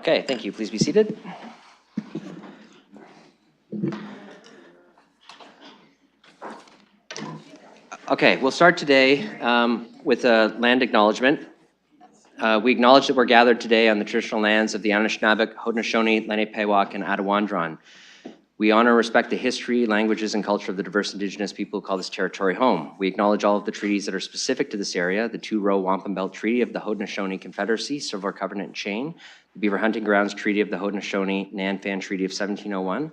Okay, thank you. Please be seated. Okay, we'll start today with a land acknowledgement. We acknowledge that we're gathered today on the traditional lands of the Anishinaabe, Haudenosaunee, Lenape-Pewak, and Adawandron. We honor and respect the history, languages, and culture of the diverse Indigenous people who call this territory home. We acknowledge all of the treaties that are specific to this area, the Two-Row Wampum Belt Treaty of the Haudenosaunee Confederacy, Silver Covenant and Chain, the Beaver Hunting Grounds Treaty of the Haudenosaunee-Nanfan Treaty of 1701,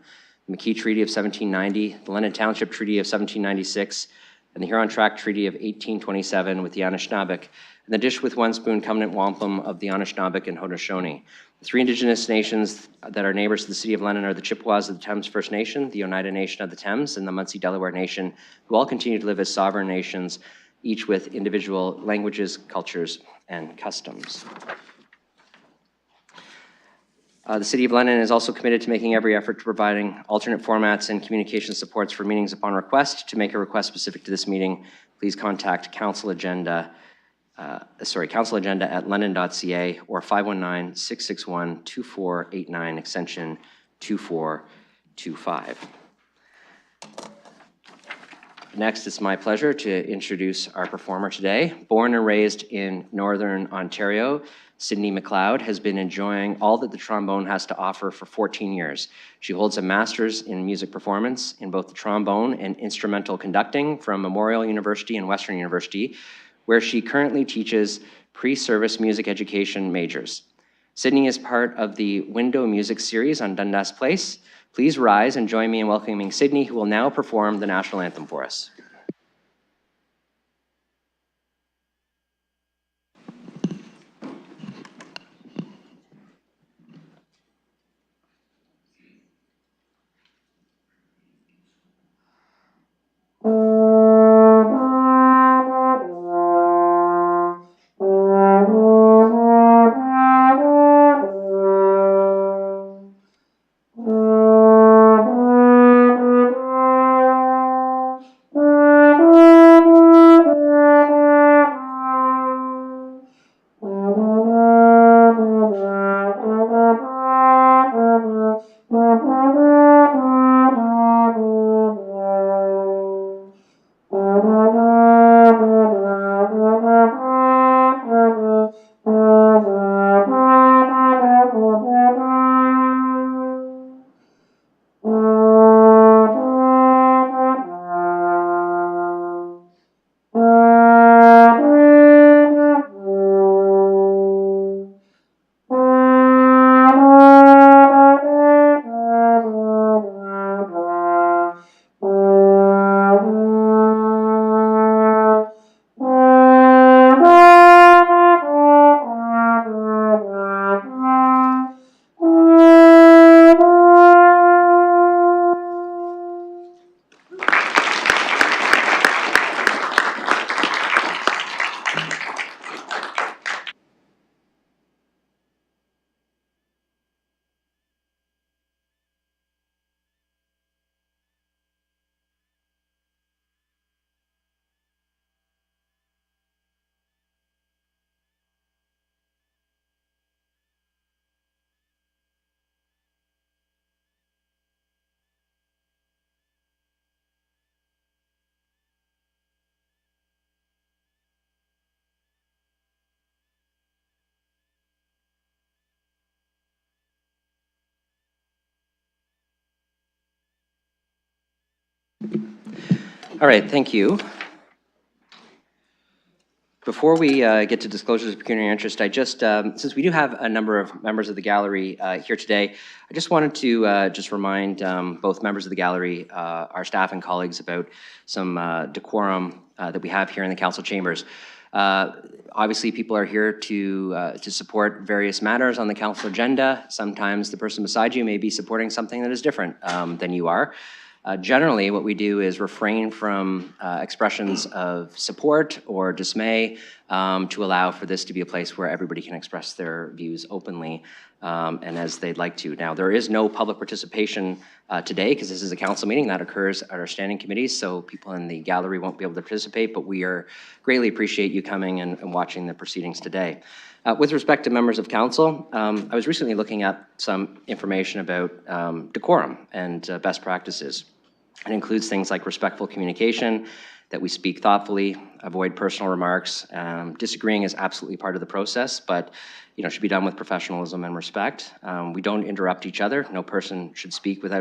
the McKee Treaty of 1790, the Lennon Township Treaty of 1796, and the Huron Tract Treaty of 1827 with the Anishinaabe, and the Dish with One Spoon Covenant Wampum of the Anishinaabe and Haudenosaunee. The three Indigenous nations that are neighbors to the City of London are the Chippewas of the Thames First Nation, the Oneida Nation of the Thames, and the Munsee Delaware Nation, who all continue to live as sovereign nations, each with individual languages, cultures, and customs. The City of London is also committed to making every effort to providing alternate formats and communication supports for meetings upon request. To make a request specific to this meeting, please contact council agenda at london.ca or 519-661-2489, extension 2425. Next, it's my pleasure to introduce our performer today. Born and raised in Northern Ontario, Sydney McLeod has been enjoying all that the trombone has to offer for 14 years. She holds a master's in music performance in both the trombone and instrumental conducting from Memorial University and Western University, where she currently teaches pre-service music education majors. Sydney is part of the Window Music series on Dundas Place. Please rise and join me in welcoming Sydney, who will now perform the national anthem for us. All right, thank you. Before we get to disclosures of pecuniary interest, I just, since we do have a number of members of the gallery here today, I just wanted to just remind both members of the gallery, our staff and colleagues about some decorum that we have here in the council chambers. Obviously, people are here to support various matters on the council agenda. Sometimes the person beside you may be supporting something that is different than you are. Generally, what we do is refrain from expressions of support or dismay to allow for this to be a place where everybody can express their views openly and as they'd like to. Now, there is no public participation today because this is a council meeting that occurs at our standing committees, so people in the gallery won't be able to participate, but we greatly appreciate you coming and watching the proceedings today. With respect to members of council, I was recently looking at some information about decorum and best practices. It includes things like respectful communication, that we speak thoughtfully, avoid personal remarks. Disagreeing is absolutely part of the process, but should be done with professionalism and respect. We don't interrupt each other. No person should speak with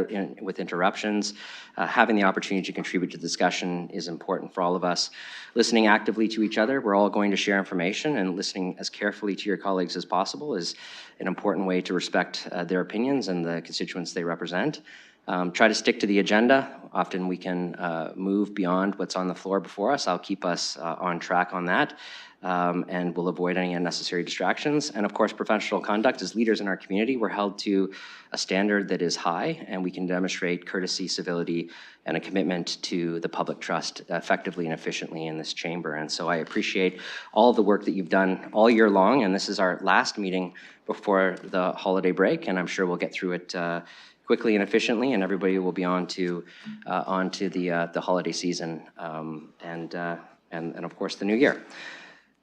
interruptions. Having the opportunity to contribute to the discussion is important for all of us. Listening actively to each other. We're all going to share information, and listening as carefully to your colleagues as possible is an important way to respect their opinions and the constituents they represent. Try to stick to the agenda. Often we can move beyond what's on the floor before us. I'll keep us on track on that, and we'll avoid any unnecessary distractions. And of course, professional conduct. As leaders in our community, we're held to a standard that is high, and we can demonstrate courtesy, civility, and a commitment to the public trust effectively and efficiently in this chamber. And so I appreciate all the work that you've done all year long, and this is our last meeting before the holiday break, and I'm sure we'll get through it quickly and efficiently, and everybody will be on to the holiday season and of course the new year.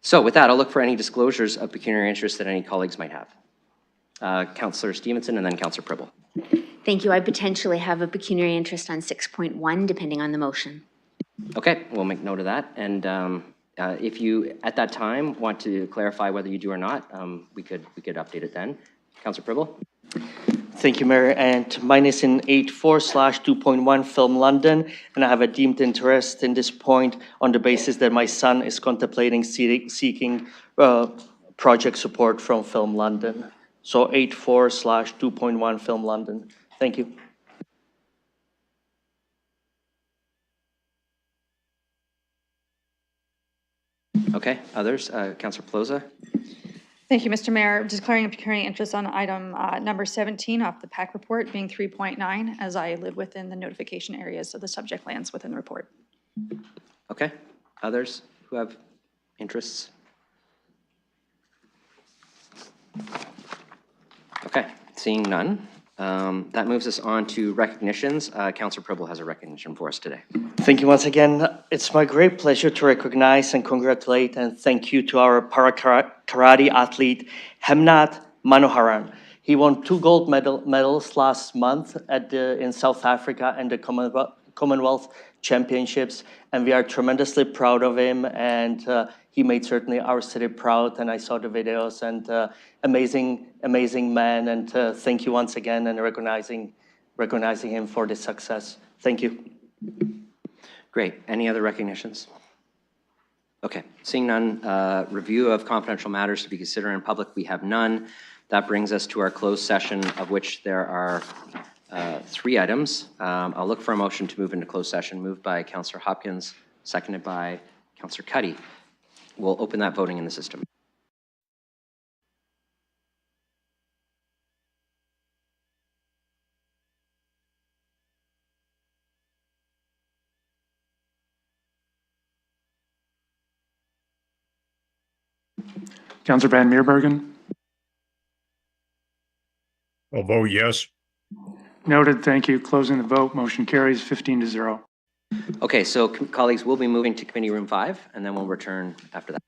So with that, I'll look for any disclosures of pecuniary interest that any colleagues might have. Councillor Stevenson and then Councillor Pribble. Thank you. I potentially have a pecuniary interest on 6.1, depending on the motion. Okay, we'll make note of that. And if you, at that time, want to clarify whether you do or not, we could update it then. Councillor Pribble. Thank you, Mayor. And mine is in 8.4/2.1 Film London, and I have a deemed interest in this point on the basis that my son is contemplating seeking project support from Film London. So 8.4/2.1 Film London. Thank you. Okay, others? Councillor Plaza. Thank you, Mr. Mayor. Declaring a pecuniary interest on item number 17 off the PAC report being 3.9, as I live within the notification areas of the subject lands within the report. Okay, others who have interests? Okay, seeing none. That moves us on to recognitions. Councillor Pribble has a recognition for us today. Thank you once again. It's my great pleasure to recognize and congratulate and thank you to our para-karate athlete, Hemnat Manoharan. He won 2 gold medals last month in South Africa and the Commonwealth Championships, and we are tremendously proud of him, and he made certainly our city proud, and I saw the videos, and amazing man, and thank you once again, and recognizing him for this success. Thank you. Great. Any other recognitions? Okay, seeing none, review of confidential matters to be considered in public, we have none. That brings us to our closed session, of which there are 3 items. I'll look for a motion to move into closed session, moved by Councillor Hopkins, seconded by Councillor Cuddy. We'll open that voting in the system. Councillor Van Meerbergen. I'll vote yes. Noted. Thank you. Closing the vote. Motion carries 15-0. Okay, so colleagues, we'll be moving to committee room 5, and then we'll return after that.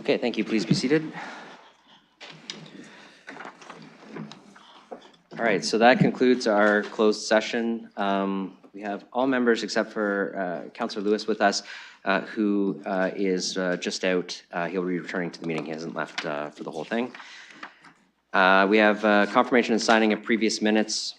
Okay, thank you. Please be seated. All right, so that concludes our closed session. We have all members except for Councillor Lewis with us, who is just out. He'll be returning to the meeting. He hasn't left for the whole thing. We have confirmation and signing of previous minutes.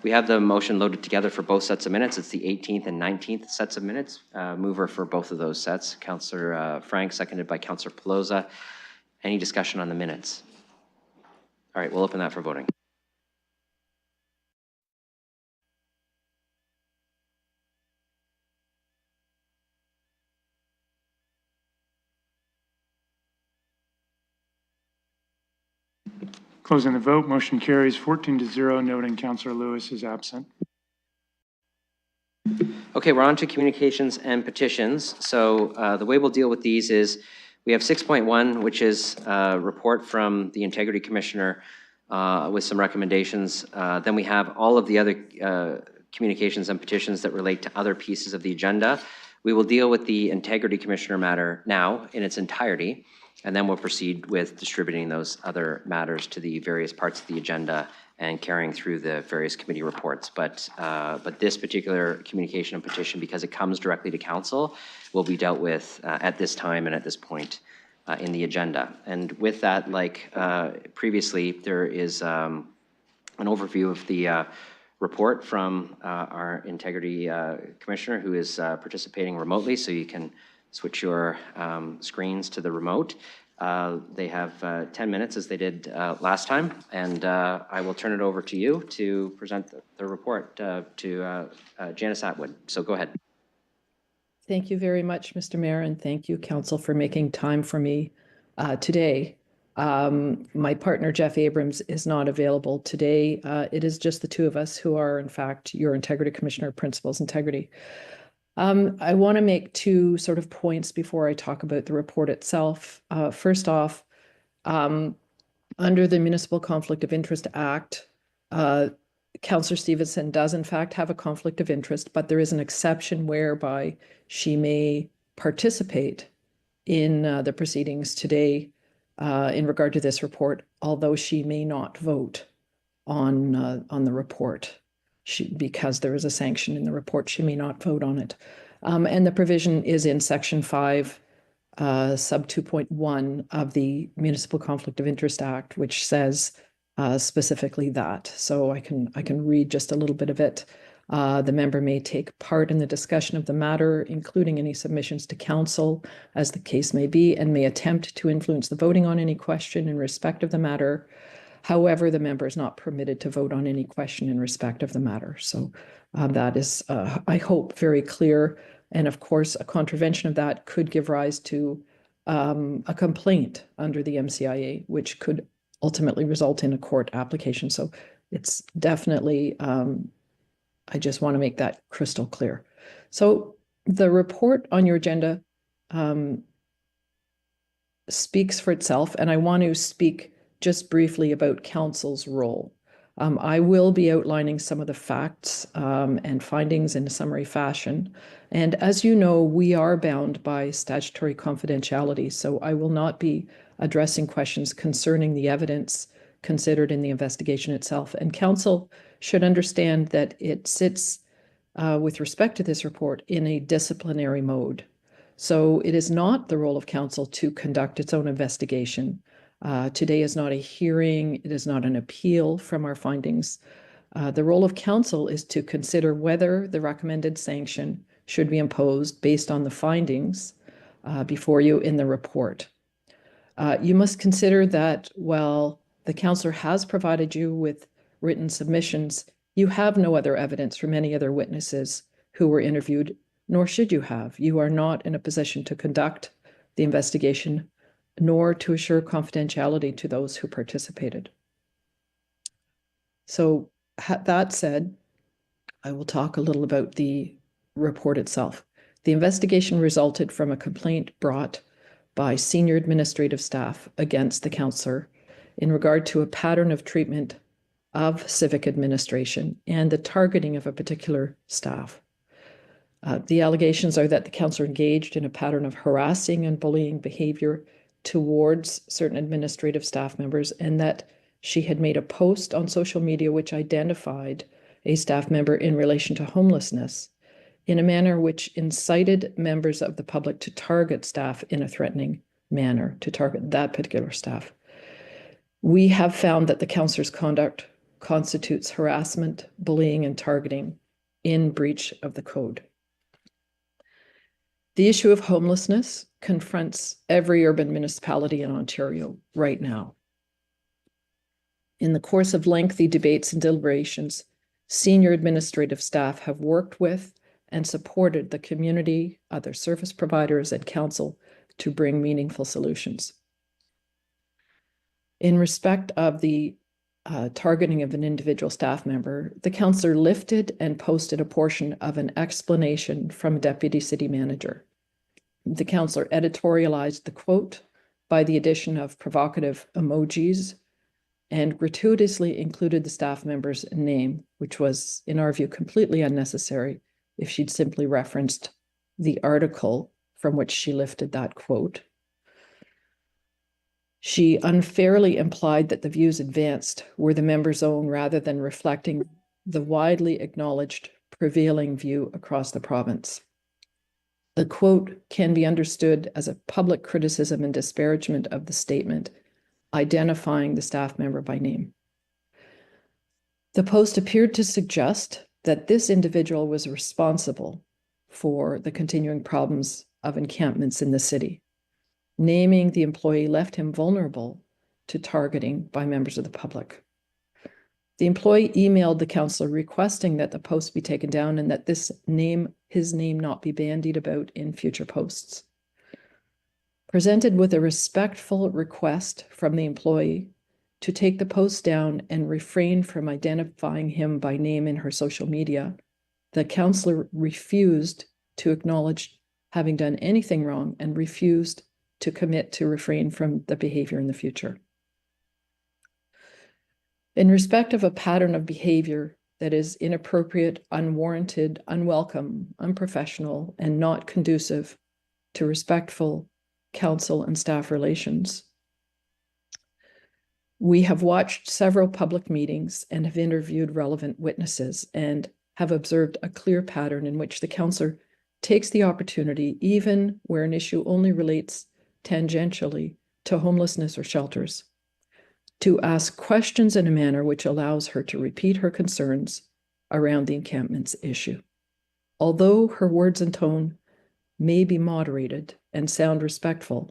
We have the motion loaded together for both sets of minutes. It's the 18th and 19th sets of minutes. Mover for both of those sets, Councillor Frank, seconded by Councillor Pelosa. Any discussion on the minutes? All right, we'll open that for voting. Closing the vote, motion carries 14-0, noting Councillor Lewis is absent. Okay, we're on to communications and petitions. So the way we'll deal with these is we have 6.1, which is a report from the Integrity Commissioner with some recommendations. Then we have all of the other communications and petitions that relate to other pieces of the agenda. We will deal with the Integrity Commissioner matter now in its entirety, and then we'll proceed with distributing those other matters to the various parts of the agenda and carrying through the various committee reports. But this particular communication and petition, because it comes directly to council, will be dealt with at this time and at this point in the agenda. And with that, like previously, there is an overview of the report from our Integrity Commissioner, who is participating remotely, so you can switch your screens to the remote. They have 10 minutes, as they did last time, and I will turn it over to you to present the report to Janice Atwood. So go ahead. Thank you very much, Mr. Mayor, and thank you, Council, for making time for me today. My partner, Jeff Abrams, is not available today. It is just the two of us who are, in fact, your Integrity Commissioner, Principals Integrity. I want to make two sort of points before I talk about the report itself. First off, under the Municipal Conflict of Interest Act, Councillor Stevenson does in fact have a conflict of interest, but there is an exception whereby she may participate in the proceedings today in regard to this report, although she may not vote on the report. Because there is a sanction in the report, she may not vote on it. And the provision is in Section 5, sub 2.1 of the Municipal Conflict of Interest Act, which says specifically that. So I can read just a little bit of it. The member may take part in the discussion of the matter, including any submissions to council, as the case may be, and may attempt to influence the voting on any question in respect of the matter. However, the member is not permitted to vote on any question in respect of the matter. So that is, I hope, very clear. And of course, a contravention of that could give rise to a complaint under the MCIA, which could ultimately result in a court application. So it's definitely, I just want to make that crystal clear. So the report on your agenda speaks for itself, and I want to speak just briefly about council's role. I will be outlining some of the facts and findings in a summary fashion. And as you know, we are bound by statutory confidentiality, so I will not be addressing questions concerning the evidence considered in the investigation itself. And council should understand that it sits, with respect to this report, in a disciplinary mode. So it is not the role of council to conduct its own investigation. Today is not a hearing, it is not an appeal from our findings. The role of council is to consider whether the recommended sanction should be imposed based on the findings before you in the report. You must consider that while the councillor has provided you with written submissions, you have no other evidence from any other witnesses who were interviewed, nor should you have. You are not in a position to conduct the investigation, nor to assure confidentiality to those who participated. So that said, I will talk a little about the report itself. The investigation resulted from a complaint brought by senior administrative staff against the councillor in regard to a pattern of treatment of civic administration and the targeting of a particular staff. The allegations are that the councillor engaged in a pattern of harassing and bullying behavior towards certain administrative staff members, and that she had made a post on social media which identified a staff member in relation to homelessness in a manner which incited members of the public to target staff in a threatening manner, to target that particular staff. We have found that the councillor's conduct constitutes harassment, bullying, and targeting in breach of the code. The issue of homelessness confronts every urban municipality in Ontario right now. In the course of lengthy debates and deliberations, senior administrative staff have worked with and supported the community, other service providers, and council to bring meaningful solutions. In respect of the targeting of an individual staff member, the councillor lifted and posted a portion of an explanation from a deputy city manager. The councillor editorialized the quote by the addition of provocative emojis and gratuitously included the staff member's name, which was, in our view, completely unnecessary if she'd simply referenced the article from which she lifted that quote. She unfairly implied that the views advanced were the member's own rather than reflecting the widely acknowledged prevailing view across the province. The quote can be understood as a public criticism and disparagement of the statement, identifying the staff member by name. The post appeared to suggest that this individual was responsible for the continuing problems of encampments in the city. Naming the employee left him vulnerable to targeting by members of the public. The employee emailed the councillor requesting that the post be taken down and that his name not be bandied about in future posts. Presented with a respectful request from the employee to take the post down and refrain from identifying him by name in her social media, the councillor refused to acknowledge having done anything wrong and refused to commit to refrain from the behavior in the future. In respect of a pattern of behavior that is inappropriate, unwarranted, unwelcome, unprofessional, and not conducive to respectful council and staff relations, we have watched several public meetings and have interviewed relevant witnesses and have observed a clear pattern in which the councillor takes the opportunity, even where an issue only relates tangentially to homelessness or shelters, to ask questions in a manner which allows her to repeat her concerns around the encampments issue. Although her words and tone may be moderated and sound respectful,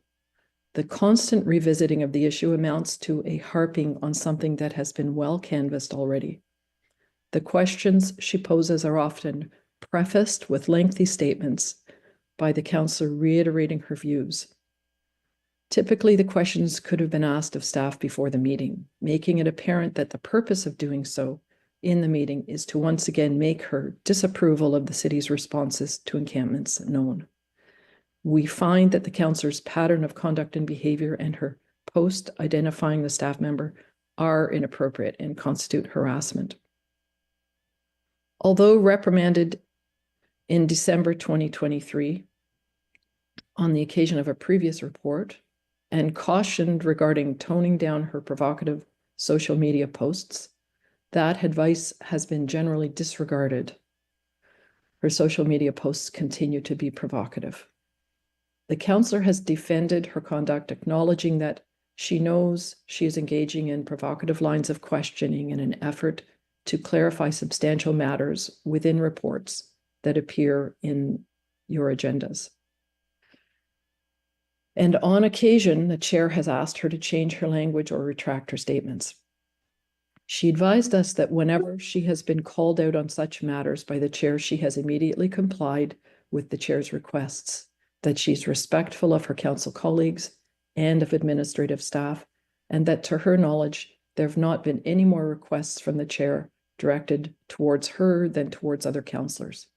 the constant revisiting of the issue amounts to a harping on something that has been well canvassed already. The questions she poses are often prefaced with lengthy statements by the councillor reiterating her views. Typically, the questions could have been asked of staff before the meeting, making it apparent that the purpose of doing so in the meeting is to once again make her disapproval of the city's responses to encampments known. We find that the councillor's pattern of conduct and behavior and her post identifying the staff member are inappropriate and constitute harassment. Although reprimanded in December 2023 on the occasion of a previous report, and cautioned regarding toning down her provocative social media posts, that advice has been generally disregarded. Her social media posts continue to be provocative. The councillor has defended her conduct, acknowledging that she knows she is engaging in provocative lines of questioning in an effort to clarify substantial matters within reports that appear in your agendas. And on occasion, the chair has asked her to change her language or retract her statements. She advised us that whenever she has been called out on such matters by the chair, she has immediately complied with the chair's requests, that she's respectful of her council colleagues and of administrative staff, and that to her knowledge, there have not been any more requests from the chair directed towards her than towards other councillors.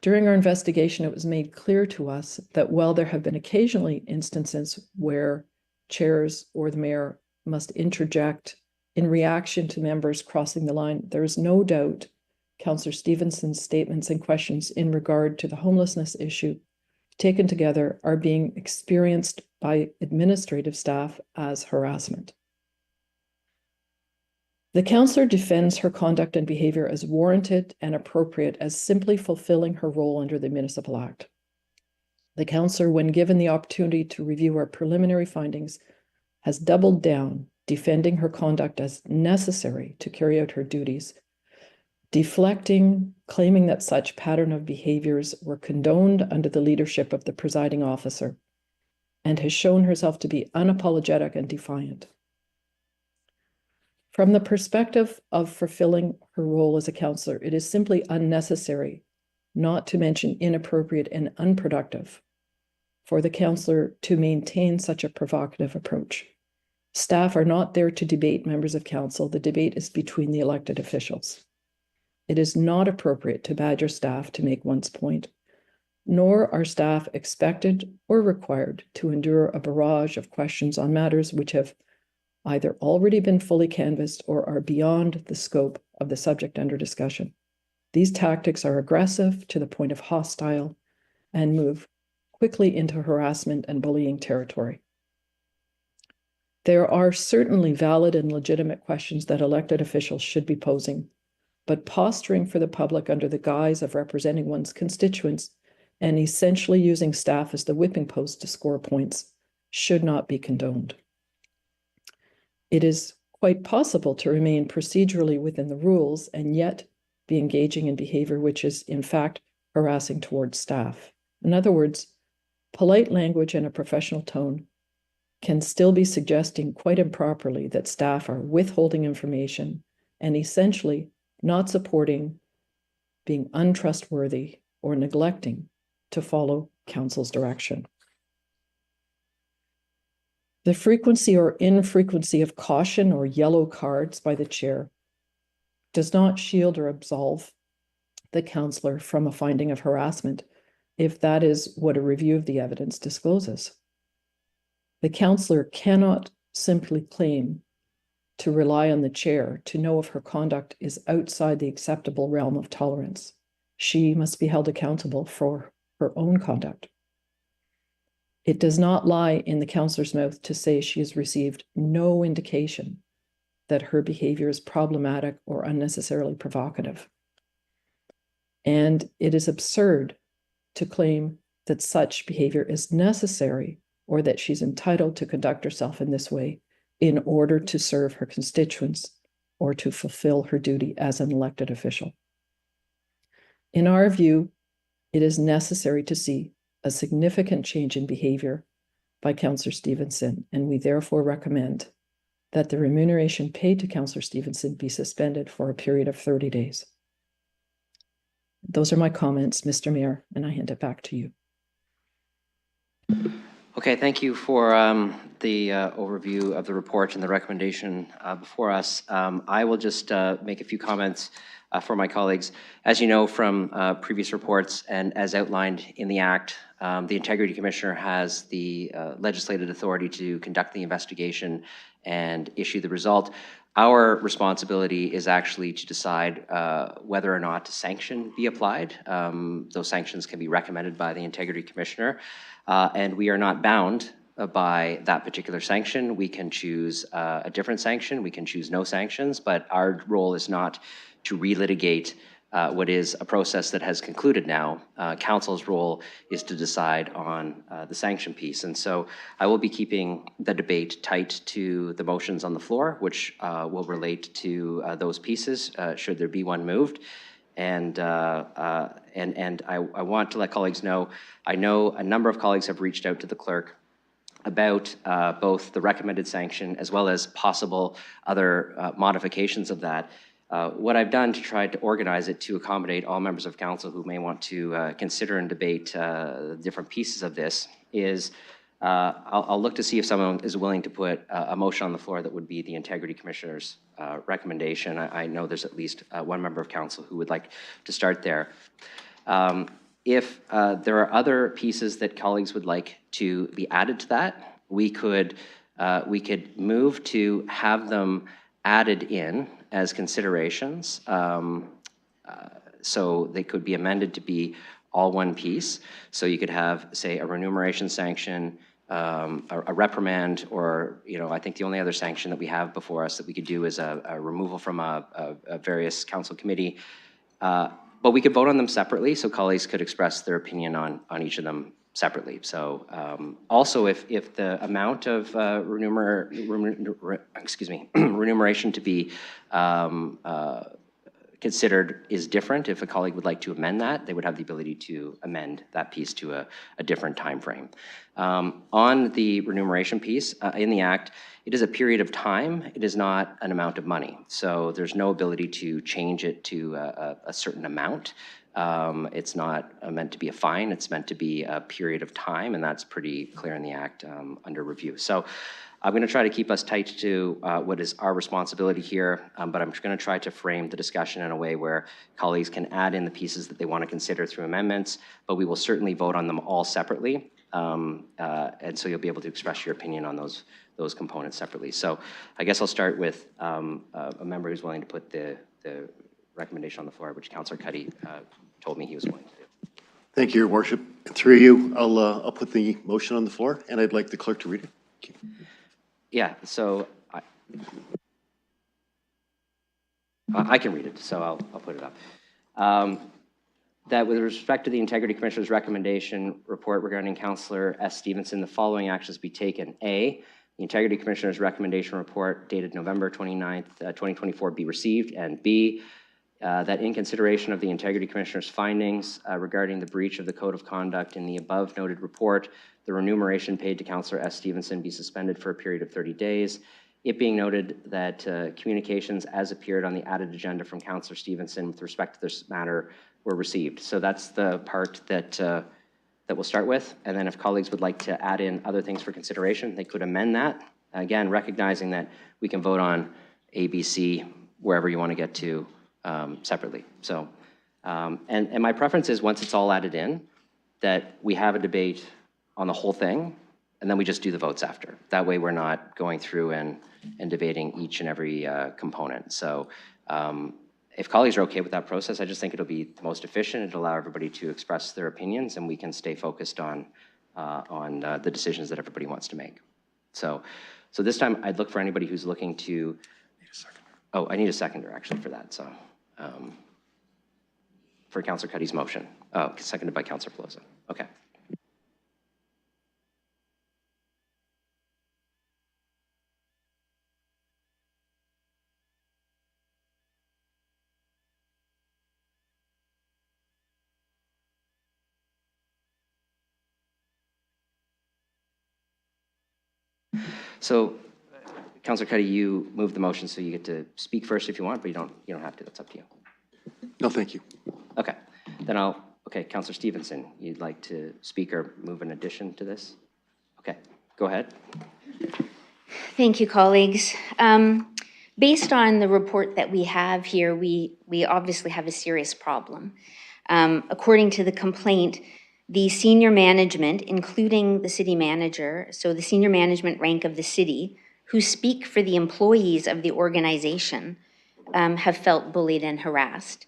During our investigation, it was made clear to us that while there have been occasionally instances where chairs or the mayor must interject in reaction to members crossing the line, there is no doubt Councillor Stevenson's statements and questions in regard to the homelessness issue, taken together, are being experienced by administrative staff as harassment. The councillor defends her conduct and behavior as warranted and appropriate as simply fulfilling her role under the Municipal Act. The councillor, when given the opportunity to review our preliminary findings, has doubled down, defending her conduct as necessary to carry out her duties, deflecting, claiming that such pattern of behaviors were condoned under the leadership of the presiding officer, and has shown herself to be unapologetic and defiant. From the perspective of fulfilling her role as a councillor, it is simply unnecessary, not to mention inappropriate and unproductive, for the councillor to maintain such a provocative approach. Staff are not there to debate members of council. The debate is between the elected officials. It is not appropriate to badger staff to make one's point, nor are staff expected or required to endure a barrage of questions on matters which have either already been fully canvassed or are beyond the scope of the subject under discussion. These tactics are aggressive to the point of hostile and move quickly into harassment and bullying territory. There are certainly valid and legitimate questions that elected officials should be posing, but posturing for the public under the guise of representing one's constituents and essentially using staff as the whipping post to score points should not be condoned. It is quite possible to remain procedurally within the rules and yet be engaging in behavior which is, in fact, harassing towards staff. In other words, polite language and a professional tone can still be suggesting quite improperly that staff are withholding information and essentially not supporting, being untrustworthy, or neglecting to follow council's direction. The frequency or infrequency of caution or yellow cards by the chair does not shield or absolve the councillor from a finding of harassment if that is what a review of the evidence discloses. The councillor cannot simply claim to rely on the chair to know if her conduct is outside the acceptable realm of tolerance. She must be held accountable for her own conduct. It does not lie in the councillor's mouth to say she has received no indication that her behavior is problematic or unnecessarily provocative. And it is absurd to claim that such behavior is necessary or that she's entitled to conduct herself in this way in order to serve her constituents or to fulfill her duty as an elected official. In our view, it is necessary to see a significant change in behavior by Councillor Stevenson, and we therefore recommend that the remuneration paid to Councillor Stevenson be suspended for a period of 30 days. Those are my comments, Mr. Mayor, and I hand it back to you. Okay, thank you for the overview of the report and the recommendation before us. I will just make a few comments for my colleagues. As you know from previous reports and as outlined in the Act, the Integrity Commissioner has the legislated authority to conduct the investigation and issue the result. Our responsibility is actually to decide whether or not a sanction be applied. Those sanctions can be recommended by the Integrity Commissioner, and we are not bound by that particular sanction. We can choose a different sanction. We can choose no sanctions, but our role is not to relitigate what is a process that has concluded now. Council's role is to decide on the sanction piece. And so I will be keeping the debate tight to the motions on the floor, which will relate to those pieces, should there be one moved. And I want to let colleagues know, I know a number of colleagues have reached out to the clerk about both the recommended sanction as well as possible other modifications of that. What I've done to try to organize it to accommodate all members of council who may want to consider and debate different pieces of this is I'll look to see if someone is willing to put a motion on the floor that would be the Integrity Commissioner's recommendation. I know there's at least one member of council who would like to start there. If there are other pieces that colleagues would like to be added to that, we could move to have them added in as considerations So they could be amended to be all one piece. So you could have, say, a remuneration sanction, a reprimand, or, I think the only other sanction that we have before us that we could do is a removal from a various council committee. But we could vote on them separately, so colleagues could express their opinion on each of them separately. So also, if the amount of remuneration to be considered is different, if a colleague would like to amend that, they would have the ability to amend that piece to a different time frame. On the remuneration piece, in the Act, it is a period of time. It is not an amount of money. So there's no ability to change it to a certain amount. It's not meant to be a fine. It's meant to be a period of time, and that's pretty clear in the Act under review. So I'm going to try to keep us tight to what is our responsibility here, but I'm just going to try to frame the discussion in a way where colleagues can add in the pieces that they want to consider through amendments, but we will certainly vote on them all separately, and so you'll be able to express your opinion on those components separately. So I guess I'll start with a member who's willing to put the recommendation on the floor, which Councillor Cuddy told me he was willing to do. Thank you, Your Worship. Through you, I'll put the motion on the floor, and I'd like the clerk to read it. Thank you. Yeah, so I can read it, so I'll put it up. That with respect to the Integrity Commissioner's recommendation report regarding Councillor S. Stevenson, the following actions be taken. A, the Integrity Commissioner's recommendation report dated November 29th, 2024 be received. And B, that in consideration of the Integrity Commissioner's findings regarding the breach of the Code of Conduct in the above noted report, the remuneration paid to Councillor S. Stevenson be suspended for a period of 30 days. It being noted that communications as appeared on the added agenda from Councillor Stevenson with respect to this matter were received. So that's the part that we'll start with. And then if colleagues would like to add in other things for consideration, they could amend that. Again, recognizing that we can vote on A, B, C, wherever you want to get to separately. So, and my preference is once it's all added in, that we have a debate on the whole thing, and then we just do the votes after. That way we're not going through and debating each and every component. So if colleagues are okay with that process, I just think it'll be the most efficient. It'll allow everybody to express their opinions, and we can stay focused on the decisions that everybody wants to make. So this time I'd look for anybody who's looking to. Oh, I need a seconder actually for that. So for Councillor Cuddy's motion. Oh, seconded by Councillor Pelosi. Okay. So, Councillor Cuddy, you moved the motion, so you get to speak first if you want, but you don't have to. That's up to you. No, thank you. Okay, then Councillor Stevenson, you'd like to speak or move an addition to this? Okay, go ahead. Thank you, colleagues. Based on the report that we have here, we obviously have a serious problem. According to the complaint, the senior management, including the city manager, so the senior management rank of the city, who speak for the employees of the organization, have felt bullied and harassed.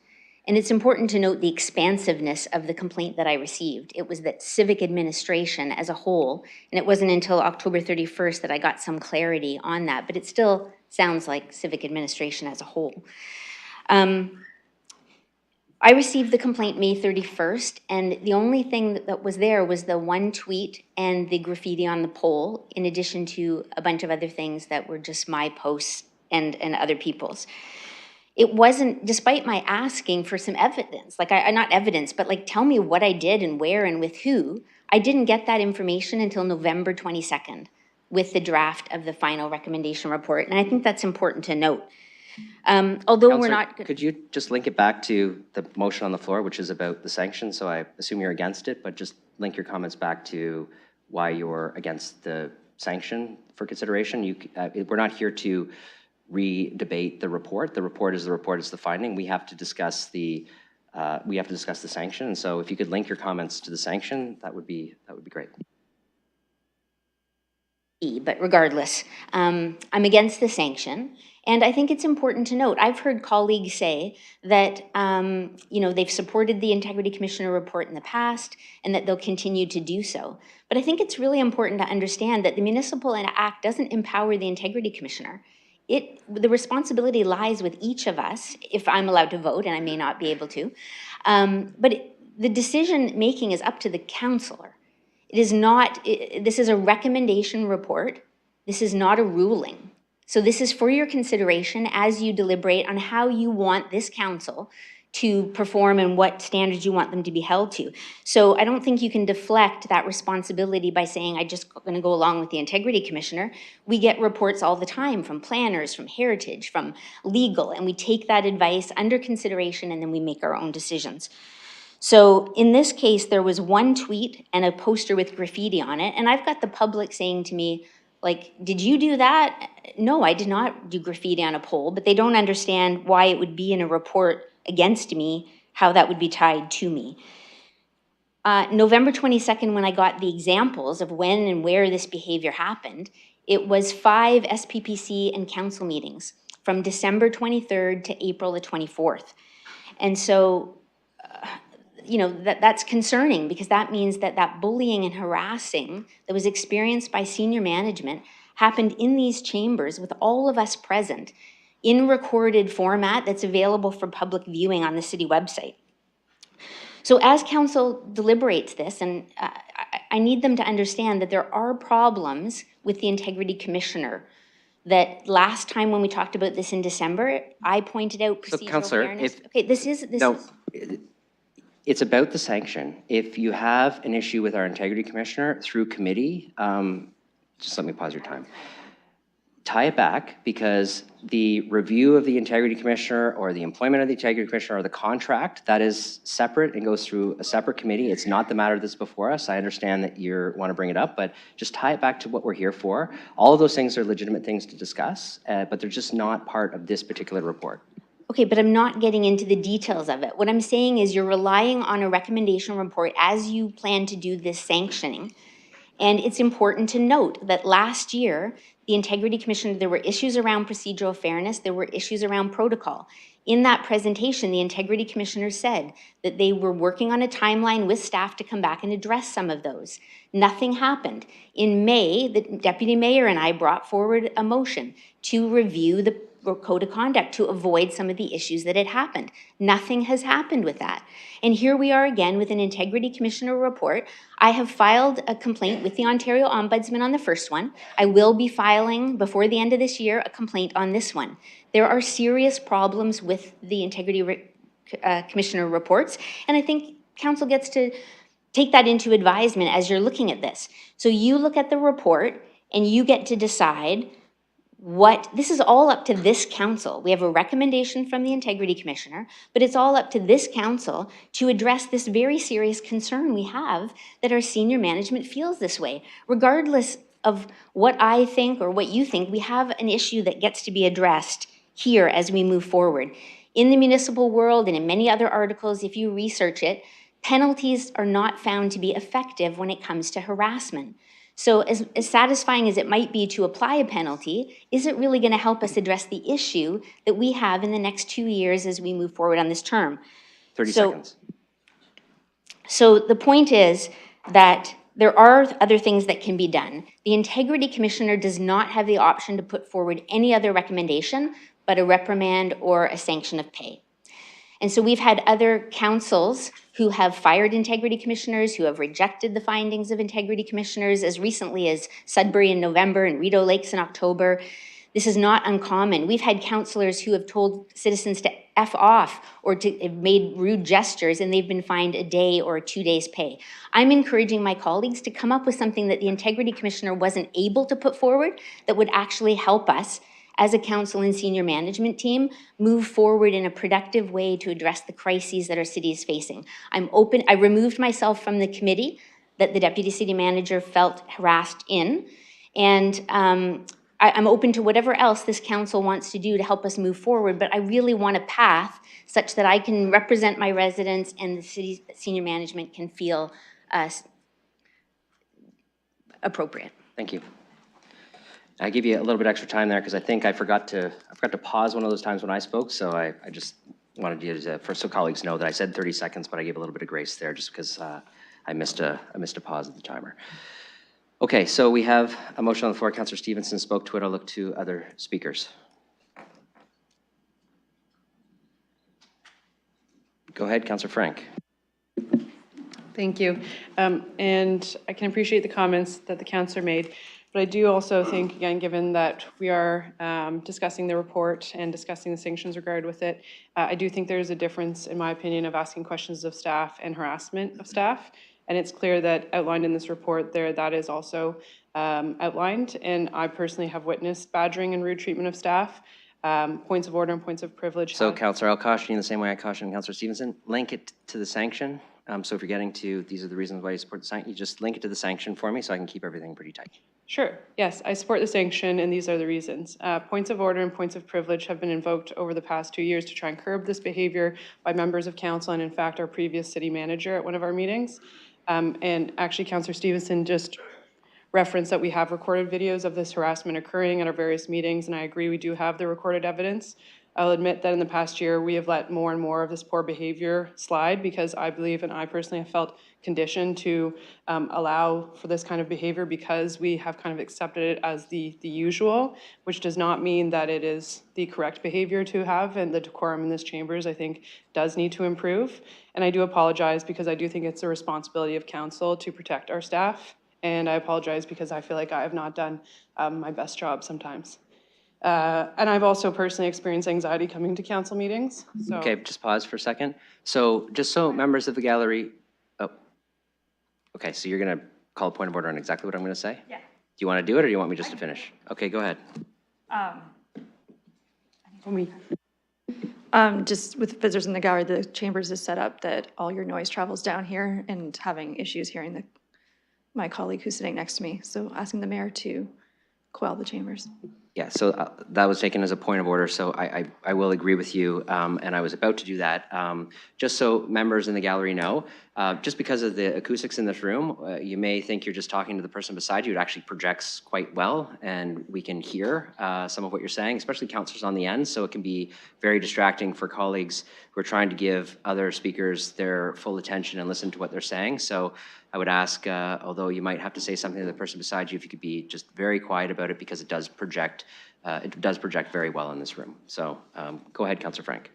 And it's important to note the expansiveness of the complaint that I received. It was that civic administration as a whole, and it wasn't until October 31st that I got some clarity on that, but it still sounds like civic administration as a whole. I received the complaint May 31st, and the only thing that was there was the one tweet and the graffiti on the pole, in addition to a bunch of other things that were just my posts and other people's. It wasn't, despite my asking for some evidence, not evidence, but tell me what I did and where and with who, I didn't get that information until November 22nd with the draft of the final recommendation report. And I think that's important to note. Although Councillor, we're not. Could you just link it back to the motion on the floor, which is about the sanctions? So I assume you're against it, but just link your comments back to why you're against the sanction for consideration. We're not here to re-debate the report. The report is the report, it's the finding. We have to discuss the sanction. And so if you could link your comments to the sanction, that would be great. But regardless, I'm against the sanction. And I think it's important to note, I've heard colleagues say that, they've supported the Integrity Commissioner report in the past and that they'll continue to do so. But I think it's really important to understand that the Municipal Act doesn't empower the Integrity Commissioner. The responsibility lies with each of us, if I'm allowed to vote, and I may not be able to. The decision-making is up to the councillor. It is not, this is a recommendation report. This is not a ruling. So this is for your consideration as you deliberate on how you want this council to perform and what standards you want them to be held to. So I don't think you can deflect that responsibility by saying, I'm just going to go along with the Integrity Commissioner. We get reports all the time from planners, from heritage, from legal, and we take that advice under consideration and then we make our own decisions. So in this case, there was one tweet and a poster with graffiti on it, and I've got the public saying to me, like, did you do that? No, I did not do graffiti on a pole, but they don't understand why it would be in a report against me, how that would be tied to me. November 22nd, when I got the examples of when and where this behavior happened, it was 5 SPPC and council meetings from December 23rd to April the 24th. And so, that's concerning because that means that bullying and harassing that was experienced by senior management happened in these chambers with all of us present in recorded format that's available for public viewing on the city website. So as council deliberates this, and I need them to understand that there are problems with the Integrity Commissioner, that last time when we talked about this in December, I pointed out procedural Councillor, fairness. Okay, this is. It's about the sanction. If you have an issue with our Integrity Commissioner through committee, just let me pause your time. Tie it back, because the review of the Integrity Commissioner or the employment of the Integrity Commissioner or the contract, that is separate and goes through a separate committee. It's not the matter that's before us. I understand that you want to bring it up, but just tie it back to what we're here for. All of those things are legitimate things to discuss, but they're just not part of this particular report. Okay, but I'm not getting into the details of it. What I'm saying is you're relying on a recommendation report as you plan to do this sanctioning. And it's important to note that last year, the Integrity Commission, there were issues around procedural fairness, there were issues around protocol. In that presentation, the Integrity Commissioner said that they were working on a timeline with staff to come back and address some of those. Nothing happened. In May, the Deputy Mayor and I brought forward a motion to review the code of conduct to avoid some of the issues that had happened. Nothing has happened with that. And here we are again with an Integrity Commissioner report. I have filed a complaint with the Ontario Ombudsman on the first one. I will be filing before the end of this year a complaint on this one. There are serious problems with the Integrity Commissioner reports, and I think Council gets to take that into advisement as you're looking at this. So you look at the report and you get to decide this is all up to this council. We have a recommendation from the Integrity Commissioner, but it's all up to this council to address this very serious concern we have that our senior management feels this way. Regardless of what I think or what you think, we have an issue that gets to be addressed here as we move forward. In the municipal world and in many other articles, if you research it, penalties are not found to be effective when it comes to harassment. So as satisfying as it might be to apply a penalty, is it really going to help us address the issue that we have in the next 2 years as we move forward on this term? 30 seconds. So the point is that there are other things that can be done. The Integrity Commissioner does not have the option to put forward any other recommendation but a reprimand or a sanction of pay. And so we've had other councils who have fired Integrity Commissioners, who have rejected the findings of Integrity Commissioners as recently as Sudbury in November and Rideau Lakes in October. This is not uncommon. We've had councillors who have told citizens to F off or to have made rude gestures and they've been fined a day or 2 days pay. I'm encouraging my colleagues to come up with something that the Integrity Commissioner wasn't able to put forward that would actually help us as a council and senior management team, move forward in a productive way to address the crises that our city is facing. I'm open. I removed myself from the committee that the deputy city manager felt harassed in, and I'm open to whatever else this council wants to do to help us move forward, but I really want a path such that I can represent my residents and the city's senior management can feel appropriate. Thank you. I give you a little bit extra time there because I think I forgot to pause one of those times when I spoke, so I just wanted you to, so colleagues know that I said 30 seconds, but I gave a little bit of grace there just because I missed a pause of the timer. Okay, so we have a motion on the floor. Councillor Stevenson spoke to it. I'll look to other speakers. Go ahead, Councillor Frank. Thank you. And I can appreciate the comments that the councillor made, but I do also think, again, given that we are discussing the report and discussing the sanctions regarded with it, I do think there's a difference, in my opinion, of asking questions of staff and harassment of staff. And it's clear that outlined in this report there, that is also outlined. And I personally have witnessed badgering and rude treatment of staff. Points of order and points of privilege. So, Councillor, I'll caution you the same way I cautioned Councillor Stevenson. Link it to the sanction. So if you're getting to, these are the reasons why you support the sanction, you just link it to the sanction for me so I can keep everything pretty tight. Sure. Yes, I support the sanction, and these are the reasons. Points of order and points of privilege have been invoked over the past 2 years to try and curb this behavior by members of council and, in fact, our previous city manager at one of our meetings. And actually, Councillor Stevenson just referenced that we have recorded videos of this harassment occurring at our various meetings, and I agree we do have the recorded evidence. I'll admit that in the past year, we have let more and more of this poor behavior slide because I believe, and I personally have felt conditioned to allow for this kind of behavior because we have kind of accepted it as the usual, which does not mean that it is the correct behavior to have, and the decorum in this chambers, I think, does need to improve. And I do apologize because I do think it's a responsibility of council to protect our staff, and I apologize because I feel like I have not done my best job sometimes. And I've also personally experienced anxiety coming to council meetings. So. Okay, just pause for a second. So just so members of the gallery, oh, okay, so you're going to call a point of order on exactly what I'm going to say? Yeah. Do you want to do it or do you want me just to finish? Okay, go ahead. Just with visitors in the gallery, the chambers is set up that all your noise travels down here, and having issues hearing my colleague who's sitting next to me. So asking the mayor to quell the chambers. Yeah, so that was taken as a point of order, so I will agree with you, and I was about to do that. Just so members in the gallery know, just because of the acoustics in this room, you may think you're just talking to the person beside you. It actually projects quite well, and we can hear some of what you're saying, especially councillors on the end, so it can be very distracting for colleagues who are trying to give other speakers their full attention and listen to what they're saying. So I would ask, although you might have to say something to the person beside you, if you could be just very quiet about it because it does project very well in this room. So go ahead, Councillor Frank.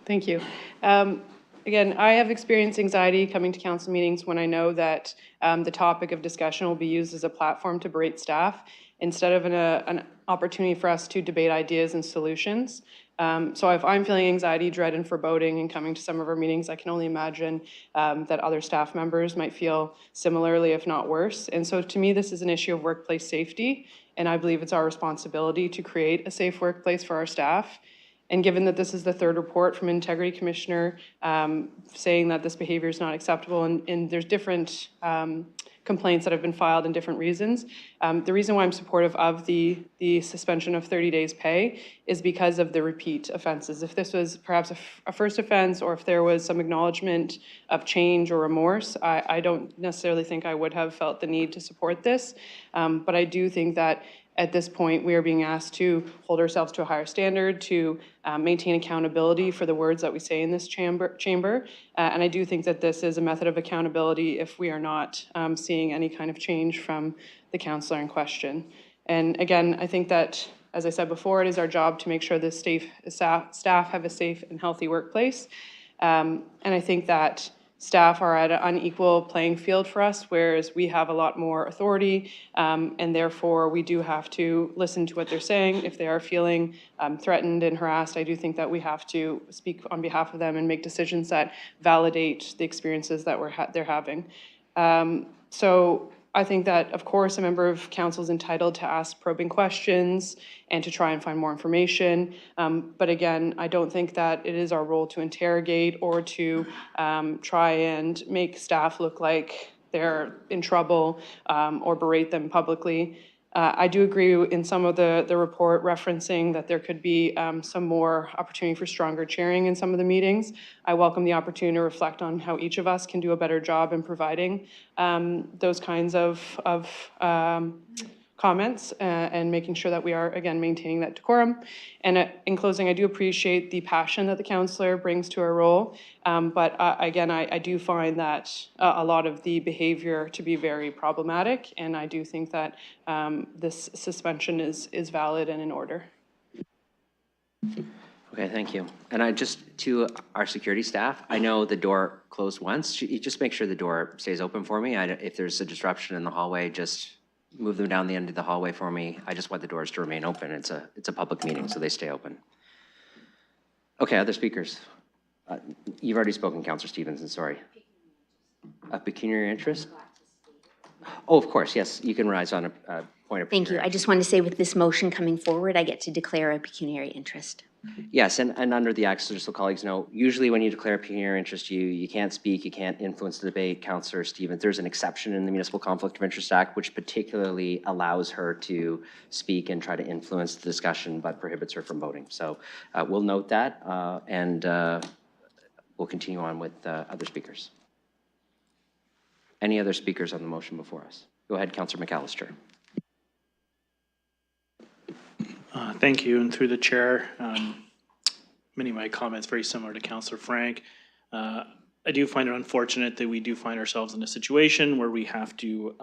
Thank you. Again, I have experienced anxiety coming to council meetings when I know that the topic of discussion will be used as a platform to berate staff instead of an opportunity for us to debate ideas and solutions. So if I'm feeling anxiety, dread, and foreboding in coming to some of our meetings, I can only imagine that other staff members might feel similarly, if not worse. And so to me, this is an issue of workplace safety, and I believe it's our responsibility to create a safe workplace for our staff. And given that this is the third report from Integrity Commissioner saying that this behavior is not acceptable, and there's different complaints that have been filed in different reasons. The reason why I'm supportive of the suspension of 30 days pay is because of the repeat offenses. If this was perhaps a first offense, or if there was some acknowledgement of change or remorse, I don't necessarily think I would have felt the need to support this. But I do think that at this point, we are being asked to hold ourselves to a higher standard, to maintain accountability for the words that we say in this chamber. And I do think that this is a method of accountability if we are not seeing any kind of change from the councillor in question. And again, I think that, as I said before, it is our job to make sure the staff have a safe and healthy workplace. And I think that staff are at an unequal playing field for us, whereas we have a lot more authority, and therefore we do have to listen to what they're saying. If they are feeling threatened and harassed, I do think that we have to speak on behalf of them and make decisions that validate the experiences that they're having. So I think that, of course, a member of council is entitled to ask probing questions and to try and find more information. But again, I don't think that it is our role to interrogate or to try and make staff look like they're in trouble or berate them publicly. I do agree in some of the report referencing that there could be some more opportunity for stronger chairing in some of the meetings. I welcome the opportunity to reflect on how each of us can do a better job in providing those kinds of comments and making sure that we are, again, maintaining that decorum. And in closing, I do appreciate the passion that the counselor brings to her role. But again, I do find that a lot of the behavior to be very problematic. And I do think that this suspension is valid and in order. Okay, thank you. And to our security staff, I know the door closed once. You just make sure the door stays open for me. If there's a disruption in the hallway, just move them down the end of the hallway for me. I just want the doors to remain open. It's a public meeting, so they stay open. Okay, other speakers. You've already spoken, Councillor Stevenson, sorry. A pecuniary interest? Oh, of course, yes, you can rise on a point of Thank you. I just want to say with this motion coming forward, I get to declare a pecuniary interest. Yes, and under the Act, just so colleagues know, usually when you declare a pecuniary interest, you can't speak, you can't influence the debate. Councillor Stevens, there's an exception in the Municipal Conflict of Interest Act, which particularly allows her to speak and try to influence the discussion, but prohibits her from voting. So we'll note that, and we'll continue on with other speakers. Any other speakers on the motion before us? Go ahead, Councillor McAllister. Thank you, and through the chair, many of my comments very similar to Councillor Frank. I do find it unfortunate that we do find ourselves in a situation where we have to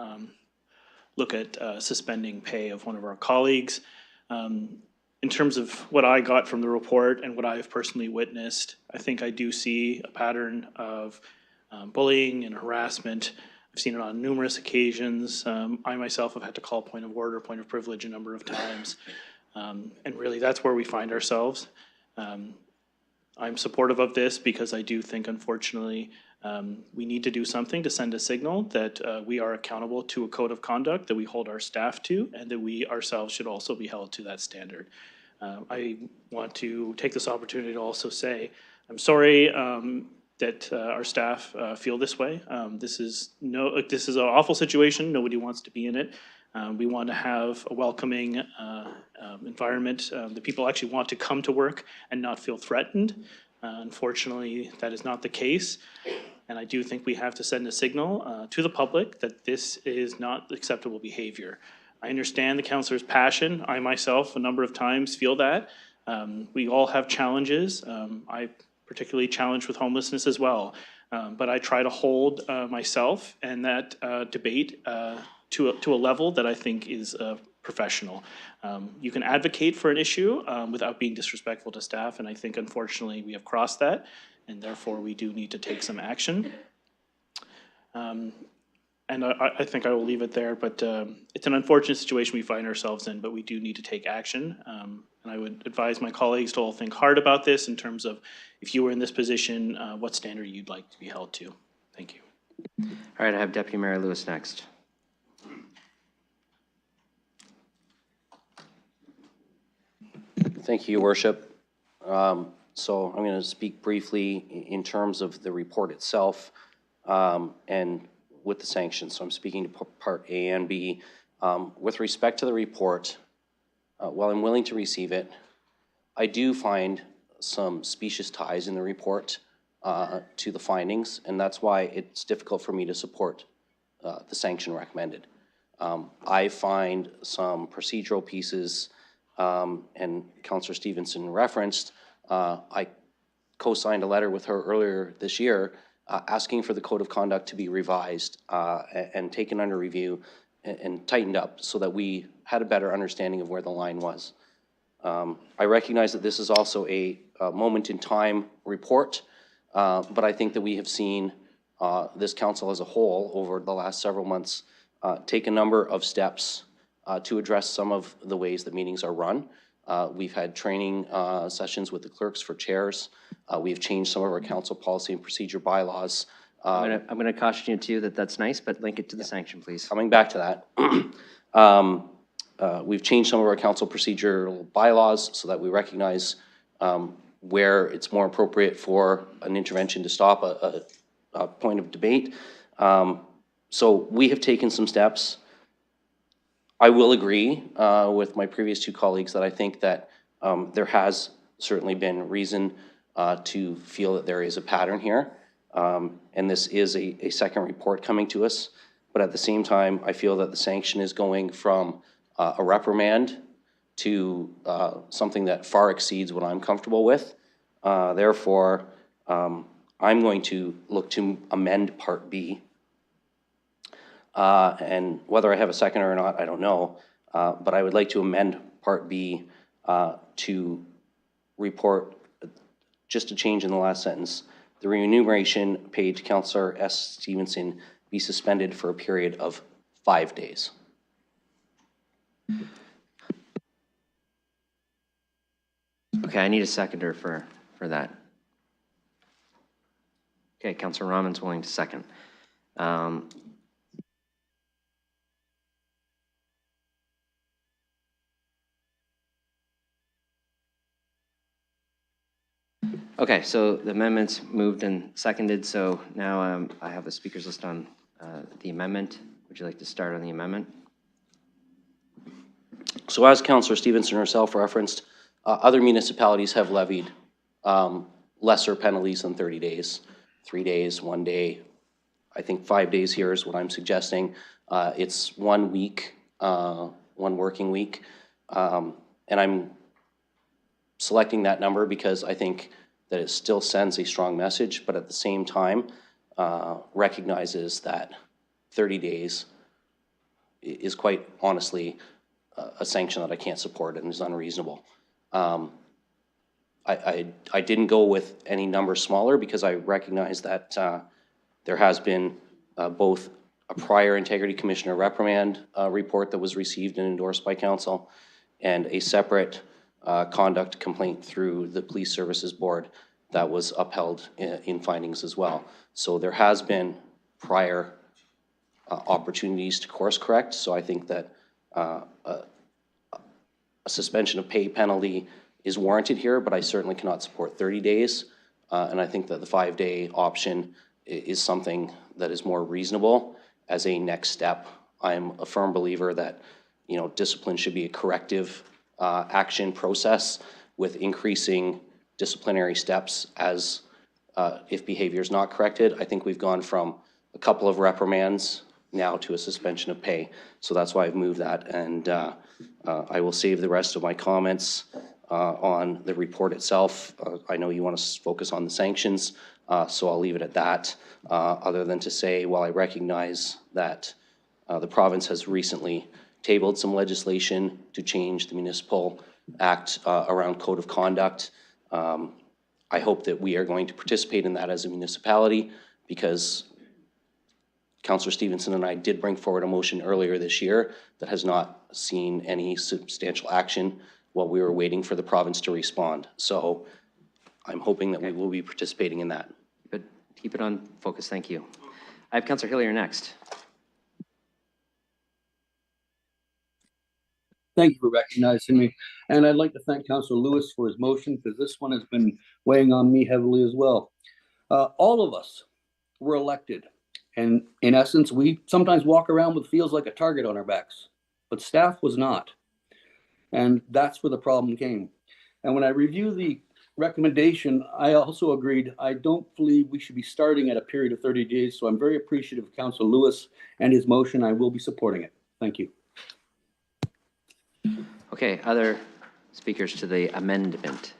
look at suspending pay of one of our colleagues. In terms of what I got from the report and what I have personally witnessed, I think I do see a pattern of bullying and harassment. I've seen it on numerous occasions. I myself have had to call point of order, point of privilege a number of times. And really, that's where we find ourselves. I'm supportive of this because I do think, unfortunately, we need to do something to send a signal that we are accountable to a code of conduct that we hold our staff to, and that we ourselves should also be held to that standard. I want to take this opportunity to also say, I'm sorry that our staff feel this way. This is an awful situation. Nobody wants to be in it. We want to have a welcoming environment that people actually want to come to work and not feel threatened. Unfortunately, that is not the case. And I do think we have to send a signal to the public that this is not acceptable behavior. I understand the councillor's passion. I myself, a number of times, feel that. We all have challenges. I particularly challenged with homelessness as well. But I try to hold myself and that debate to a level that I think is professional. You can advocate for an issue without being disrespectful to staff, and I think unfortunately we have crossed that, and therefore we do need to take some action. And I think I will leave it there, but it's an unfortunate situation we find ourselves in, but we do need to take action. And I would advise my colleagues to all think hard about this in terms of if you were in this position, what standard you'd like to be held to. Thank you. All right, I have Deputy Mayor Lewis next. Thank you, Your Worship. So I'm going to speak briefly in terms of the report itself and with the sanctions. So I'm speaking to part A and B. With respect to the report, while I'm willing to receive it, I do find some specious ties in the report to the findings, and that's why it's difficult for me to support the sanction recommended. I find some procedural pieces, and Councillor Stevenson referenced, I co-signed a letter with her earlier this year asking for the code of conduct to be revised and taken under review and tightened up so that we had a better understanding of where the line was. I recognize that this is also a moment in time report, but I think that we have seen this council as a whole over the last several months take a number of steps to address some of the ways that meetings are run. We've had training sessions with the clerks for chairs. We've changed some of our council policy and procedure bylaws. I'm going to caution you too that that's nice, but link it to the sanction, please. Coming back to that, we've changed some of our council procedural bylaws so that we recognize where it's more appropriate for an intervention to stop a point of debate. So we have taken some steps. I will agree with my previous two colleagues that I think that there has certainly been reason to feel that there is a pattern here. And this is a second report coming to us. But at the same time, I feel that the sanction is going from a reprimand to something that far exceeds what I'm comfortable with. Therefore, I'm going to look to amend Part B. And whether I have a seconder or not, I don't know. But I would like to amend Part B to report just a change in the last sentence. The remuneration paid to Councillor S. Stevenson be suspended for a period of 5 days. Okay, I need a seconder for that. Okay, Councillor Rahman's willing to second. Okay, so the amendment's moved and seconded, so now I have the speakers list on the amendment. Would you like to start on the amendment? So as Councillor Stevenson herself referenced, other municipalities have levied lesser penalties than 30 days, 3 days, 1 day. I think 5 days here is what I'm suggesting. It's 1 week, 1 working week. And I'm selecting that number because I think that it still sends a strong message, but at the same time, recognizes that 30 days is quite honestly a sanction that I can't support and is unreasonable. I didn't go with any number smaller because I recognize that there has been both a prior Integrity Commissioner reprimand report that was received and endorsed by Council, and a separate conduct complaint through the Police Services Board that was upheld in findings as well. So there has been prior opportunities to course correct. So I think that a suspension of pay penalty is warranted here, but I certainly cannot support 30 days. And I think that the 5-day option is something that is more reasonable as a next step. I'm a firm believer that, you know, discipline should be a corrective action process with increasing disciplinary steps as if behavior is not corrected. I think we've gone from a couple of reprimands now to a suspension of pay. So that's why I've moved that, and I will save the rest of my comments on the report itself. I know you want to focus on the sanctions, so I'll leave it at that, other than to say, while I recognize that the province has recently tabled some legislation to change the municipal act around code of conduct, I hope that we are going to participate in that as a municipality, because Councillor Stevenson and I did bring forward a motion earlier this year that has not seen any substantial action while we were waiting for the province to respond. So I'm hoping that we will be participating in that. But keep it on focus, thank you. I have Councillor Hillier next. Thank you for recognizing me. And I'd like to thank Councillor Lewis for his motion, because this one has been weighing on me heavily as well. All of us were elected. And in essence, we sometimes walk around with feels like a target on our backs, but staff was not. And that's where the problem came. And when I review the recommendation, I also agreed, I don't believe we should be starting at a period of 30 days. So I'm very appreciative of Councillor Lewis and his motion. I will be supporting it. Thank you. Okay, other speakers to the amendment,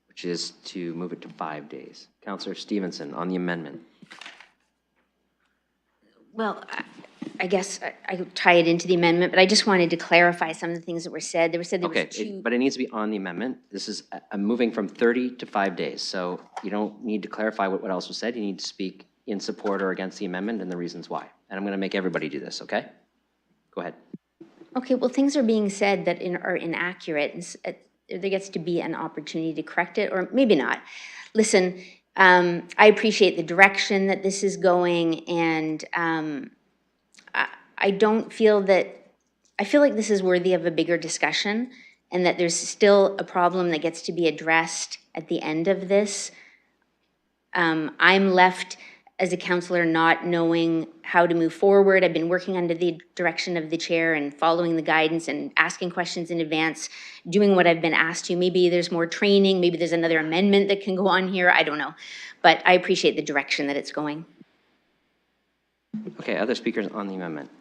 which is to move it to 5 days. Councillor Stevenson on the amendment. Well, I guess I could tie it into the amendment, but I just wanted to clarify some of the things that were said. There was said there was two. But it needs to be on the amendment. This is, I'm moving from 30 to 5 days. So you don't need to clarify what else was said. You need to speak in support or against the amendment and the reasons why. And I'm going to make everybody do this, okay? Go ahead. Okay, well, things are being said that are inaccurate, and there gets to be an opportunity to correct it, or maybe not. Listen, I appreciate the direction that this is going, and I don't feel that, I feel like this is worthy of a bigger discussion, and that there's still a problem that gets to be addressed at the end of this. I'm left as a councillor not knowing how to move forward. I've been working under the direction of the chair and following the guidance and asking questions in advance, doing what I've been asked to. Maybe there's more training, maybe there's another amendment that can go on here, I don't know. But I appreciate the direction that it's going. Okay, other speakers on the amendment.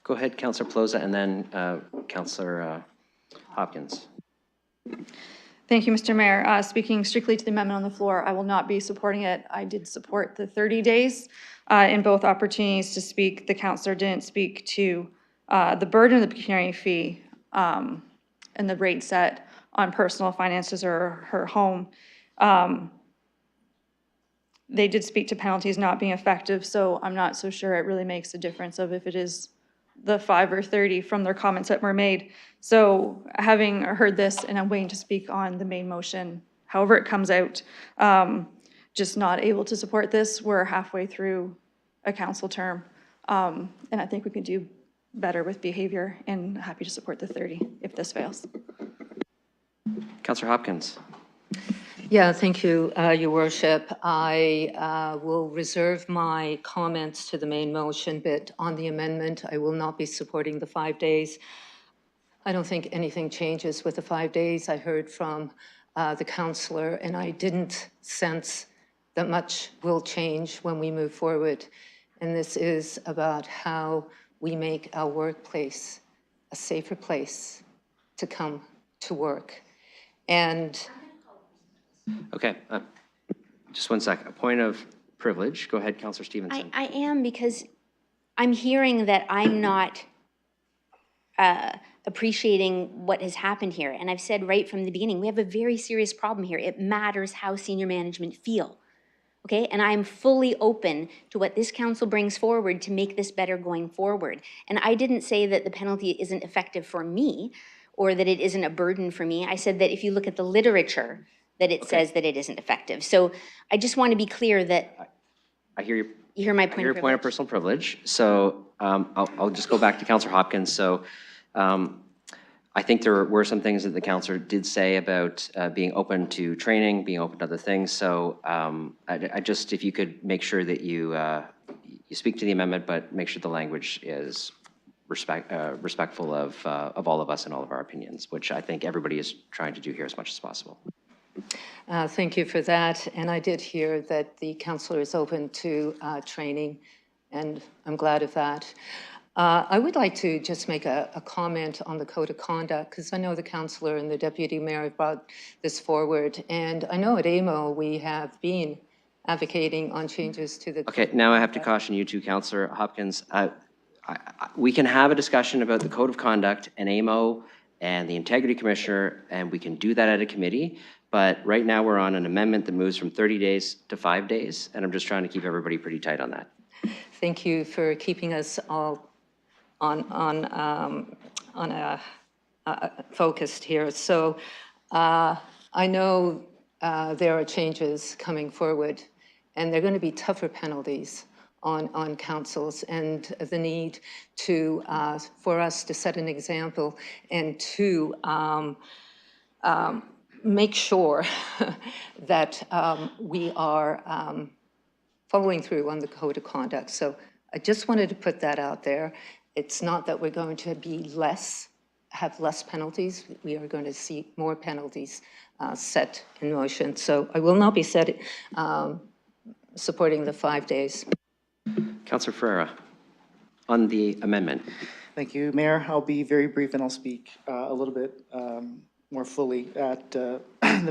Go ahead, Councillor Plaza, and then Councillor Hopkins. Thank you, Mr. Mayor. Speaking strictly to the amendment on the floor, I will not be supporting it. I did support the 30 days in both opportunities to speak. The councillor didn't speak to the burden of the pecuniary fee and the rate set on personal finances or her home. They did speak to penalties not being effective, so I'm not so sure it really makes a difference of if it is the 5 or 30 from their comments that were made. So having heard this, and I'm waiting to speak on the main motion, however it comes out, just not able to support this. We're halfway through a council term, and I think we could do better with behavior, and happy to support the 30 if this fails. Councillor Hopkins. Yeah, thank you, Your Worship. I will reserve my comments to the main motion, but on the amendment, I will not be supporting the 5 days. I don't think anything changes with the 5 days. I heard from the councillor, and I didn't sense that much will change when we move forward. And this is about how we make our workplace a safer place to come to work. And Okay, just 1 second. A point of privilege. Go ahead, Councillor Stevenson. I am, because I'm hearing that I'm not appreciating what has happened here. And I've said right from the beginning, we have a very serious problem here. It matters how senior management feel. Okay, and I'm fully open to what this council brings forward to make this better going forward. And I didn't say that the penalty isn't effective for me or that it isn't a burden for me. I said that if you look at the literature, that it says that it isn't effective. So I just want to be clear that I hear you. You hear my I point hear of your point of personal privilege. So I'll just go back to Councillor Hopkins. So I think there were some things that the councillor did say about being open to training, being open to other things. So I just, if you could make sure that you speak to the amendment, but make sure the language is respectful of all of us and all of our opinions, which I think everybody is trying to do here as much as possible. thank you for that. And I did hear that the councillor is open to training, and I'm glad of that. I would like to just make a comment on the code of conduct, because I know the councillor and the deputy mayor have brought this forward. And I know at AMO we have been advocating on changes to the. Okay, now I have to caution you too, Councillor Hopkins. We can have a discussion about the code of conduct and AMO and the integrity commissioner, and we can do that at a committee. But right now we're on an amendment that moves from 30 days to 5 days, and I'm just trying to keep everybody pretty tight on that. Thank you for keeping us all focused here. So I know there are changes coming forward, and they're going to be tougher penalties on councils, and the need to for us to set an example and to make sure that we are following through on the code of conduct. So I just wanted to put that out there. It's not that we're going to be have less penalties. We are going to see more penalties set in motion. So I will not be supporting the 5 days. Councillor Ferreira, on the amendment. Thank you, Mayor. I'll be very brief, and I'll speak a little bit more fully at the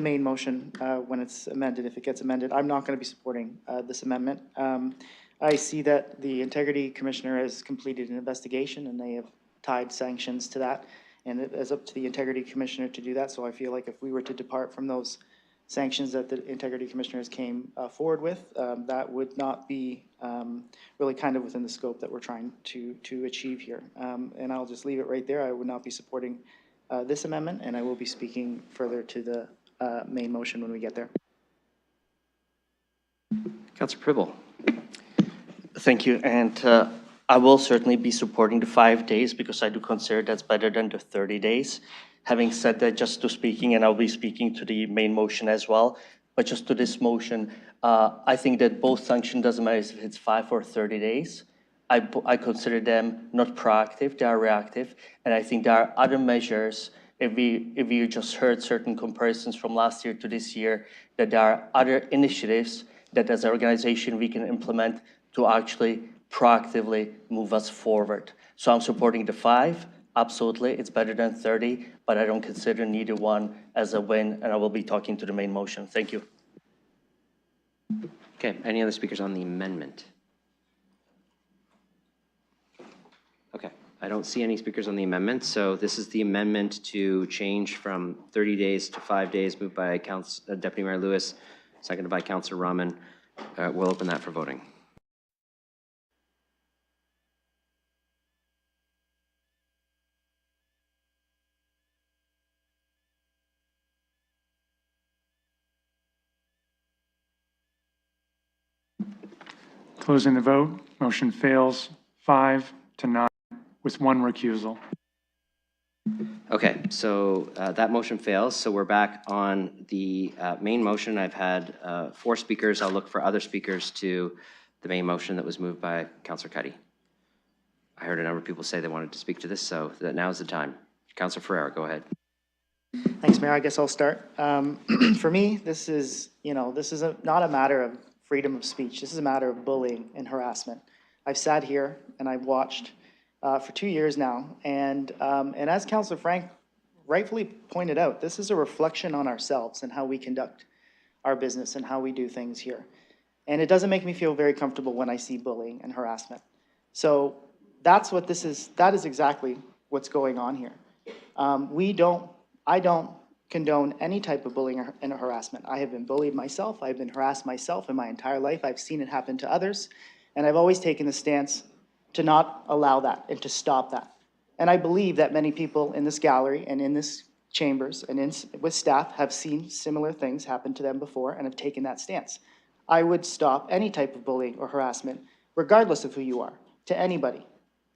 main motion when it's amended, if it gets amended. I'm not going to be supporting this amendment. I see that the Integrity Commissioner has completed an investigation, and they have tied sanctions to that, and it is up to the Integrity Commissioner to do that. So I feel like if we were to depart from those sanctions that the Integrity Commissioners came forward with, that would not be really kind of within the scope that we're trying to achieve here. And I'll just leave it right there. I would not be supporting this amendment, and I will be speaking further to the main motion when we get there. Councillor Pribble. Thank you. And I will certainly be supporting the 5 days because I do consider that's better than the 30 days. Having said that, just to speaking, and I'll be speaking to the main motion as well, but just to this motion, I think that both sanctions, doesn't matter if it's 5 or 30 days. I consider them not proactive, they are reactive. And I think there are other measures, if you just heard certain comparisons from last year to this year, that there are other initiatives that as an organization we can implement to actually proactively move us forward. So I'm supporting the 5. Absolutely, it's better than 30, but I don't consider neither one as a win, and I will be talking to the main motion. Thank you. Okay, any other speakers on the amendment? Okay, I don't see any speakers on the amendment, so this is the amendment to change from 30 days to 5 days, moved by Deputy Mayor Lewis, seconded by Councillor Rahman. We'll open that for voting. Closing the vote, motion fails 5-9 with 1 recusal. Okay, so that motion fails, so we're back on the main motion. I've had 4 speakers. I'll look for other speakers to the main motion that was moved by Councillor Cuddy. I heard a number of people say they wanted to speak to this, so that now's the time. Councillor Ferreira, go ahead. Thanks, Mayor. I guess I'll start. For me, this is, not a matter of freedom of speech. This is a matter of bullying and harassment. I've sat here and I've watched for 2 years now, and as Councillor Frank rightfully pointed out, this is a reflection on ourselves and how we conduct our business and how we do things here. And it doesn't make me feel very comfortable when I see bullying and harassment. So that's what this is. That is exactly what's going on here. I don't condone any type of bullying and harassment. I have been bullied myself. I've been harassed myself in my entire life. I've seen it happen to others. And I've always taken the stance to not allow that and to stop that. And I believe that many people in this gallery and in this chambers and with staff have seen similar things happen to them before and have taken that stance. I would stop any type of bullying or harassment, regardless of who you are, to anybody.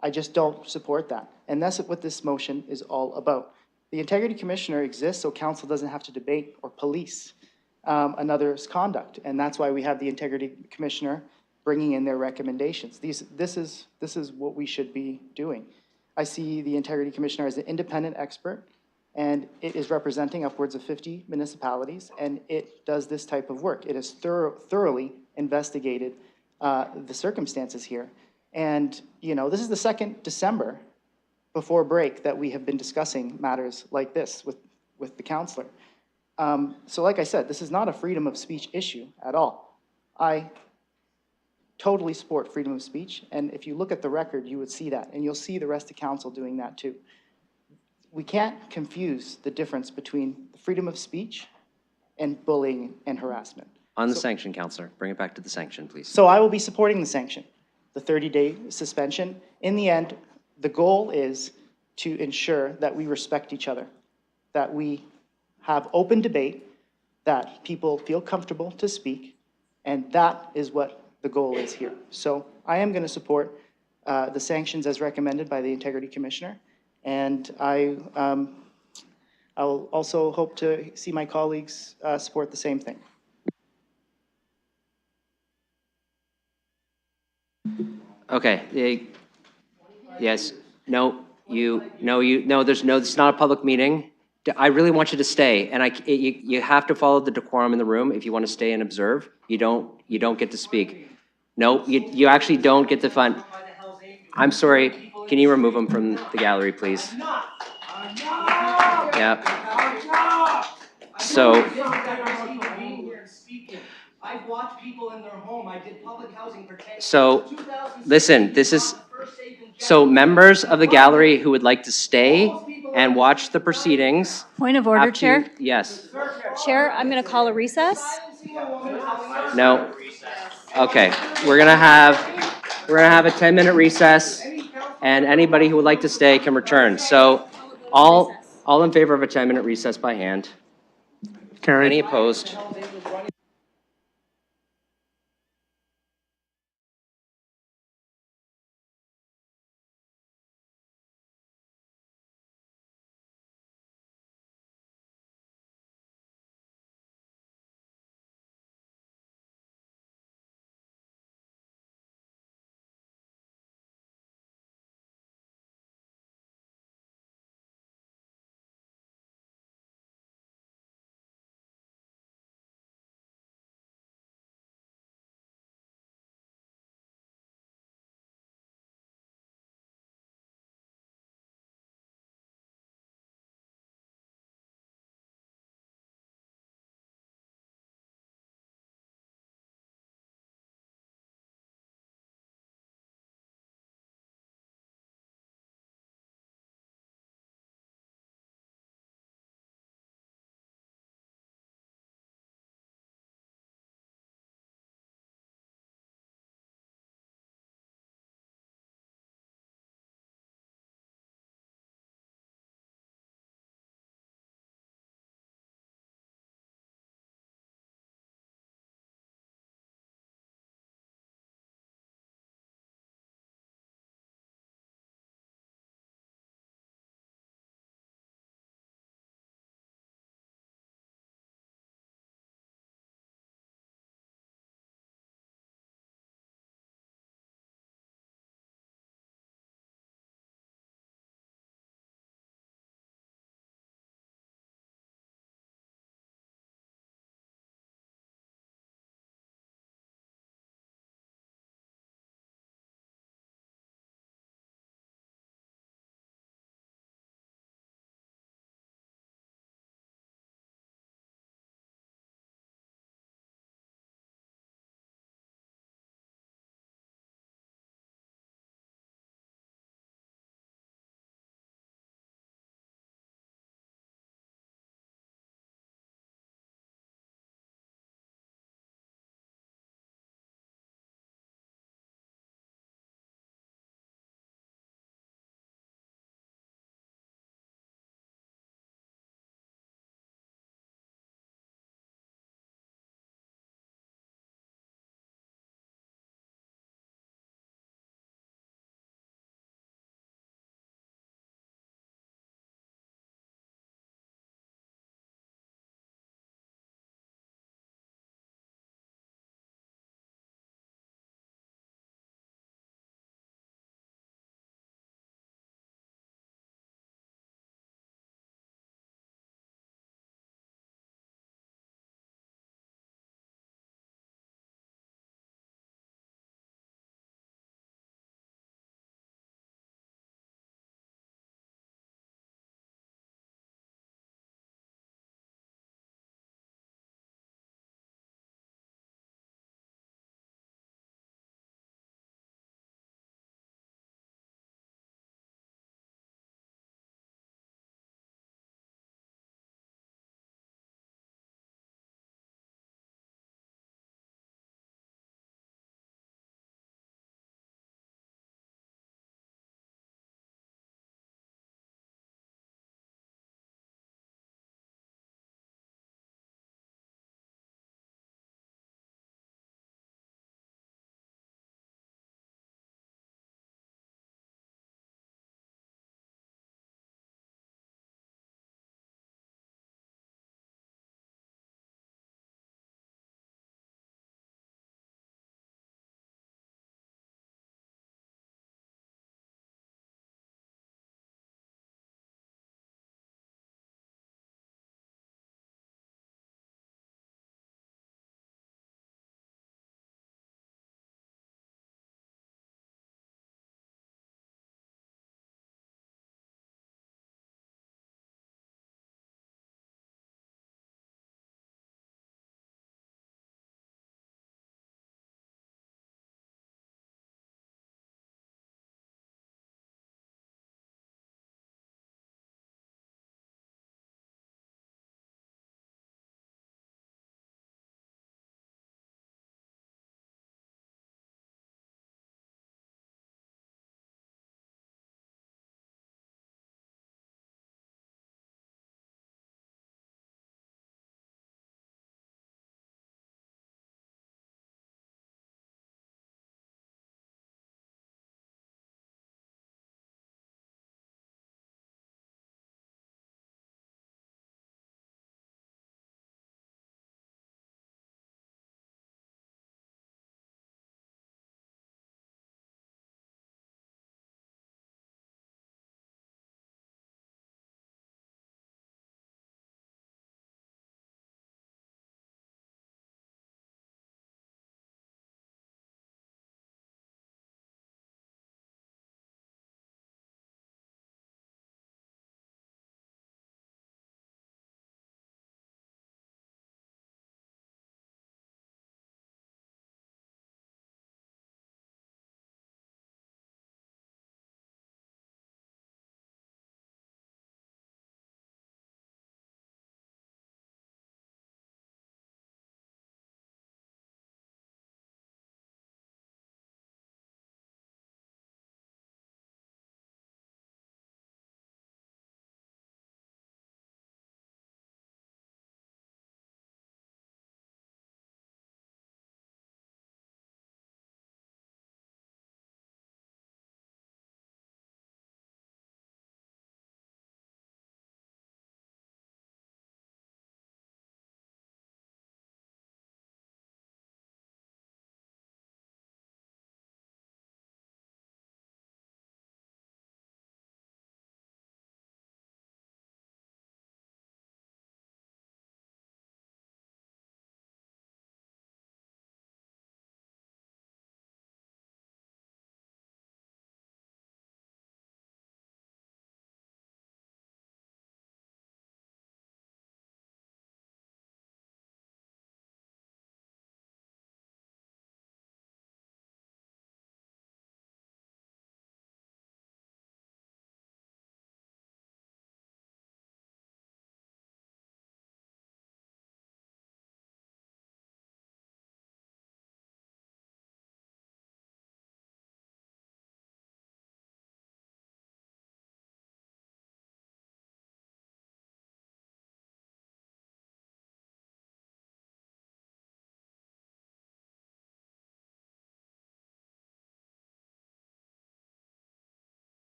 I just don't support that. And that's what this motion is all about. The Integrity Commissioner exists so council doesn't have to debate or police another's conduct. And that's why we have the Integrity Commissioner bringing in their recommendations. This is what we should be doing. I see the Integrity Commissioner as an independent expert, and it is representing upwards of 50 municipalities, and it does this type of work. It has thoroughly investigated the circumstances here. And, this is the 2nd December before break that we have been discussing matters like this with the councillor. So like I said, this is not a freedom of speech issue at all. I totally support freedom of speech, and if you look at the record, you would see that, and you'll see the rest of council doing that too. We can't confuse the difference between freedom of speech and bullying and harassment. On the sanction, Councillor, bring it back to the sanction, please. So I will be supporting the sanction, the 30-day suspension. In the end, the goal is to ensure that we respect each other, that we have open debate, that people feel comfortable to speak, and that is what the goal is here. So I am going to support the sanctions as recommended by the Integrity Commissioner, and I'll also hope to see my colleagues support the same thing. Okay, yes, no, this is not a public meeting. I really want you to stay, and you have to follow the decorum in the room if you want to stay and observe. You don't get to speak. No, you actually don't get to fund. I'm sorry, can you remove him from the gallery, please? Yeah. So. I've watched people in their home. I did public housing for 10 years. So, listen, so members of the gallery who would like to stay and watch the proceedings. Point of order, Chair. Yes. Chair, I'm going to call a recess. No. Okay, we're gonna have a 10-minute recess, and anybody who would like to stay can return. So, all in favor of a 10-minute recess by hand. Carried. Any opposed?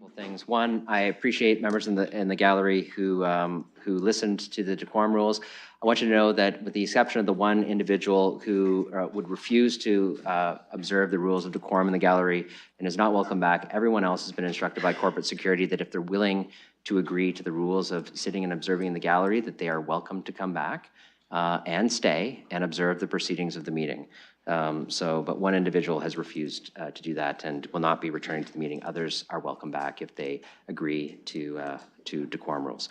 Things. One, I appreciate members in the gallery who listened to the decorum rules. I want you to know that with the exception of the one individual who would refuse to observe the rules of decorum in the gallery and is not welcome back, everyone else has been instructed by corporate security that if they're willing to agree to the rules of sitting and observing in the gallery, that they are welcome to come back and stay and observe the proceedings of the meeting. But one individual has refused to do that and will not be returning to the meeting. Others are welcome back if they agree to decorum rules.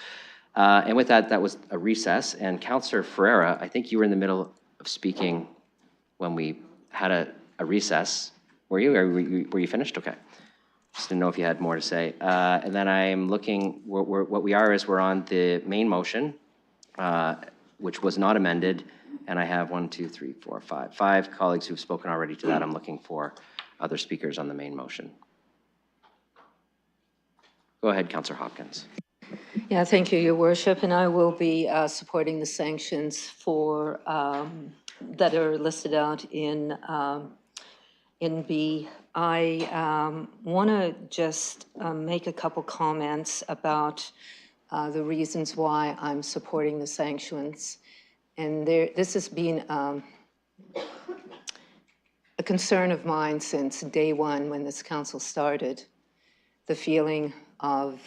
And with that, that was a recess. And Councillor Ferreira, I think you were in the middle of speaking when we had a recess. Were you? Or were you finished? Okay. Just didn't know if you had more to say. And then I'm looking, what we are is we're on the main motion, which was not amended. And I have 5 colleagues who've spoken already to that. I'm looking for other speakers on the main motion. Go ahead, Councillor Hopkins. Yeah, thank you, Your Worship, and I will be supporting the sanctions for that are listed out in B. I want to just make a couple comments about the reasons why I'm supporting the sanctions. And this has been a concern of mine since day one when this council started, the feeling of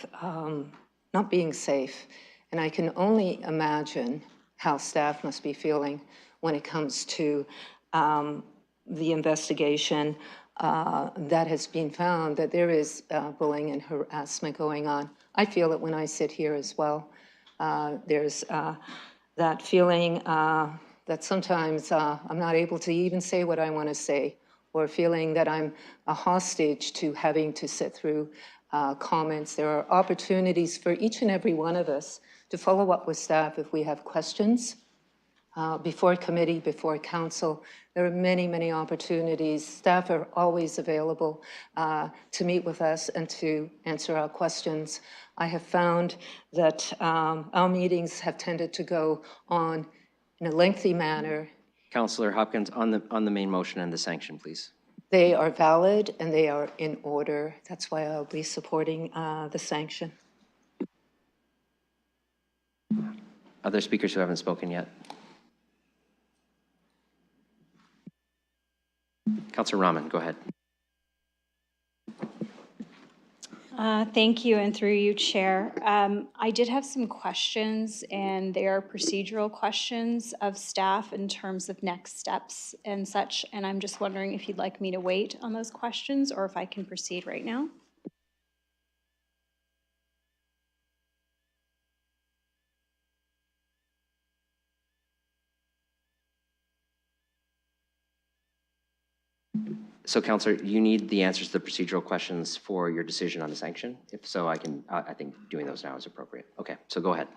not being safe. And I can only imagine how staff must be feeling when it comes to the investigation that has been found that there is bullying and harassment going on. I feel it when I sit here as well. There's that feeling that sometimes I'm not able to even say what I want to say, or feeling that I'm a hostage to having to sit through comments. There are opportunities for each and every one of us to follow up with staff if we have questions. Before committee, before council, there are many, many opportunities. Staff are always available to meet with us and to answer our questions. I have found that our meetings have tended to go on in a lengthy manner. Councillor Hopkins, on the main motion and the sanction, please. They are valid and they are in order. That's why I'll be supporting the sanction. Other speakers who haven't spoken yet? Councillor Rahman, go ahead. Thank you, and through you, Chair. I did have some questions, and they are procedural questions of staff in terms of next steps and such, and I'm just wondering if you'd like me to wait on those questions or if I can proceed right now. So, Councillor, you need the answers to the procedural questions for your decision on the sanction? If so, I think doing those now is appropriate. Okay, so go ahead.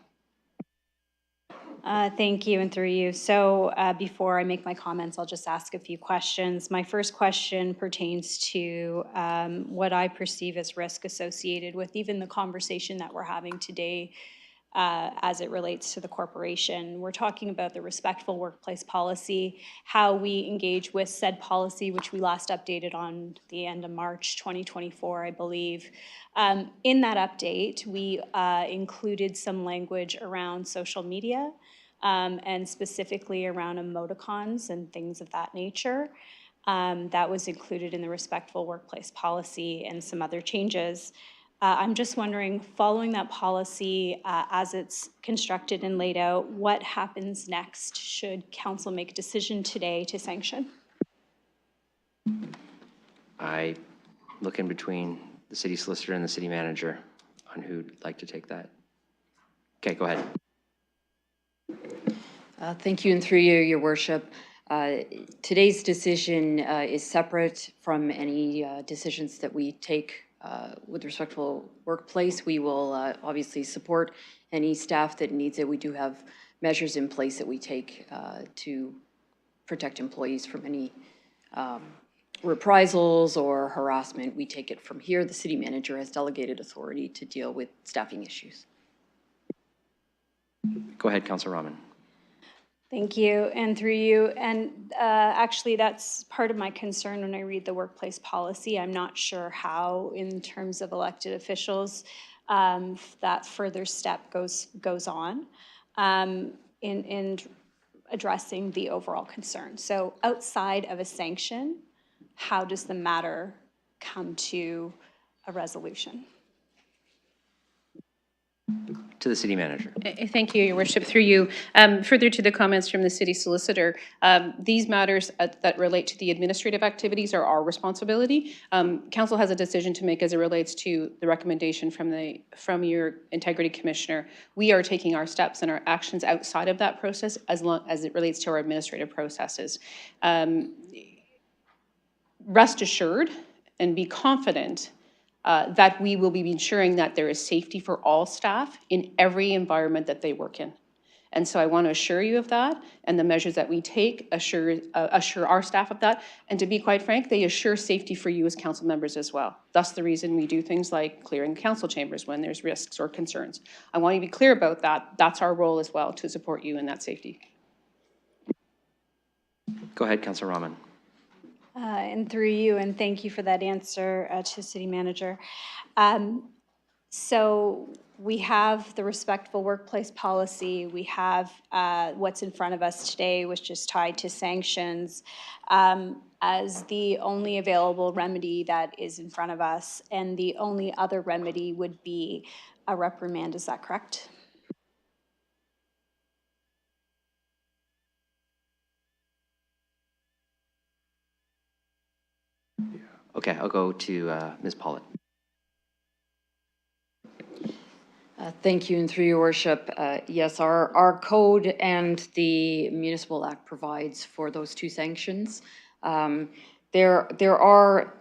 Thank you, and through you. So before I make my comments, I'll just ask a few questions. My first question pertains to what I perceive as risk associated with even the conversation that we're having today as it relates to the corporation. We're talking about the respectful workplace policy, how we engage with said policy, which we last updated on the end of March 2024, I believe. In that update, we included some language around social media and specifically around emoticons and things of that nature. That was included in the respectful workplace policy and some other changes. I'm just wondering, following that policy as it's constructed and laid out, what happens next should council make a decision today to sanction? I look in between the city solicitor and the city manager on who'd like to take that. Okay, go ahead. Thank you, and through you, Your Worship. Today's decision is separate from any decisions that we take with respectful workplace. We will obviously support any staff that needs it. We do have measures in place that we take to protect employees from any reprisals or harassment. We take it from here. The city manager has delegated authority to deal with staffing issues. Go ahead, Councillor Rahman. Thank you, and through you. And actually, that's part of my concern when I read the workplace policy. I'm not sure how, in terms of elected officials, that further step goes on in addressing the overall concern. So outside of a sanction, how does the matter come to a resolution? To the city manager. Thank you, Your Worship. Through you, further to the comments from the city solicitor, these matters that relate to the administrative activities are our responsibility. Council has a decision to make as it relates to the recommendation from your integrity commissioner. We are taking our steps and our actions outside of that process as long as it relates to our administrative processes. Rest assured and be confident that we will be ensuring that there is safety for all staff in every environment that they work in. And so I want to assure you of that, and the measures that we take assure our staff of that. And to be quite frank, they assure safety for you as council members as well. That's the reason we do things like clearing council chambers when there's risks or concerns. I want you to be clear about that. That's our role as well, to support you in that safety. Go ahead, Councillor Rahman. And through you, and thank you for that answer to City Manager. So we have the respectful workplace policy. We have what's in front of us today, which is tied to sanctions as the only available remedy that is in front of us. And the only other remedy would be a reprimand. Is that correct? Okay, I'll go to Ms. Pollitt. Thank you, and through your worship, yes, our code and the Municipal Act provides for those two sanctions. There are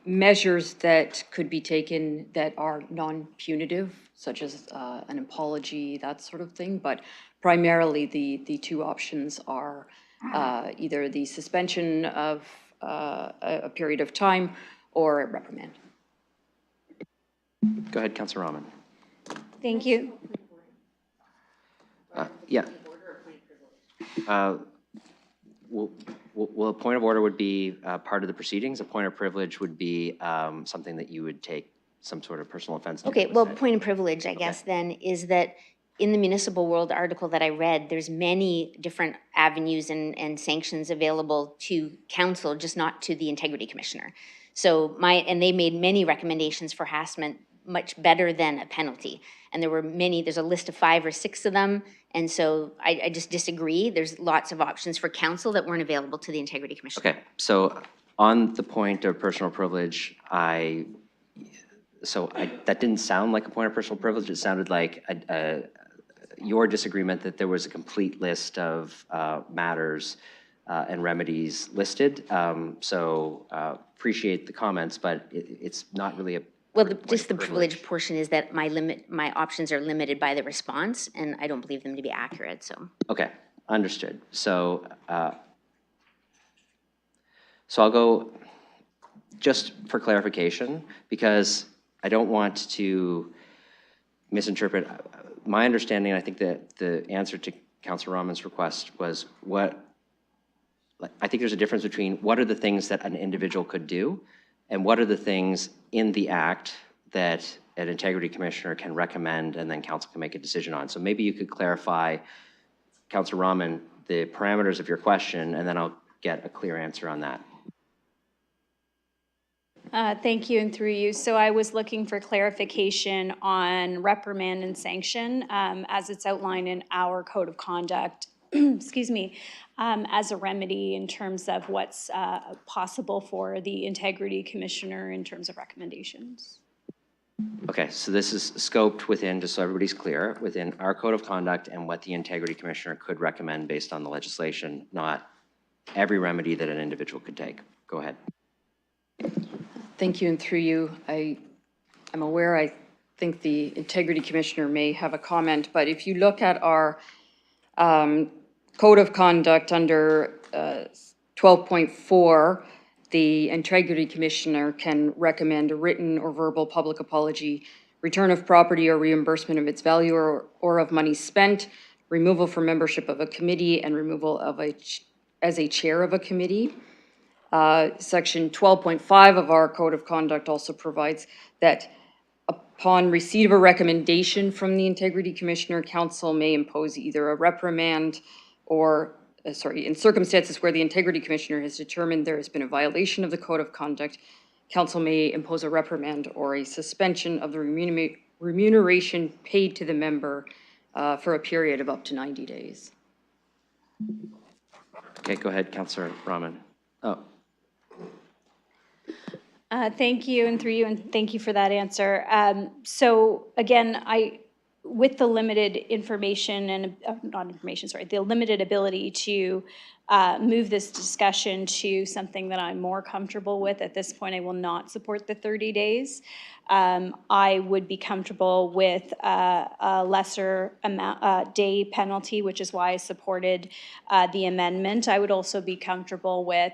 measures that could be taken that are non-punitive, such as an apology, that sort of thing, but primarily the two options are either the suspension of a period of time or a reprimand. Go ahead, Councillor Rahman. Thank you. Yeah. Well, a point of order would be part of the proceedings. A point of privilege would be something that you would take some sort of personal offense to. Okay, well, point of privilege, I guess, then, is that in the municipal world article that I read, there's many different avenues and sanctions available to council, just not to the integrity commissioner. So and they made many recommendations for harassment, much better than a penalty. And there were many, there's a list of 5 or 6 of them. And so I just disagree. There's lots of options for council that weren't available to the integrity commissioner. Okay, so on the point of personal privilege, that didn't sound like a point of personal privilege. It sounded like your disagreement that there was a complete list of matters and remedies listed. Appreciate the comments, but it's not really a. Well, just the privilege portion is that my options are limited by the response, and I don't believe them to be accurate, so. Okay, understood. So I'll go, just for clarification, because I don't want to misinterpret. My understanding, I think that the answer to Councillor Rahman's request was I think there's a difference between what are the things that an individual could do and what are the things in the act that an integrity commissioner can recommend and then council can make a decision on. So maybe you could clarify, Councillor Rahman, the parameters of your question, and then I'll get a clear answer on that. Thank you, and through you. So I was looking for clarification on reprimand and sanction as it's outlined in our code of conduct, excuse me, as a remedy in terms of what's possible for the integrity commissioner in terms of recommendations. Okay, so this is scoped within, just so everybody's clear, within our code of conduct and what the integrity commissioner could recommend based on the legislation, not every remedy that an individual could take. Go ahead. Thank you, and through you, I'm aware, I think the integrity commissioner may have a comment, but if you look at our code of conduct under 12.4, the integrity commissioner can recommend a written or verbal public apology, return of property or reimbursement of its value or of money spent, removal from membership of a committee, and removal of as a chair of a committee. Section 12.5 of our Code of Conduct also provides that upon receipt of a recommendation from the Integrity Commissioner, council may impose either a reprimand or, in circumstances where the Integrity Commissioner has determined there has been a violation of the Code of Conduct, council may impose a reprimand or a suspension of the remuneration paid to the member for a period of up to 90 days. Okay, go ahead, Councillor Rahman. Oh. Thank you, and through you, and thank you for that answer. So again, with the limited information and, not information, sorry, the limited ability to move this discussion to something that I'm more comfortable with, at this point, I will not support the 30 days. I would be comfortable with a lesser amount, day penalty, which is why I supported the amendment. I would also be comfortable with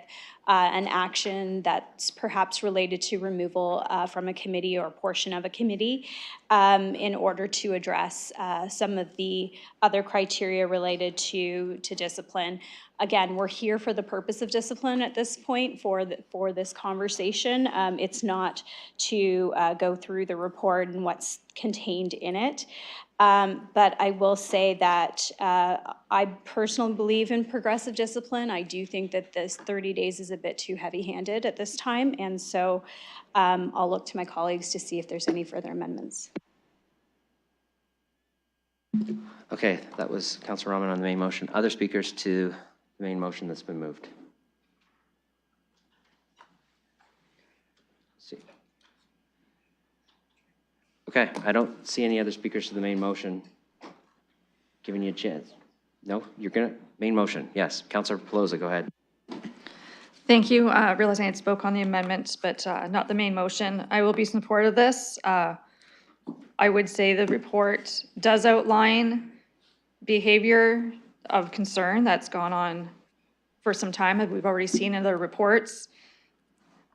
an action that's perhaps related to removal from a committee or a portion of a committee in order to address some of the other criteria related to discipline. Again, we're here for the purpose of discipline at this point for this conversation. It's not to go through the report and what's contained in it. But I will say that I personally believe in progressive discipline. I do think that this 30 days is a bit too heavy-handed at this time, and so I'll look to my colleagues to see if there's any further amendments. Okay, that was Councillor Rahman on the main motion. Other speakers to the main motion that's been moved? Okay, I don't see any other speakers to the main motion. Giving you a chance. No, you're gonna, main motion, yes. Councillor Pelosa, go ahead. Thank you. Realizing I spoke on the amendment, but not the main motion. I will be in support of this. I would say the report does outline behavior of concern that's gone on for some time, as we've already seen in the reports.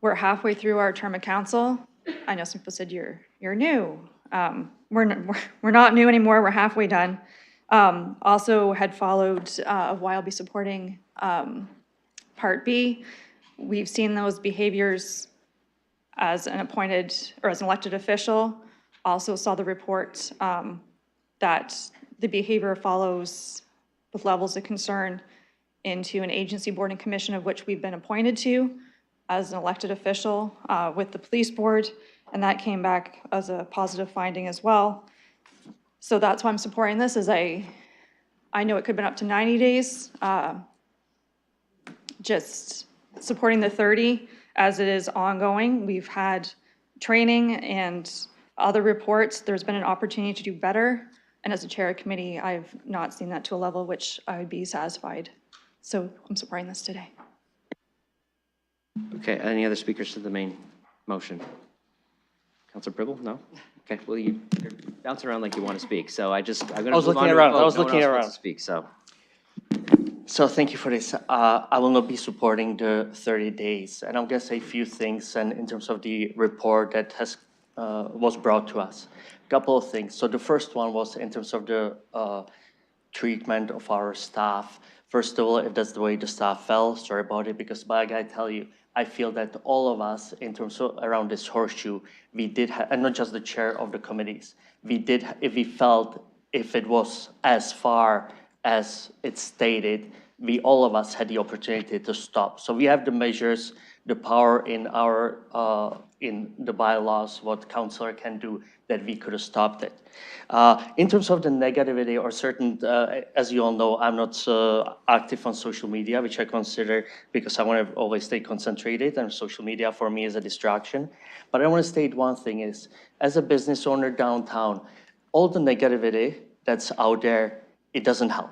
We're halfway through our term of council. I know some people said you're new. We're not new anymore. We're halfway done. Also had followed why I'll be supporting Part B. We've seen those behaviors as an appointed or as an elected official. Also saw the report that the behavior follows with levels of concern into an agency board and commission of which we've been appointed to as an elected official with the police board, and that came back as a positive finding as well. So that's why I'm supporting this, is I know it could have been up to 90 days. Just supporting the 30 as it is ongoing. We've had training and other reports. There's been an opportunity to do better. And as a chair of committee, I've not seen that to a level which I would be satisfied. So I'm supporting this today. Okay, any other speakers to the main motion? Councillor Pribble? No? Okay, well, you're bouncing around like you want to speak, so I'm going to I was looking around. I was looking around. To speak, so. So thank you for this. I will not be supporting the 30 days, and I'm going to say a few things and in terms of the report that has was brought to us. A couple of things. So the first one was in terms of the treatment of our staff. First of all, if that's the way the staff felt, sorry about it, because I gotta tell you, I feel that all of us, in terms of around this horseshoe, we did, and not just the chair of the committees, we did, if we felt if it was as far as it's stated, we all of us had the opportunity to stop. So we have the measures, the power in our in the bylaws, what councillor can do, that we could have stopped it. In terms of the negativity or certain, as you all know, I'm not active on social media, which I consider, because I want to always stay concentrated, and social media for me is a distraction. But I want to state one thing is, as a business owner downtown, all the negativity that's out there, it doesn't help.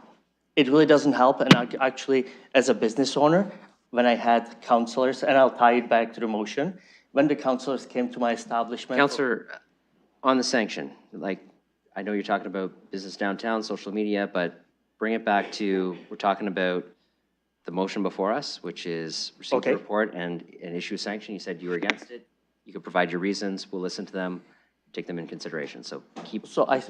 It really doesn't help. And actually, as a business owner, when I had councillors, and I'll tie it back to the motion, when the councillors came to my establishment. Councillor, on the sanction, like, I know you're talking about business downtown, social media, but bring it back to, we're talking about the motion before us, which is receive the report and issue a sanction. You said you were against it. You could provide your reasons. We'll listen to them. take them in consideration. So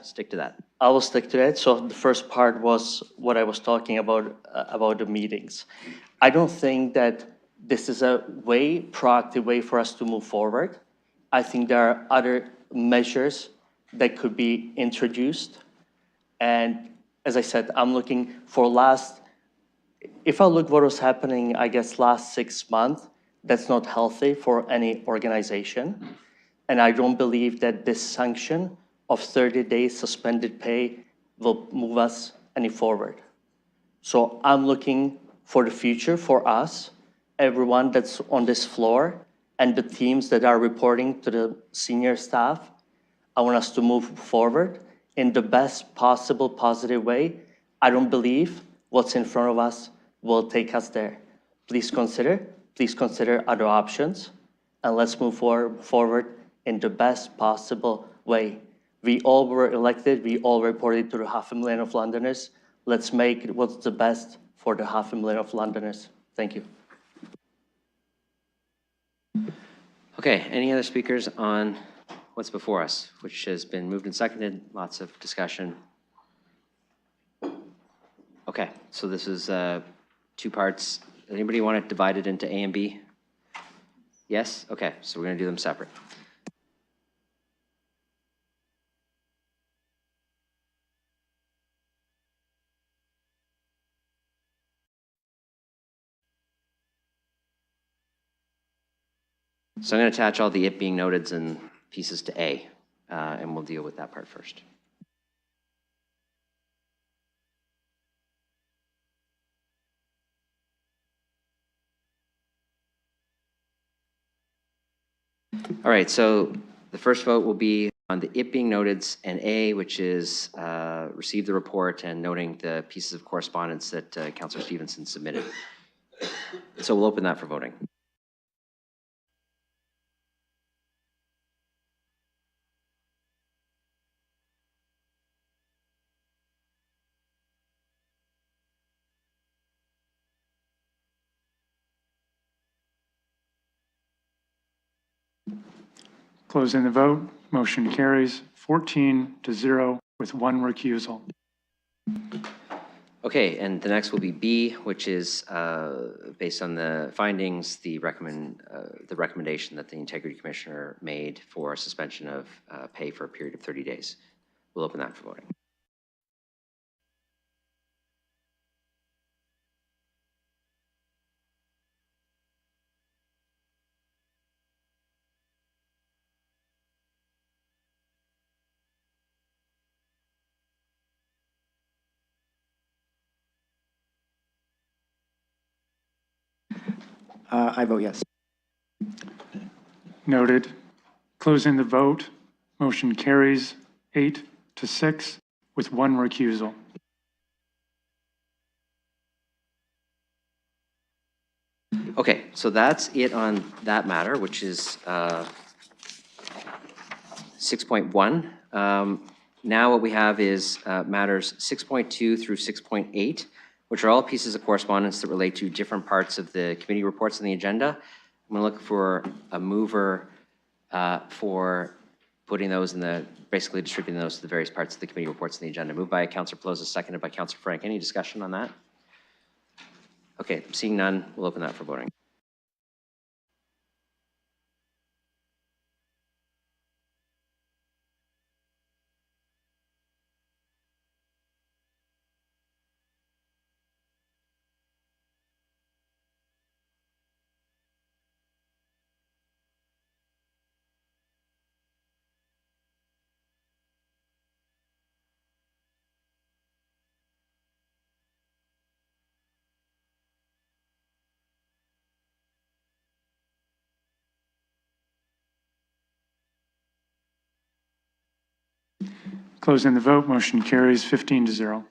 stick to that. I will stick to that. So the first part was what I was talking about the meetings. I don't think that this is a proactive way for us to move forward. I think there are other measures that could be introduced. And as I said, I'm looking for if I look what was happening, I guess, last 6 months, that's not healthy for any organization. And I don't believe that this sanction of 30 days suspended pay will move us any forward. So I'm looking for the future for us, everyone that's on this floor, and the teams that are reporting to the senior staff. I want us to move forward in the best possible positive way. I don't believe what's in front of us will take us there. Please consider other options, and let's move forward in the best possible way. We all were elected, we all reported to the 500,000 of Londoners. Let's make what's the best for the 500,000 of Londoners. Thank you. Okay, any other speakers on what's before us, which has been moved and seconded, lots of discussion. Okay, so this is 2 parts. Anybody want to divide it into A and B? Yes? Okay, so we're going to do them separate. So I'm going to attach all the it being noteds and pieces to A, and we'll deal with that part first. All right, so the first vote will be on the it being noteds and A, which is receive the report and noting the pieces of correspondence that Councillor Stevenson submitted. So we'll open that for voting. Closing the vote, motion carries 14-0 with 1 recusal. Okay, and the next will be B, which is based on the findings, the recommendation that the Integrity Commissioner made for suspension of pay for a period of 30 days. We'll open that for voting. I vote yes. Noted. Closing the vote, motion carries 8-6 with 1 recusal. Okay, so that's it on that matter, which is 6.1. Now what we have is matters 6.2 through 6.8, which are all pieces of correspondence that relate to different parts of the committee reports on the agenda. I'm going to look for a mover for putting those basically distributing those to the various parts of the committee reports on the agenda. Moved by Councillor Pelosi, seconded by Councillor Frank. Any discussion on that? Okay, seeing none, we'll open that for voting. Closing the vote, motion carries 15-0. All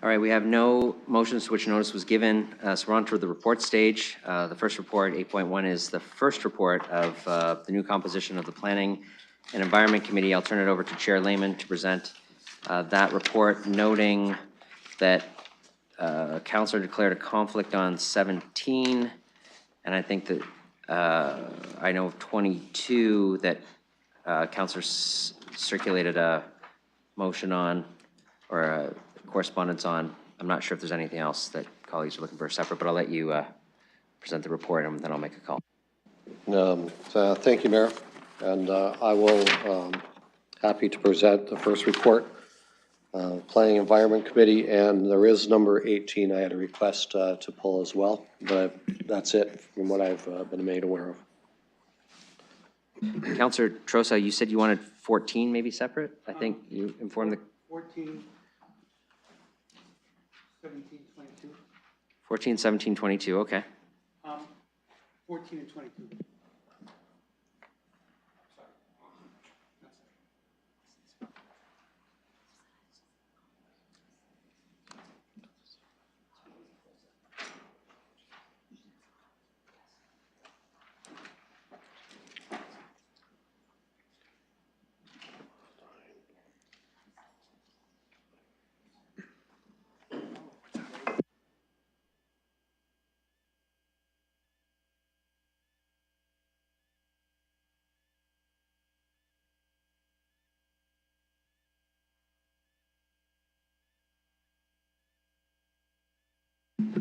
right, we have no motions to which notice was given, so we're on to the report stage. The first report, 8.1, is the first report of the new composition of the Planning and Environment Committee. I'll turn it over to Chair Lehman to present that report, noting that Councillor declared a conflict on 17, and I think that I know of 22 that Councillor circulated a motion on, or a correspondence on. I'm not sure if there's anything else that colleagues are looking for separate, but I'll let you present the report and then I'll make a call. Thank you, Mayor. And I will, happy to present the first report, Planning Environment Committee, and there is number 18 I had a request to pull as well, but that's it from what I've been made aware of. Councillor Trosa, you said you wanted 14 maybe separate? I think you informed the... 14, 17, 22. 14, 17, 22, okay. 14 and 22.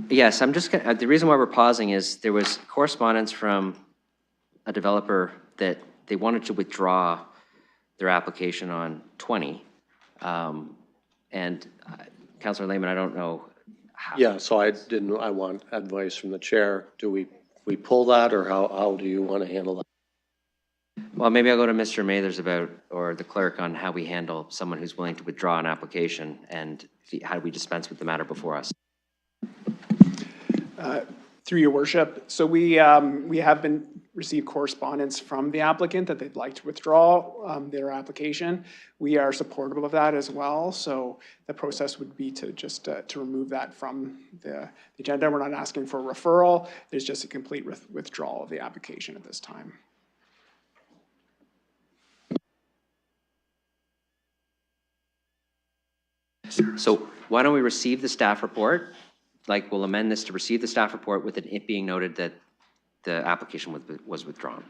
Yes, I'm just, the reason why we're pausing is there was correspondence from a developer that they wanted to withdraw their application on 20. And Councillor Lehman, I don't know how. Yeah, so I want advice from the chair. Do we pull that, or how do you want to handle that? Well, maybe I'll go to Mr. Mathers about, or the clerk, on how we handle someone who's willing to withdraw an application and how do we dispense with the matter before us. Through your worship, so we have received correspondence from the applicant that they'd like to withdraw their application. We are supportive of that as well. So the process would be to just to remove that from the agenda. We're not asking for a referral. There's just a complete withdrawal of the application at this time. So why don't we receive the staff report? Like, we'll amend this to receive the staff report with it being noted that the application was withdrawn.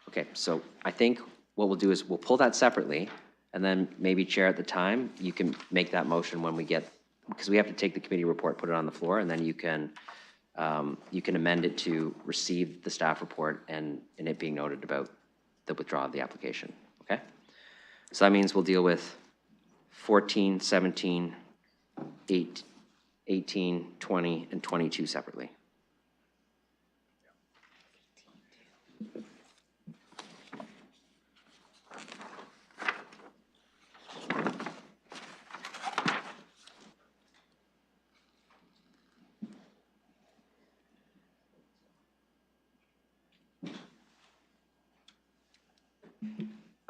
Okay, so I think what we'll do is we'll pull that separately, and then maybe, Chair, at the time, you can make that motion when we get, because we have to take the committee report, put it on the floor, and then you can amend it to receive the staff report and it being noted about the withdrawal of the application, okay? So that means we'll deal with 14, 17, 18, 20, and 22 separately.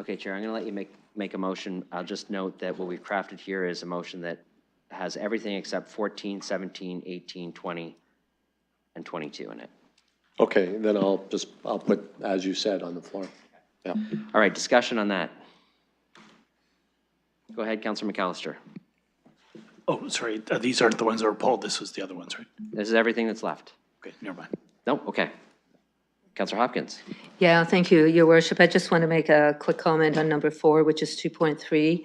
Okay, Chair, I'm going to let you make a motion. I'll just note that what we've crafted here is a motion that has everything except 14, 17, 18, 20, and 22 in it. Okay, then I'll put, as you said, on the floor. Yeah. All right, discussion on that. Go ahead, Councillor McAllister. Oh, sorry, these aren't the ones that were pulled. This was the other ones, right? This is everything that's left. Okay, never mind. No, okay. Councillor Hopkins. Yeah, thank you, Your Worship. I just want to make a quick comment on number 4, which is 2.3.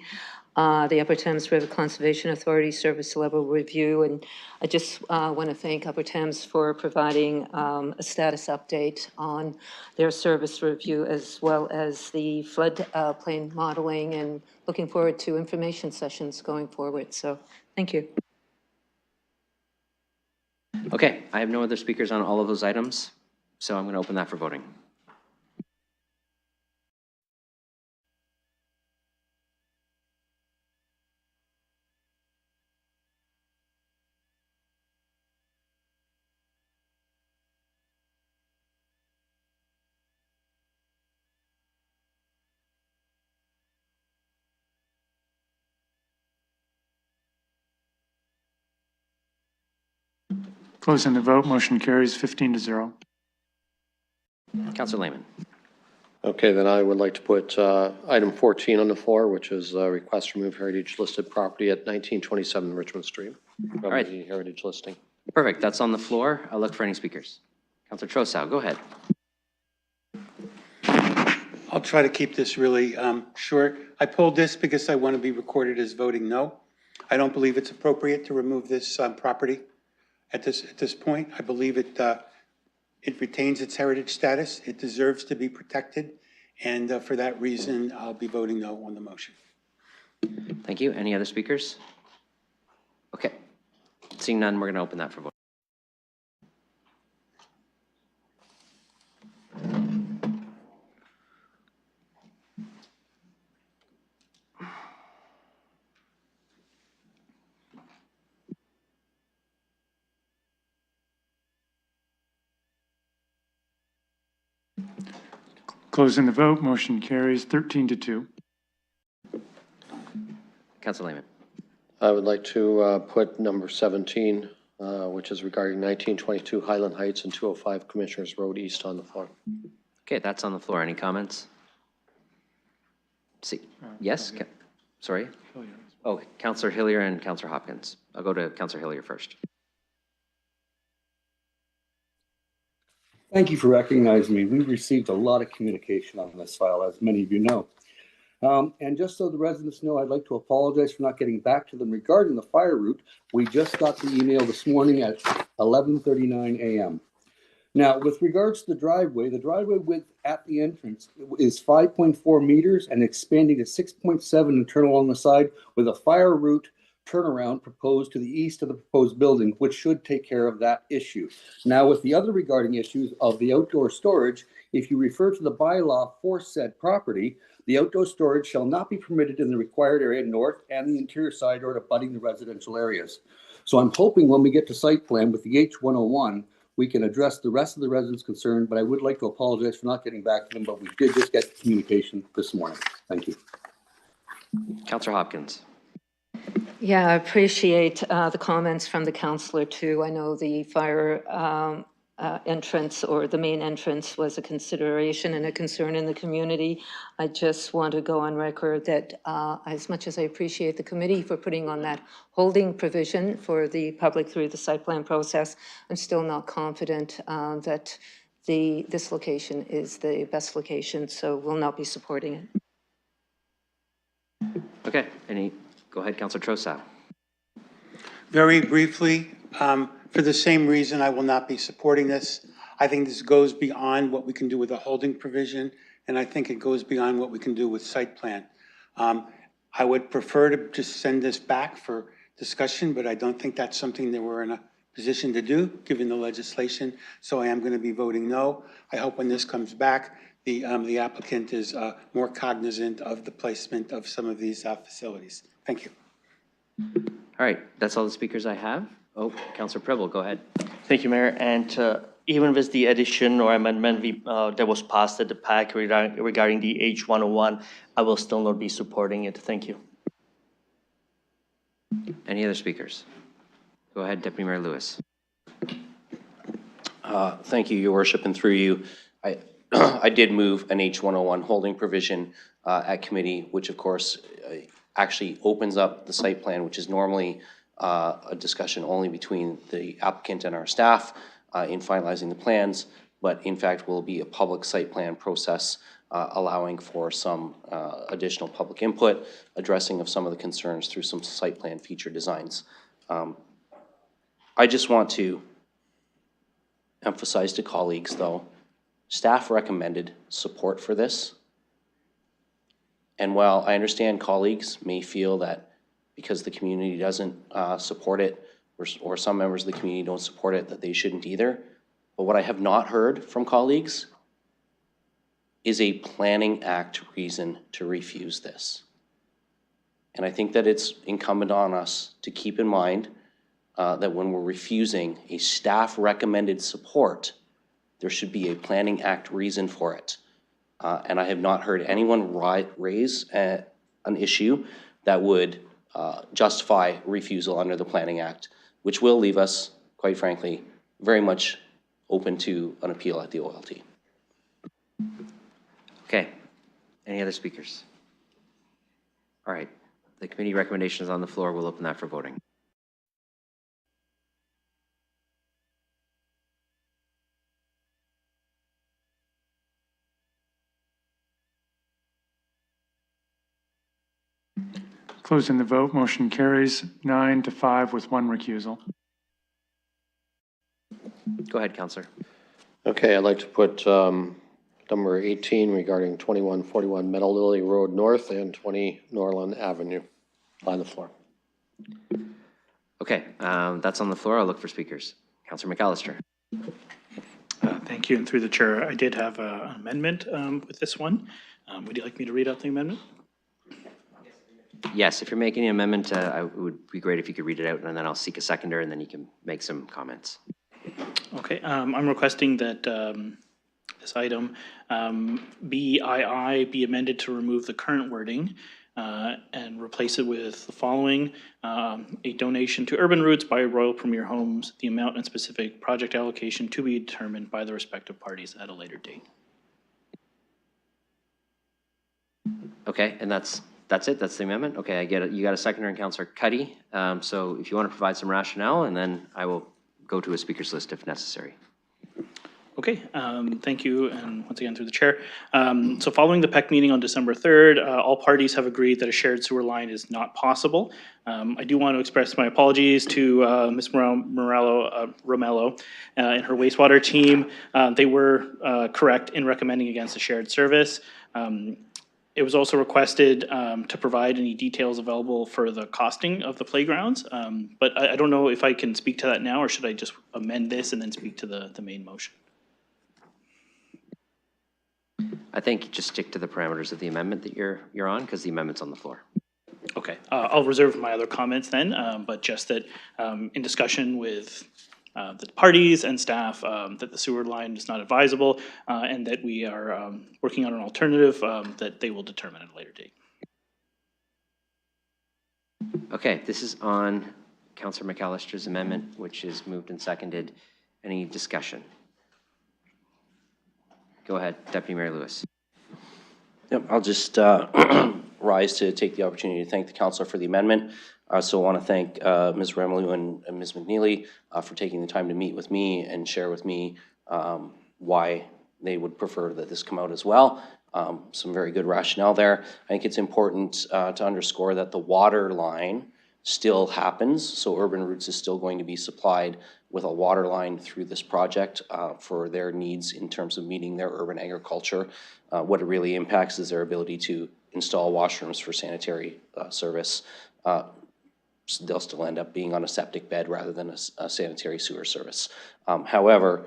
The Upper Thames River Conservation Authority Service Level Review. And I just want to thank Upper Thames for providing a status update on their service review, as well as the floodplain modeling, and looking forward to information sessions going forward. So thank you. Okay, I have no other speakers on all of those items, so I'm going to open that for voting. Closing the vote, motion carries 15-0. Councillor Lehman. Okay, then I would like to put item 14 on the floor, which is a request to remove heritage listed property at 1927 Richmond Street from right. the heritage listing. Perfect, that's on the floor. I'll look for any speakers. Councillor Trossau, go ahead. I'll try to keep this really short. I pulled this because I want to be recorded as voting no. I don't believe it's appropriate to remove this property at this point. I believe it retains its heritage status. It deserves to be protected. And for that reason, I'll be voting no on the motion. Thank you. Any other speakers? Okay. Seeing none, we're going to open that for vote. Closing the vote, motion carries 13-2. Councilor Lehman. I would like to put number 17, which is regarding 1922 Highland Heights and 205 Commissioners Road East on the floor. Okay, that's on the floor. Any comments? See, yes? Sorry? Oh, Councilor Hillier and Councilor Hopkins. I'll go to Councilor Hillier first. Thank you for recognizing me. We've received a lot of communication on this file, as many of you know. And just so the residents know, I'd like to apologize for not getting back to them regarding the fire route. We just got the email this morning at 11:39 a.m. Now, with regards to the driveway width at the entrance is 5.4 meters and expanding to 6.7 and turn along the side with a fire route turnaround proposed to the east of the proposed building, which should take care of that issue. Now, with the other regarding issues of the outdoor storage, if you refer to the bylaw for said property, the outdoor storage shall not be permitted in the required area north and the interior side yard abutting the residential areas. So I'm hoping when we get to site plan with the H101, we can address the rest of the residents' concern, but I would like to apologize for not getting back to them, but we did just get communication this morning. Thank you. Councilor Hopkins. Yeah, I appreciate the comments from the councillor too. I know the fire entrance or the main entrance was a consideration and a concern in the community. I just want to go on record that as much as I appreciate the committee for putting on that holding provision for the public through the site plan process, I'm still not confident that this location is the best location, so we'll not be supporting it. Okay, go ahead, Councilor Trossau. Very briefly, for the same reason, I will not be supporting this. I think this goes beyond what we can do with a holding provision, and I think it goes beyond what we can do with site plan. I would prefer to just send this back for discussion, but I don't think that's something that we're in a position to do, given the legislation, so I am going to be voting no. I hope when this comes back, the applicant is more cognizant of the placement of some of these facilities. Thank you. All right, that's all the speakers I have. Oh, Councilor Preble, go ahead. Thank you, Mayor. And even with the addition or amendment that was passed at the PAC regarding the H101, I will still not be supporting it. Thank you. Any other speakers? Go ahead, Deputy Mayor Lewis. Thank you, Your Worship, and through you, I did move an H101 holding provision at committee, which of course actually opens up the site plan, which is normally a discussion only between the applicant and our staff in finalizing the plans, but in fact will be a public site plan process allowing for some additional public input, addressing of some of the concerns through some site plan feature designs. I just want to emphasize to colleagues, though, staff recommended support for this. And while I understand colleagues may feel that because the community doesn't support it, or some members of the community don't support it, that they shouldn't either. But what I have not heard from colleagues is a Planning Act reason to refuse this. And I think that it's incumbent on us to keep in mind that when we're refusing a staff recommended support, there should be a Planning Act reason for it. And I have not heard anyone raise an issue that would justify refusal under the Planning Act, which will leave us, quite frankly, very much open to an appeal at the OLT. Okay, any other speakers? All right, the committee recommendation is on the floor. We'll open that for voting. Closing the vote, motion carries 9-5 with one recusal. Go ahead, Counselor. Okay, I'd like to put number 18 regarding 2141 Meadow Lily Road North and 20 Norland Avenue on the floor. Okay, that's on the floor. I'll look for speakers. Counselor McAllister. Thank you, and through the chair, I did have an amendment with this one. Would you like me to read out the amendment? Yes, if you're making an amendment, it would be great if you could read it out, and then I'll seek a seconder, and then you can make some comments. Okay, I'm requesting that this item, BII, be amended to remove the current wording and replace it with the following: a donation to Urban Roots by Royal Premier Homes, the amount and specific project allocation to be determined by the respective parties at a later date. Okay, and that's it? That's the amendment? Okay, I get it. You got a seconder in Counselor Cuddy. So if you want to provide some rationale, and then I will go to a speaker's list if necessary. Okay, thank you, and once again through the chair. So following the PEC meeting on December 3rd, all parties have agreed that a shared sewer line is not possible. I do want to express my apologies to Ms. Romello and her wastewater team. They were correct in recommending against a shared service. It was also requested to provide any details available for the costing of the playgrounds, but I don't know if I can speak to that now, or should I just amend this and then speak to the main motion? I think just stick to the parameters of the amendment that you're on, because the amendment's on the floor. Okay, I'll reserve my other comments then, but just that in discussion with the parties and staff, that the sewer line is not advisable, and that we are working on an alternative that they will determine at a later date. Okay, this is on Councillor McAllister's amendment, which is moved and seconded. Any discussion? Go ahead, Deputy Mayor Lewis. Yep, I'll just rise to take the opportunity to thank the councilor for the amendment. I also want to thank Ms. Remelu and Ms. McNeely for taking the time to meet with me and share with me why they would prefer that this come out as well. Some very good rationale there. I think it's important to underscore that the water line still happens, so Urban Roots is still going to be supplied with a water line through this project for their needs in terms of meeting their urban agriculture. What it really impacts is their ability to install washrooms for sanitary service. They'll still end up being on a septic bed rather than a sanitary sewer service. However,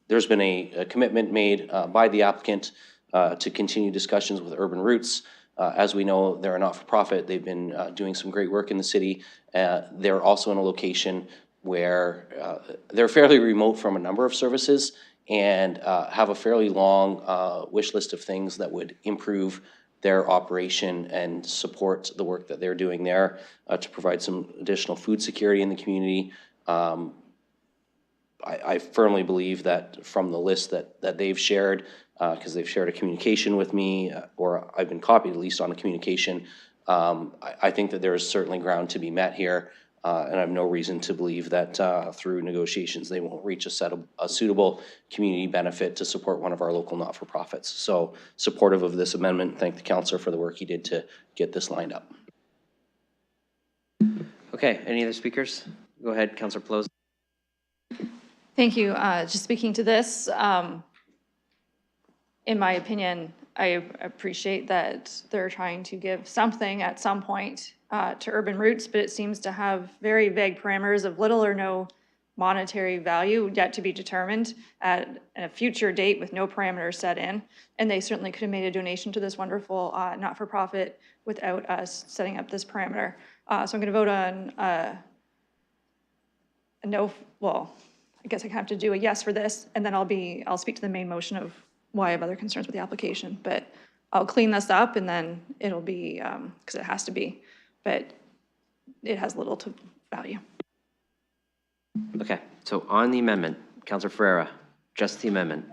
there's been a commitment made by the applicant to continue discussions with Urban Roots. As we know, they're a not-for-profit. They've been doing some great work in the city. They're also in a location where they're fairly remote from a number of services and have a fairly long wish list of things that would improve their operation and support the work that they're doing there to provide some additional food security in the community. I firmly believe that from the list that they've shared, because they've shared a communication with me, or I've been copied at least on a communication, I think that there is certainly ground to be met here, and I have no reason to believe that through negotiations they won't reach a suitable community benefit to support one of our local not-for-profits. So supportive of this amendment. Thank the councillor for the work he did to get this lined up. Okay, any other speakers? Go ahead, Councillor Pelosi. Thank you. Just speaking to this, in my opinion, I appreciate that they're trying to give something at some point to Urban Roots, but it seems to have very vague parameters of little or no monetary value yet to be determined at a future date with no parameters set in. And they certainly could have made a donation to this wonderful not-for-profit without us setting up this parameter. So I'm going to vote on a no. Well, I guess I have to do a yes for this, and then I'll speak to the main motion of why I have other concerns with the application. But I'll clean this up, and then it'll be, because it has to be, but it has little to value. Okay, so on the amendment, Councillor Ferreira, just the amendment.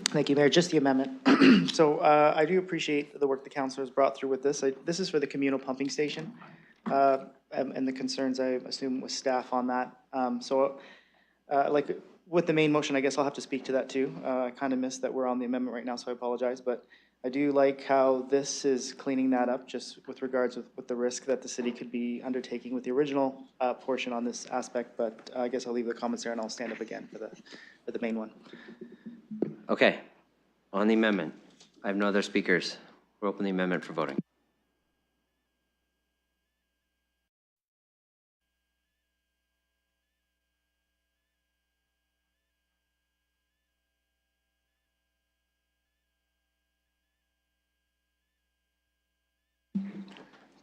Thank you, Mayor. Just the amendment. So I do appreciate the work the councillor has brought through with this. This is for the communal pumping station and the concerns, I assume, with staff on that. Like with the main motion, I guess I'll have to speak to that too. I kind of missed that we're on the amendment right now, so I apologize. But I do like how this is cleaning that up, just with regards with the risk that the city could be undertaking with the original portion on this aspect, but I guess I'll leave the comments there and I'll stand up again for the main one. Okay, on the amendment, I have no other speakers. We'll open the amendment for voting.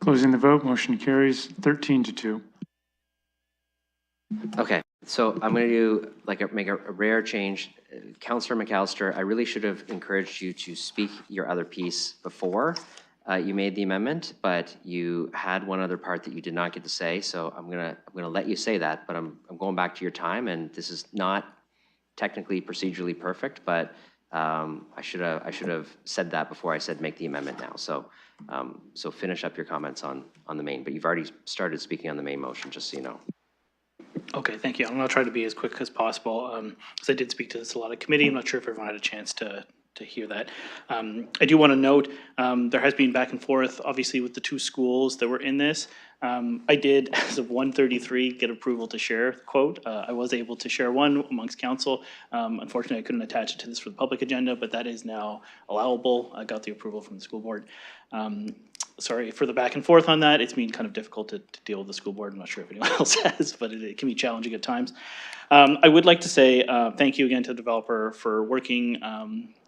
Closing the vote, motion carries 13-2. Okay, so I'm going to do make a rare change. Councillor McAllister, I really should have encouraged you to speak your other piece before you made the amendment, but you had one other part that you did not get to say. So I'm gonna let you say that, but I'm going back to your time, and this is not technically procedurally perfect, but I should have said that before I said make the amendment now. So so finish up your comments on the main, but you've already started speaking on the main motion, just so you know. Okay, thank you. I'm going to try to be as quick as possible, because I did speak to this a lot of committee. I'm not sure if everyone had a chance to hear that. I do want to note there has been back and forth, obviously, with the two schools that were in this. I did, as of 1:33, get approval to share the quote. I was able to share one amongst council. Unfortunately, I couldn't attach it to this for the public agenda, but that is now allowable. I got the approval from the school board. Sorry for the back and forth on that. It's been kind of difficult to deal with the school board. I'm not sure if anyone else has, but it can be challenging at times. I would like to say thank you again to the developer for working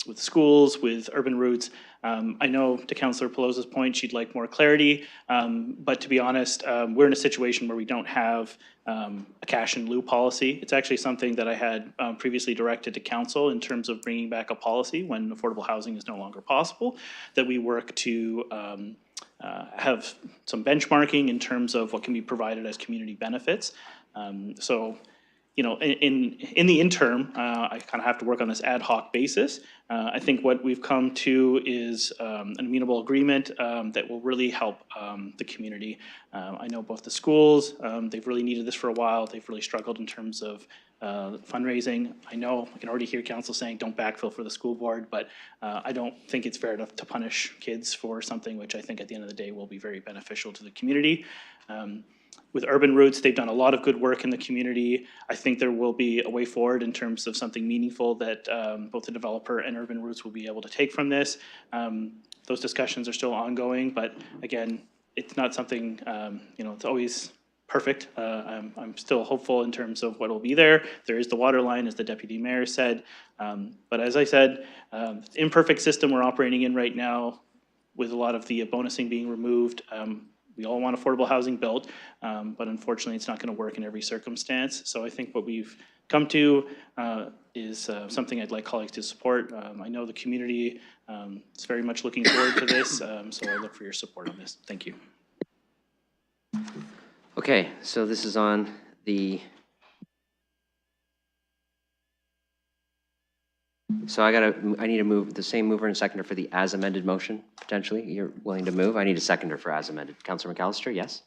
with schools, with Urban Roots. I know to Councillor Pelosa's point, she'd like more clarity, but to be honest, we're in a situation where we don't have a cash in lieu policy. It's actually something that I had previously directed to council in terms of bringing back a policy when affordable housing is no longer possible, that we work to have some benchmarking in terms of what can be provided as community benefits. So, you know, in the interim, I kind of have to work on this ad hoc basis. I think what we've come to is an amenable agreement that will really help the community. I know both the schools, they've really needed this for a while. They've really struggled in terms of fundraising. I know I can already hear council saying don't backfill for the school board, but I don't think it's fair to punish kids for something which I think at the end of the day will be very beneficial to the community. With Urban Roots, they've done a lot of good work in the community. I think there will be a way forward in terms of something meaningful that both the developer and Urban Roots will be able to take from this. Those discussions are still ongoing, but again, it's not something, you know, it's always perfect. I'm still hopeful in terms of what will be there. There is the water line, as the deputy mayor said. But as I said, imperfect system we're operating in right now with a lot of the bonusing being removed. We all want affordable housing built, but unfortunately it's not going to work in every circumstance. So I think what we've come to is something I'd like colleagues to support. I know the community is very much looking forward to this, so I look for your support on this. Thank you. Okay, so this is on the, so I need to move the same mover and seconder for the as amended motion, potentially. You're willing to move? I need a seconder for as amended. Councillor McAllister, yes?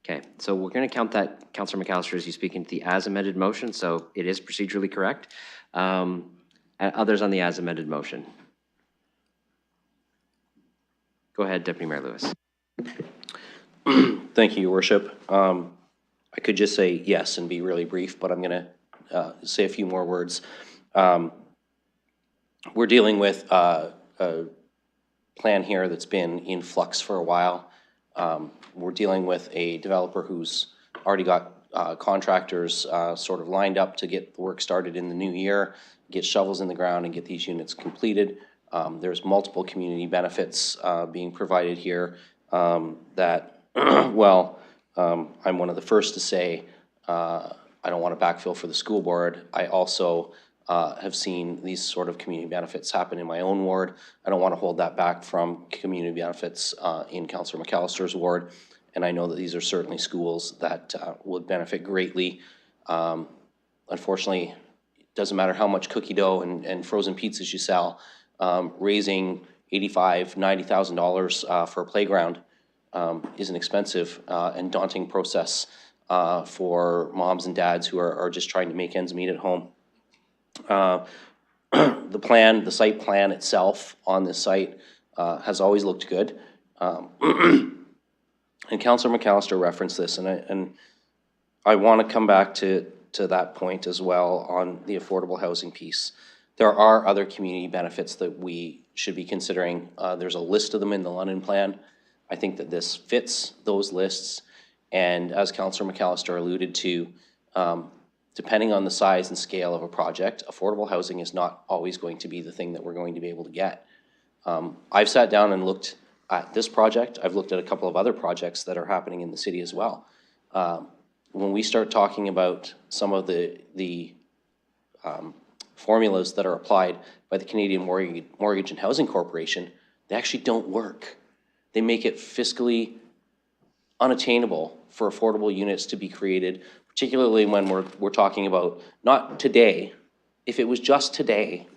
Okay, so we're going to count that, Councillor McAllister, as you speaking to the as amended motion, so it is procedurally correct. Others on the as amended motion? Go ahead, Deputy Mayor Lewis. Thank you, Your Worship. I could just say yes and be really brief, but I'm going to say a few more words. We're dealing with a plan here that's been in flux for a while. We're dealing with a developer who's already got contractors sort of lined up to get the work started in the new year, get shovels in the ground and get these units completed. There's multiple community benefits being provided here that, well, I'm one of the first to say I don't want to backfill for the school board. I also have seen these sort of community benefits happen in my own ward. I don't want to hold that back from community benefits in Councillor McAllister's ward. And I know that these are certainly schools that would benefit greatly. Unfortunately, it doesn't matter how much cookie dough and frozen pizzas you sell, raising $85,000, $90,000 for a playground is an expensive and daunting process for moms and dads who are just trying to make ends meet at home. The site plan itself on this site has always looked good. And Councillor McAllister referenced this, and I want to come back to that point as well on the affordable housing piece. There are other community benefits that we should be considering. There's a list of them in the London Plan. I think that this fits those lists. And as Councillor McAllister alluded to, depending on the size and scale of a project, affordable housing is not always going to be the thing that we're going to be able to get. I've sat down and looked at this project. I've looked at a couple of other projects that are happening in the city as well. When we start talking about some of the formulas that are applied by the Canadian Mortgage and Housing Corporation, they actually don't work. They make it fiscally unattainable for affordable units to be created, particularly when we're talking about not today. If it was just today,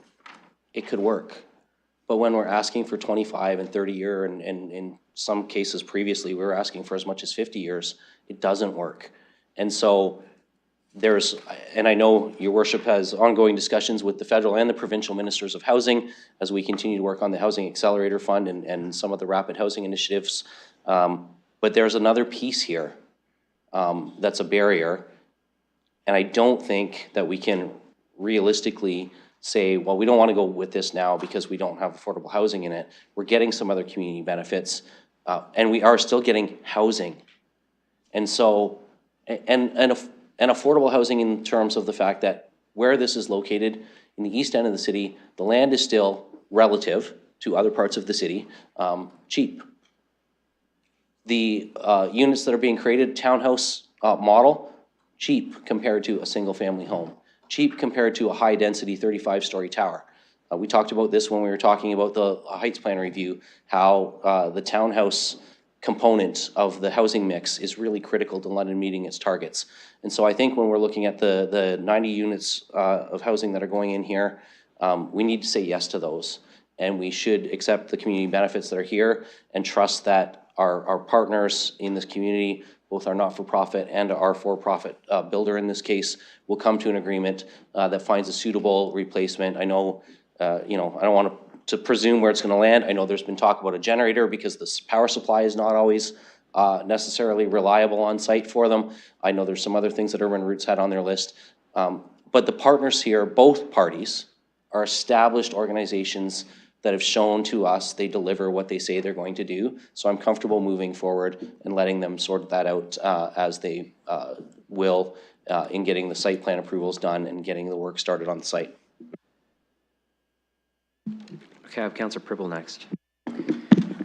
it could work. But when we're asking for 25 and 30 year, and in some cases previously, we were asking for as much as 50 years, it doesn't work. And so and I know your worship has ongoing discussions with the federal and the provincial ministers of housing as we continue to work on the Housing Accelerator Fund and some of the rapid housing initiatives. But there's another piece here that's a barrier. And I don't think that we can realistically say, well, we don't want to go with this now because we don't have affordable housing in it. We're getting some other community benefits, and we are still getting housing. And so, and affordable housing in terms of the fact that where this is located in the east end of the city, the land is still relative to other parts of the city, cheap. The units that are being created, townhouse model, cheap compared to a single family home, cheap compared to a high density 35-story tower. We talked about this when we were talking about the Heights Plan review, how the townhouse component of the housing mix is really critical to London meeting its targets. And so I think when we're looking at the 90 units of housing that are going in here, we need to say yes to those. And we should accept the community benefits that are here and trust that our partners in this community, both our not-for-profit and our for-profit builder in this case, will come to an agreement that finds a suitable replacement. I know, I don't want to presume where it's going to land. I know there's been talk about a generator because the power supply is not always necessarily reliable on site for them. I know there's some other things that Urban Roots had on their list. But the partners here, both parties, are established organizations that have shown to us they deliver what they say they're going to do. So I'm comfortable moving forward and letting them sort that out as they will in getting the site plan approvals done and getting the work started on the site. Okay, I have Councillor Pribble next.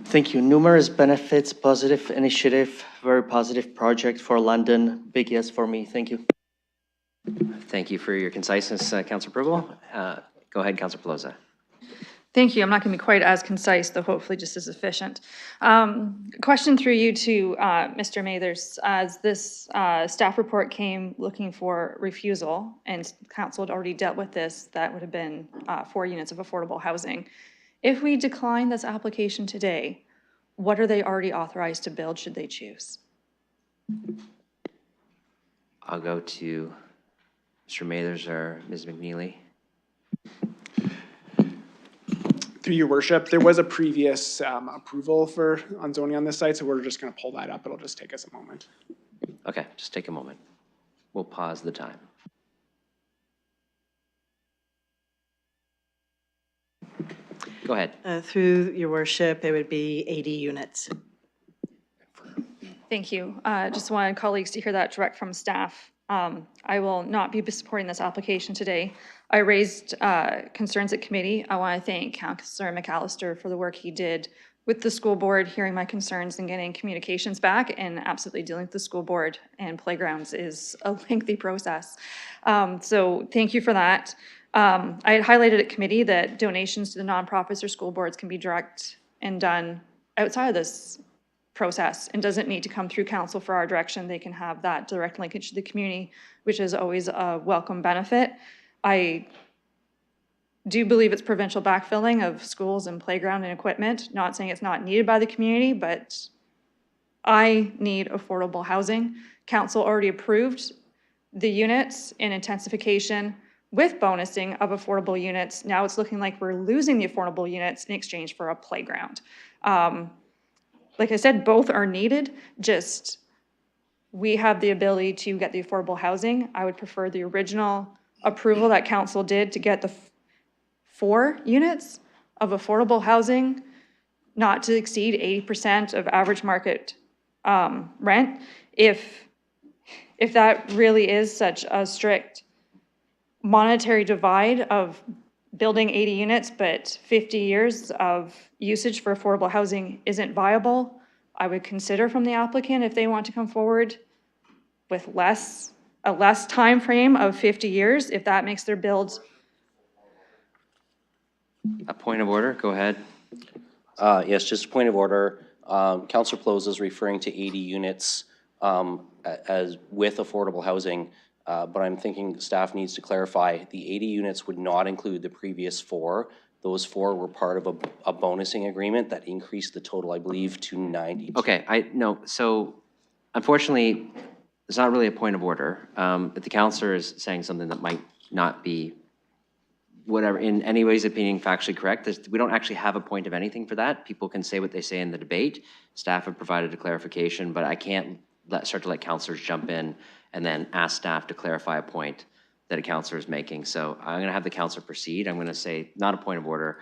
Thank you. Numerous benefits, positive initiative, very positive project for London. Big yes for me. Thank you. Thank you for your conciseness, Councillor Pribble. Go ahead, Councillor Pelosa. Thank you. I'm not going to be quite as concise, though hopefully just as efficient. Question through you to Mr. Mathers. As this staff report came looking for refusal, and council had already dealt with this, that would have been 4 units of affordable housing. If we decline this application today, what are they already authorized to build should they choose? I'll go to Mr. Mathers or Ms. McNeely. Through your worship, there was a previous approval on zoning on this site, so we're just going to pull that up. It'll just take us a moment. Okay, just take a moment. We'll pause the time. Go ahead. Through your worship, it would be 80 units. Thank you. Just wanted colleagues to hear that direct from staff. I will not be supporting this application today. I raised concerns at committee. I want to thank Councillor McAllister for the work he did with the school board, hearing my concerns and getting communications back, and absolutely dealing with the school board and playgrounds is a lengthy process. So thank you for that. I had highlighted at committee that donations to the nonprofits or school boards can be direct and done outside of this process and doesn't need to come through council for our direction. They can have that direct linkage to the community, which is always a welcome benefit. I do believe it's provincial backfilling of schools and playground and equipment. Not saying it's not needed by the community, but I need affordable housing. Council already approved the units in intensification with bonusing of affordable units. Now it's looking like we're losing the affordable units in exchange for a playground. Like I said, both are needed, just we have the ability to get the affordable housing. I would prefer the original approval that council did to get the 4 units of affordable housing, not to exceed 80% of average market rent. If that really is such a strict monetary divide of building 80 units, but 50 years of usage for affordable housing isn't viable, I would consider from the applicant if they want to come forward with a less time frame of 50 years, if that makes their build. A point of order, go ahead. Yes, just a point of order. Councillor Pelosi is referring to 80 units as with affordable housing, but I'm thinking staff needs to clarify the 80 units would not include the previous 4. Those 4 were part of a bonusing agreement that increased the total, I believe, to 90. Okay, so unfortunately, it's not really a point of order, but the councillor is saying something that might not be whatever, in any ways opinion factually correct. We don't actually have a point of anything for that. People can say what they say in the debate. Staff have provided a clarification, but I can't start to let councillors jump in and then ask staff to clarify a point that a councillor is making. So I'm going to have the councillor proceed. I'm going to say not a point of order.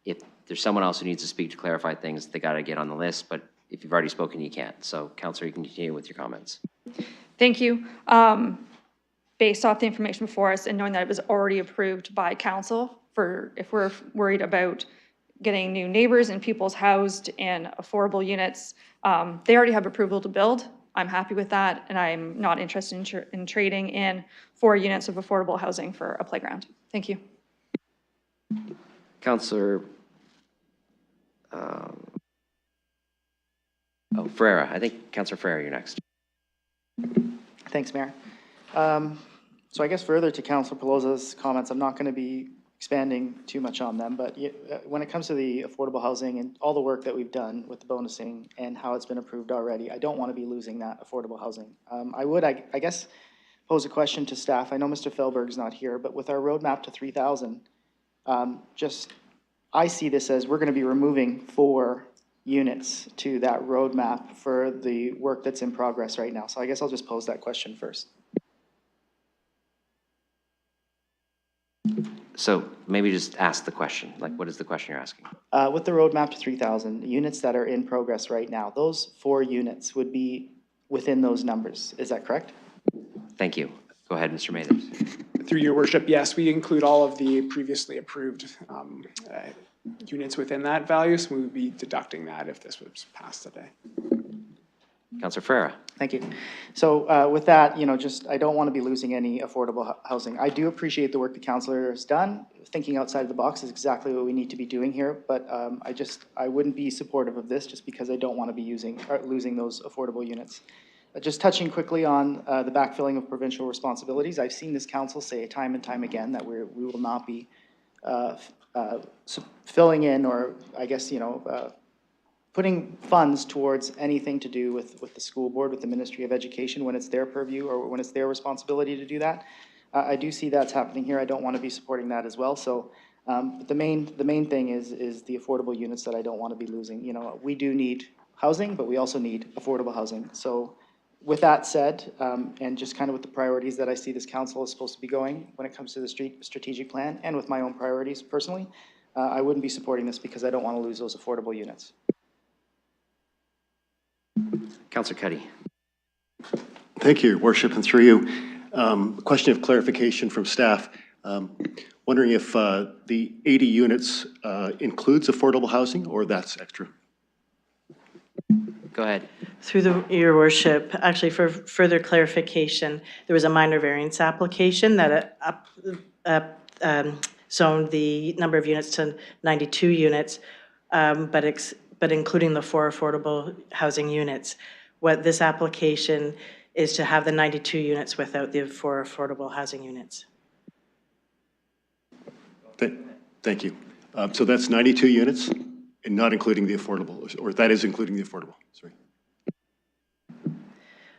If there's someone else who needs to speak to clarify things, they got to get on the list, but if you've already spoken, you can't. So councillor, you can continue with your comments. Thank you. Based off the information before us and knowing that it was already approved by council, for if we're worried about getting new neighbors and people's housed in affordable units, they already have approval to build. I'm happy with that, and I'm not interested in trading in 4 units of affordable housing for a playground. Thank you. Councillor Ferreira. I think Councillor Ferreira, you're next. Thanks, Mayor. So I guess further to Councillor Pelosi's comments, I'm not going to be expanding too much on them, but when it comes to the affordable housing and all the work that we've done with the bonusing and how it's been approved already, I don't want to be losing that affordable housing. I guess, pose a question to staff. I know Mr. Felberg's not here, but with our roadmap to 3,000, I see this as we're going to be removing 4 units to that roadmap for the work that's in progress right now. So I guess I'll just pose that question first. So maybe just ask the question. Like, what is the question you're asking? With the roadmap to 3,000 units that are in progress right now, those 4 units would be within those numbers. Is that correct? Thank you. Go ahead, Mr. Mathers. Through your worship, yes, we include all of the previously approved units within that value, so we would be deducting that if this was passed today. Councillor Ferreira. Thank you. So with that, I don't want to be losing any affordable housing. I do appreciate the work the councillor has done. Thinking outside of the box is exactly what we need to be doing here, but I wouldn't be supportive of this just because I don't want to be losing those affordable units. Just touching quickly on the backfilling of provincial responsibilities, I've seen this council say time and time again that we will not be filling in, or I guess, putting funds towards anything to do with the school board, with the Ministry of Education when it's their purview or when it's their responsibility to do that. I do see that's happening here. I don't want to be supporting that as well. So the main thing is the affordable units that I don't want to be losing. We do need housing, but we also need affordable housing. So with that said, and just kind of with the priorities that I see this council is supposed to be going when it comes to the strategic plan and with my own priorities personally, I wouldn't be supporting this because I don't want to lose those affordable units. Councillor Cuddy. Thank you, Your Worship, and through you. Question of clarification from staff. Wondering if the 80 units includes affordable housing or that's extra? Go ahead. Through Your Worship, actually for further clarification, there was a minor variance application that zoned the number of units to 92 units, but including the 4 affordable housing units. What this application is to have the 92 units without the 4 affordable housing units. Thank you. So that's 92 units and not including the affordable, or that is including the affordable, sorry.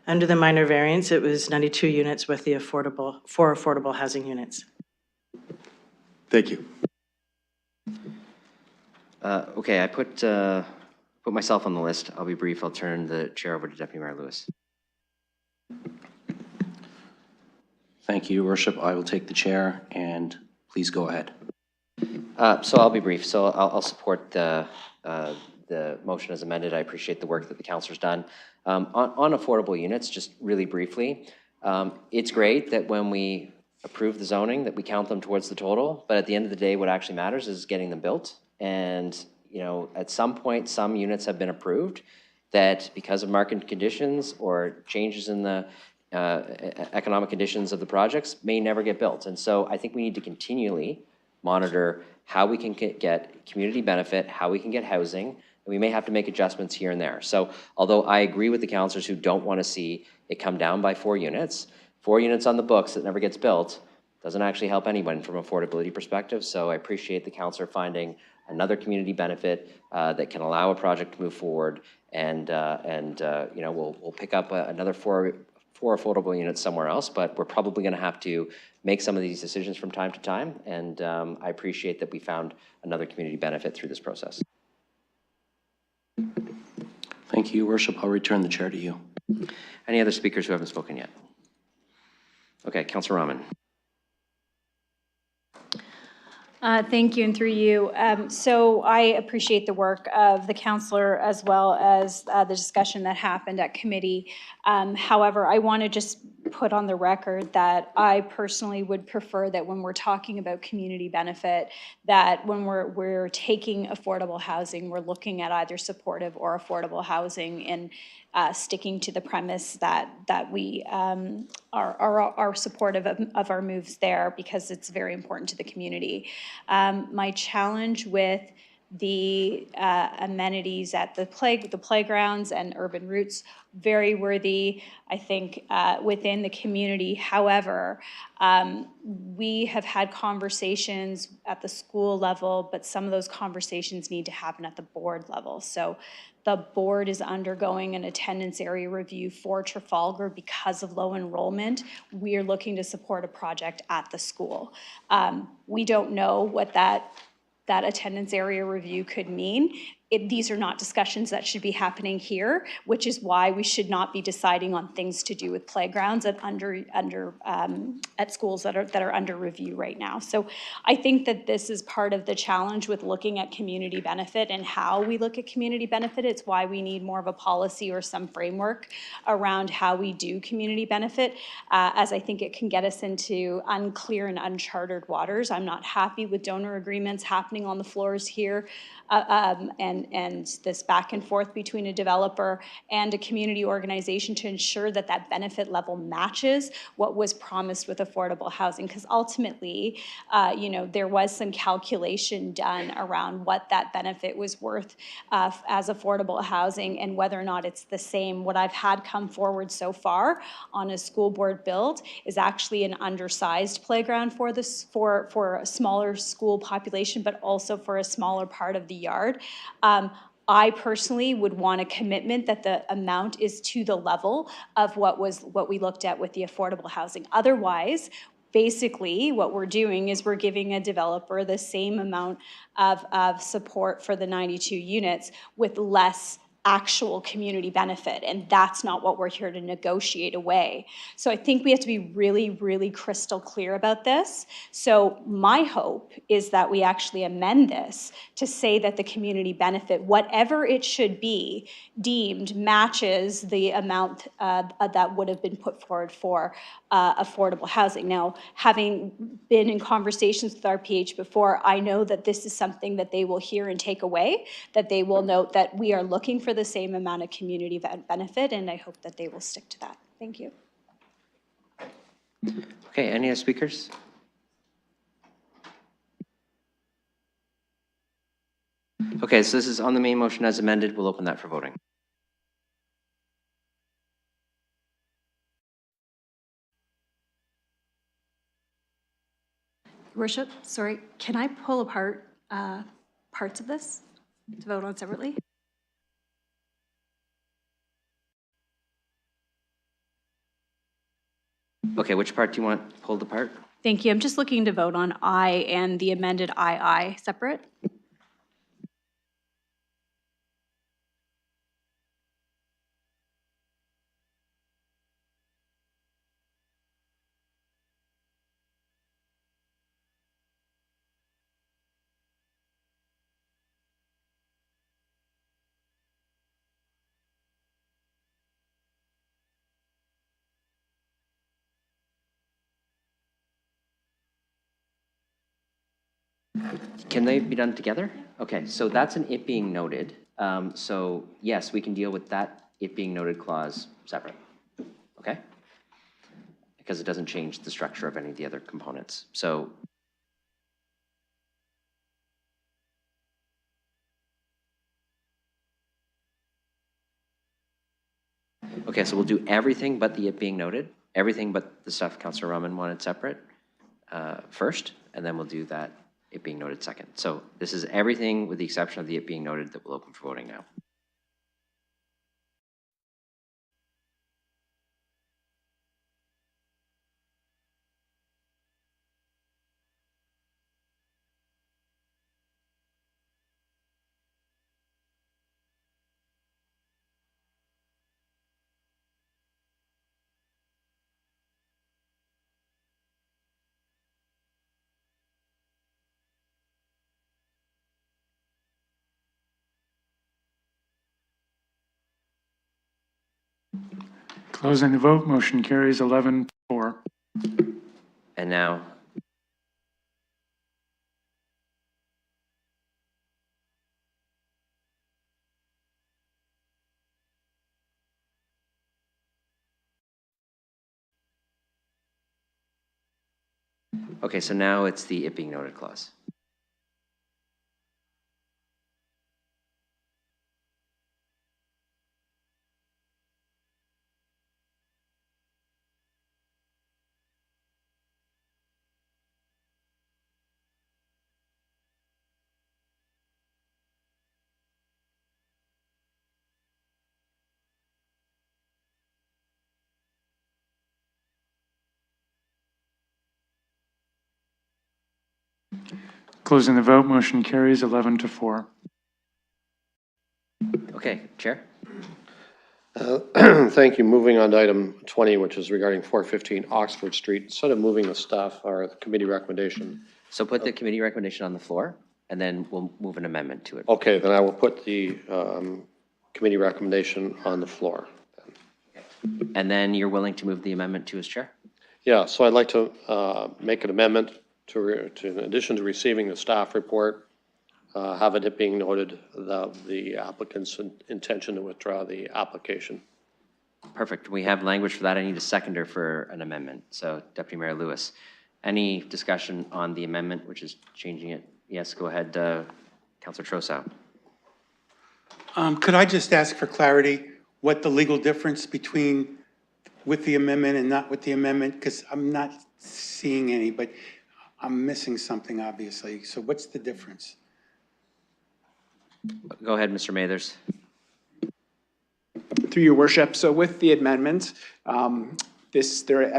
Under the minor variance, it was 92 units with the four affordable housing units. Thank you. Okay, I put myself on the list. I'll be brief. I'll turn the chair over to Deputy Mayor Lewis. Thank you, Your Worship. I will take the chair, and please go ahead. So I'll be brief. So I'll support the motion as amended. I appreciate the work that the councilor's done. On affordable units, just really briefly, it's great that when we approve the zoning that we count them towards the total, but at the end of the day, what actually matters is getting them built. And, you know, at some point, some units have been approved that because of market conditions or changes in the economic conditions of the projects may never get built. And so I think we need to continually monitor how we can get community benefit, how we can get housing, and we may have to make adjustments here and there. So although I agree with the councillors who don't want to see it come down by 4 units on the books that never gets built doesn't actually help anyone from an affordability perspective. So I appreciate the councillor finding another community benefit that can allow a project to move forward, and you know, we'll pick up another four affordable units somewhere else, but we're probably going to have to make some of these decisions from time to time, and I appreciate that we found another community benefit through this process. Thank you, Your Worship. I'll return the chair to you. Any other speakers who haven't spoken yet? Okay, Councillor Rahman. Thank you, and through you. So I appreciate the work of the councillor as well as the discussion that happened at committee. However, I want to just put on the record that I personally would prefer that when we're talking about community benefit, that when we're taking affordable housing, we're looking at either supportive or affordable housing, and sticking to the premise that we are supportive of our moves there, because it's very important to the community. My challenge with the amenities at the playgrounds and urban routes, very worthy, I think, within the community. However, we have had conversations at the school level, but some of those conversations need to happen at the board level. So the board is undergoing an attendance area review for Trafalgar because of low enrollment. We are looking to support a project at the school. We don't know what that attendance area review could mean. These are not discussions that should be happening here, which is why we should not be deciding on things to do with playgrounds at schools that are under review right now. So I think that this is part of the challenge with looking at community benefit and how we look at community benefit. It's why we need more of a policy or some framework around how we do community benefit, as I think it can get us into unclear and uncharted waters. I'm not happy with donor agreements happening on the floors here, and this back and forth between a developer and a community organization to ensure that that benefit level matches what was promised with affordable housing. Because ultimately, you know, there was some calculation done around what that benefit was worth as affordable housing and whether or not it's the same. What I've had come forward so far on a school board build is actually an undersized playground for a smaller school population, but also for a smaller part of the yard. I personally would want a commitment that the amount is to the level of what we looked at with the affordable housing. Otherwise, basically what we're doing is we're giving a developer the same amount of support for the 92 units with less actual community benefit, and that's not what we're here to negotiate away. So I think we have to be really, really crystal clear about this. So my hope is that we actually amend this to say that the community benefit, whatever it should be deemed, matches the amount that would have been put forward for affordable housing. Now, having been in conversations with RPH before, I know that this is something that they will hear and take away, that they will note that we are looking for the same amount of community benefit, and I hope that they will stick to that. Thank you. Okay, any other speakers? Okay, so this is on the main motion as amended. We'll open that for voting. Worship, sorry, can I pull apart parts of this to vote on separately? Okay, which part do you want pulled apart? Thank you. I'm just looking to vote on I and the amended II separate. Can they be done together? Okay, so that's an it being noted. So yes, we can deal with that it being noted clause separate. Okay? Because it doesn't change the structure of any of the other components. So okay, so we'll do everything but the it being noted, everything but the stuff Councillor Rahman wanted separate first, and then we'll do that it being noted second. So this is everything with the exception of the it being noted that we'll open for voting now. Closing the vote, motion carries 11-4. And now, okay, so now it's the it being noted clause. Closing the vote, motion carries 11-4. Okay, Chair? Thank you. Moving on to item 20, which is regarding 415 Oxford Street. Instead of moving the staff or the committee recommendation. So put the committee recommendation on the floor, and then we'll move an amendment to it. Okay, then I will put the committee recommendation on the floor. And then you're willing to move the amendment to as chair? Yeah, so I'd like to make an amendment to in addition to receiving the staff report, have it being noted the applicant's intention to withdraw the application. Perfect. We have language for that. I need a seconder for an amendment. So Deputy Mayor Lewis, any discussion on the amendment, which is changing it? Yes, go ahead, Councillor Trossau. Could I just ask for clarity what the legal difference between with the amendment and not with the amendment? Because I'm not seeing any, but I'm missing something obviously. So what's the difference? Go ahead, Mr. Mathers. Through your worship, so with the amendment, a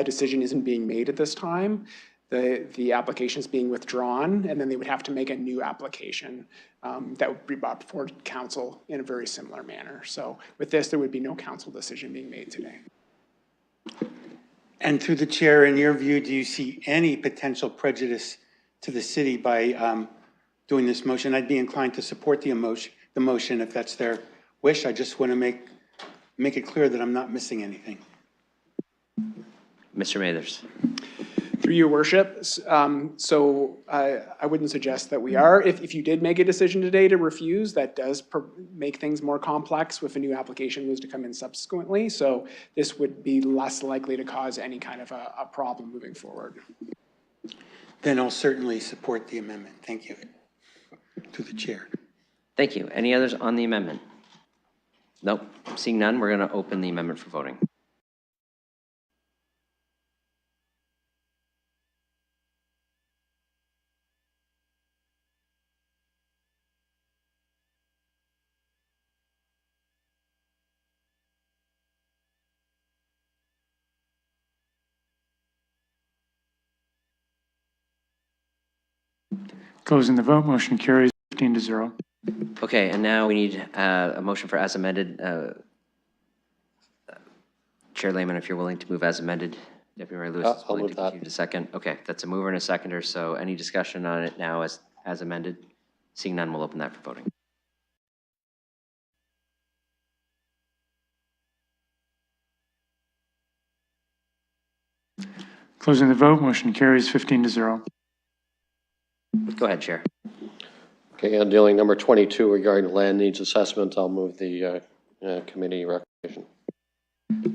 decision isn't being made at this time. The application is being withdrawn, and then they would have to make a new application that would be brought before council in a very similar manner. So with this, there would be no council decision being made today. And through the chair, in your view, do you see any potential prejudice to the city by doing this motion? I'd be inclined to support the motion if that's their wish. I just want to make it clear that I'm not missing anything. Mr. Mathers. Through your worship, I wouldn't suggest that we are. If you did make a decision today to refuse, that does make things more complex if a new application was to come in subsequently. So this would be less likely to cause any kind of a problem moving forward. Then I'll certainly support the amendment. Thank you. To the chair. Thank you. Any others on the amendment? Nope. Seeing none, we're going to open the amendment for voting. Closing the vote, motion carries 15-0. Okay, and now we need a motion for as amended. Chair Lehman, if you're willing to move as amended. Deputy Mayor Lewis is I'll willing move to that. continue to second. Okay, that's a mover and a seconder, so any discussion on it now as amended? Seeing none, we'll open that for voting. Closing the vote, motion carries 15-0. Go ahead, Chair. Okay, and dealing number 22 regarding land needs assessment, I'll move the committee recommendation.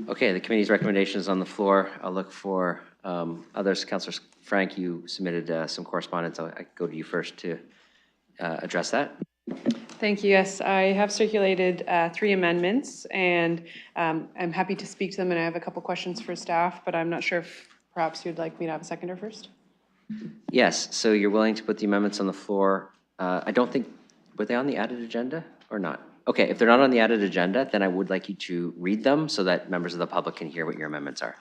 Okay, the committee's recommendation is on the floor. I'll look for others. Councillor Frank, you submitted some correspondence. I go to you first to address that. Thank you. Yes, I have circulated 3 amendments, and I'm happy to speak to them, and I have a couple questions for staff, but I'm not sure if perhaps you'd like me to have a seconder first? Yes, so you're willing to put the amendments on the floor. I don't think, were they on the added agenda or not? Okay, if they're not on the added agenda, then I would like you to read them so that members of the public can hear what your amendments are.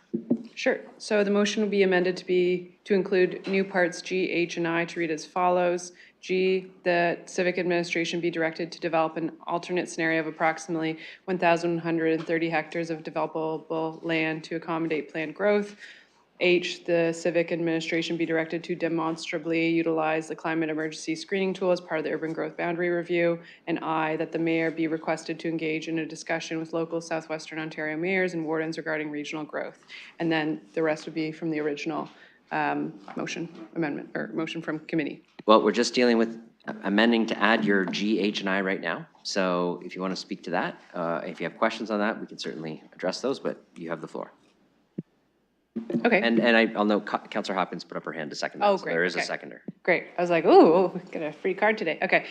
Sure. So the motion will be amended to include new parts G, H, and I to read as follows. G, the civic administration be directed to develop an alternate scenario of approximately 1,130 hectares of developable land to accommodate planned growth. H, the civic administration be directed to demonstrably utilize the climate emergency screening tool as part of the urban growth boundary review. And I, that the mayor be requested to engage in a discussion with local Southwestern Ontario mayors and wardens regarding regional growth. And then the rest would be from the original motion from committee. Well, we're just dealing with amending to add your G, H, and I right now. So if you want to speak to that, if you have questions on that, we can certainly address those, but you have the floor. Okay. And I'll note Councillor Hopkins put up her hand to second that. Oh, so great. there is Okay. a seconder. Great. I was like, ooh, get a free card today. Okay.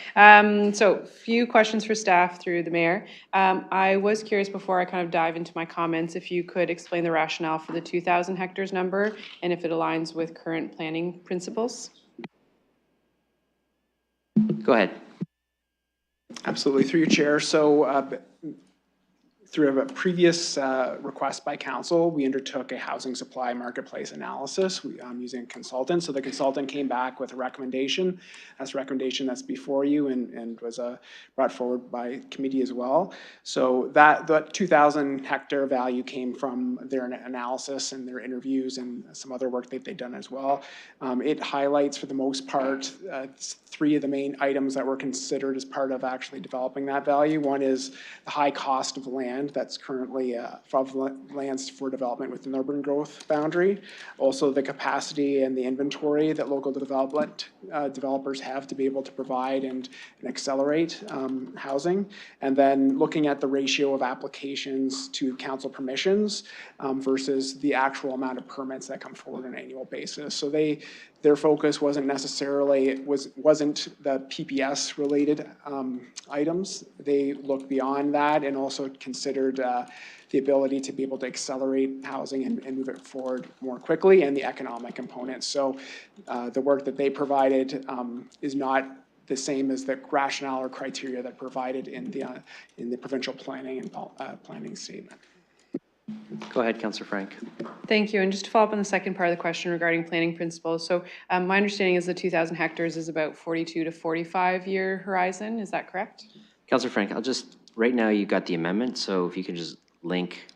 So few questions for staff through the mayor. I was curious before I kind of dive into my comments, if you could explain the rationale for the 2,000 hectares number and if it aligns with current planning principles. Go ahead. Absolutely, through your chair. So through a previous request by council, we undertook a housing supply marketplace analysis using a consultant. So the consultant came back with a recommendation. That's a recommendation that's before you and was brought forward by committee as well. So that 2,000 hectare value came from their analysis and their interviews and some other work that they've done as well. It highlights, for the most part, 3 of the main items that were considered as part of actually developing that value. One is the high cost of land that's currently lands for development within the urban growth boundary. Also, the capacity and the inventory that local developers have to be able to provide and accelerate housing. And then looking at the ratio of applications to council permissions versus the actual amount of permits that come forward on an annual basis. So their focus wasn't necessarily, wasn't the PPS related items. They looked beyond that and also considered the ability to be able to accelerate housing and move it forward more quickly, and the economic components. So the work that they provided is not the same as the rationale or criteria that provided in the provincial planning and planning statement. Go ahead, Councillor Frank. Thank you. And just to follow up on the second part of the question regarding planning principles. So my understanding is the 2,000 hectares is about 42 to 45 year horizon. Is that correct? Councillor Frank, right now you got the amendment, so if you can just link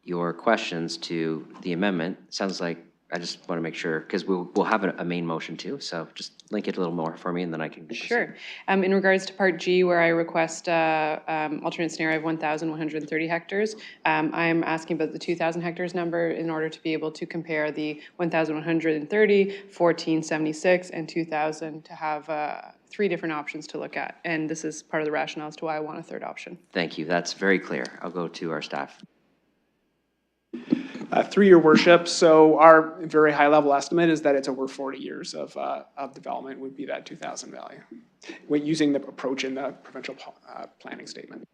your questions to the amendment. Sounds like, I just want to make sure, because we'll have a main motion too, so just link it a little more for me and then I can proceed. Sure. In regards to part G, where I request alternate scenario of 1,130 hectares, I'm asking about the 2,000 hectares number in order to be able to compare the 1,130, 1,476, and 2,000 to have 3 different options to look at. And this is part of the rationale as to why I want a third option. Thank you. That's very clear. I'll go to our staff. Through your worship, so our very high level estimate is that it's over 40 years of development would be that 2,000 value, using the approach in the provincial planning statement.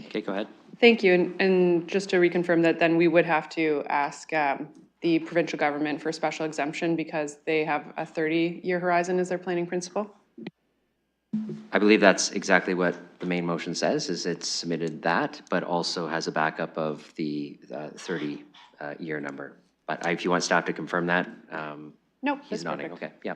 Okay, go ahead. Thank you. And just to reconfirm that, then we would have to ask the provincial government for a special exemption because they have a 30-year horizon as their planning principle? I believe that's exactly what the main motion says, is it's submitted that, but also has a backup of the 30-year number. But if you want staff to confirm that, Nope. He's that's nodding, perfect. okay,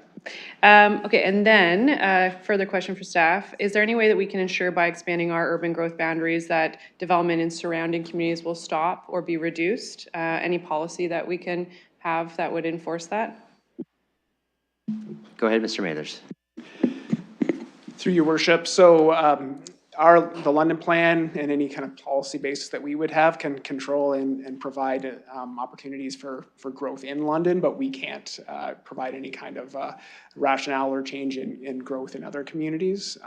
yeah. Okay, and then, further question for staff. Is there any way that we can ensure by expanding our urban growth boundaries that development in surrounding communities will stop or be reduced? Any policy that we can have that would enforce that? Go ahead, Mr. Mathers. Through your worship, so the London plan and any kind of policy basis that we would have can control and provide opportunities for growth in London, but we can't provide any kind of rationale or change in growth in other communities.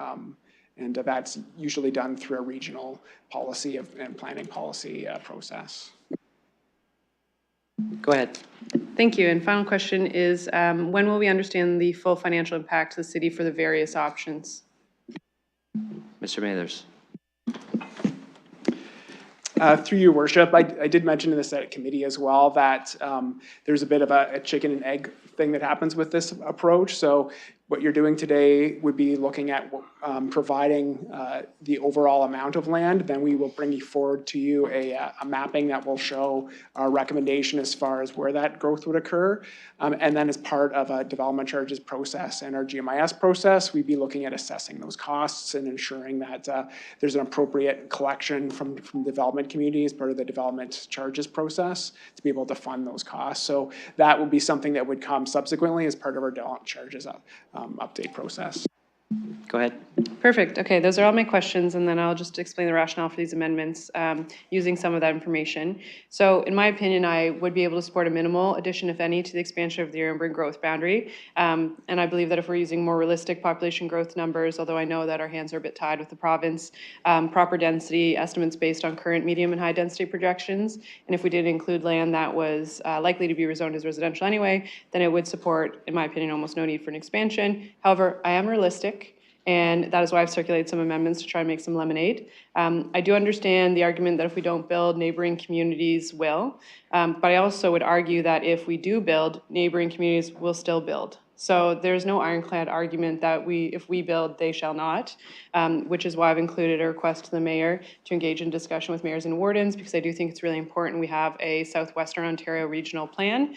And that's usually done through a regional policy and planning policy process. Go ahead. Thank you. And final question is, when will we understand the full financial impact to the city for the various options? Mr. Mathers. Through your worship, I did mention in the Senate committee as well that there's a bit of a chicken and egg thing that happens with this approach. So what you're doing today would be looking at providing the overall amount of land. Then we will bring forward to you a mapping that will show our recommendation as far as where that growth would occur. And then as part of a development charges process and our GMIS process, we'd be looking at assessing those costs and ensuring that there's an appropriate collection from development community as part of the development charges process to be able to fund those costs. So that would be something that would come subsequently as part of our development charges update process. Go ahead. Perfect. Okay, those are all my questions, and then I'll just explain the rationale for these amendments using some of that information. So in my opinion, I would be able to support a minimal addition, if any, to the expansion of the urban growth boundary. And I believe that if we're using more realistic population growth numbers, although I know that our hands are a bit tied with the province, proper density estimates based on current medium and high density projections, and if we did include land that was likely to be rezoned as residential anyway, then it would support, in my opinion, almost no need for an expansion. However, I am realistic, and that is why I've circulated some amendments to try and make some lemonade. I do understand the argument that if we don't build, neighboring communities will. But I also would argue that if we do build, neighboring communities will still build. So there's no ironclad argument that if we build, they shall not, which is why I've included a request to the mayor to engage in discussion with mayors and wardens, because I do think it's really important we have a Southwestern Ontario regional plan,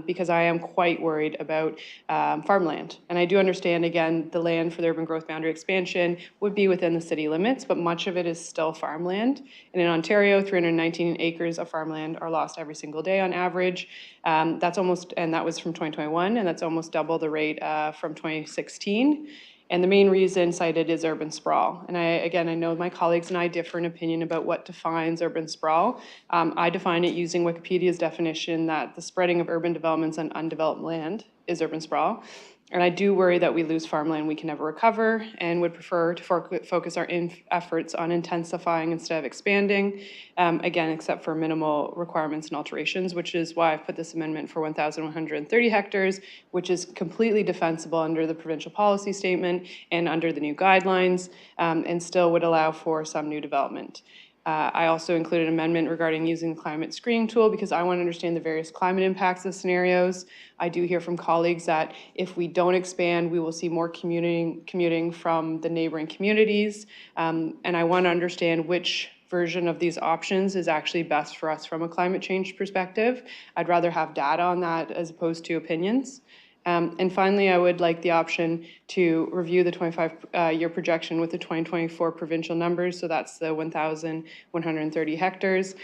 because I am quite worried about farmland. And I do understand, again, the land for the urban growth boundary expansion would be within the city limits, but much of it is still farmland. And in Ontario, 319 acres of farmland are lost every single day on average. That's almost, and that was from 2021, and that's almost double the rate from 2016. And the main reason cited is urban sprawl. And I know my colleagues and I differ in opinion about what defines urban sprawl. I define it using Wikipedia's definition that the spreading of urban developments on undeveloped land is urban sprawl. And I do worry that we lose farmland we can never recover, and would prefer to focus our efforts on intensifying instead of expanding, again, except for minimal requirements and alterations, which is why I've put this amendment for 1,130 hectares, which is completely defensible under the provincial policy statement and under the new guidelines, and still would allow for some new development. I also included an amendment regarding using the climate screening tool because I want to understand the various climate impacts of scenarios. I do hear from colleagues that if we don't expand, we will see more commuting from the neighboring communities. And I want to understand which version of these options is actually best for us from a climate change perspective. I'd rather have data on that as opposed to opinions. And finally, I would like the option to review the 25-year projection with the 2024 provincial numbers. So that's the 1,130 hectares.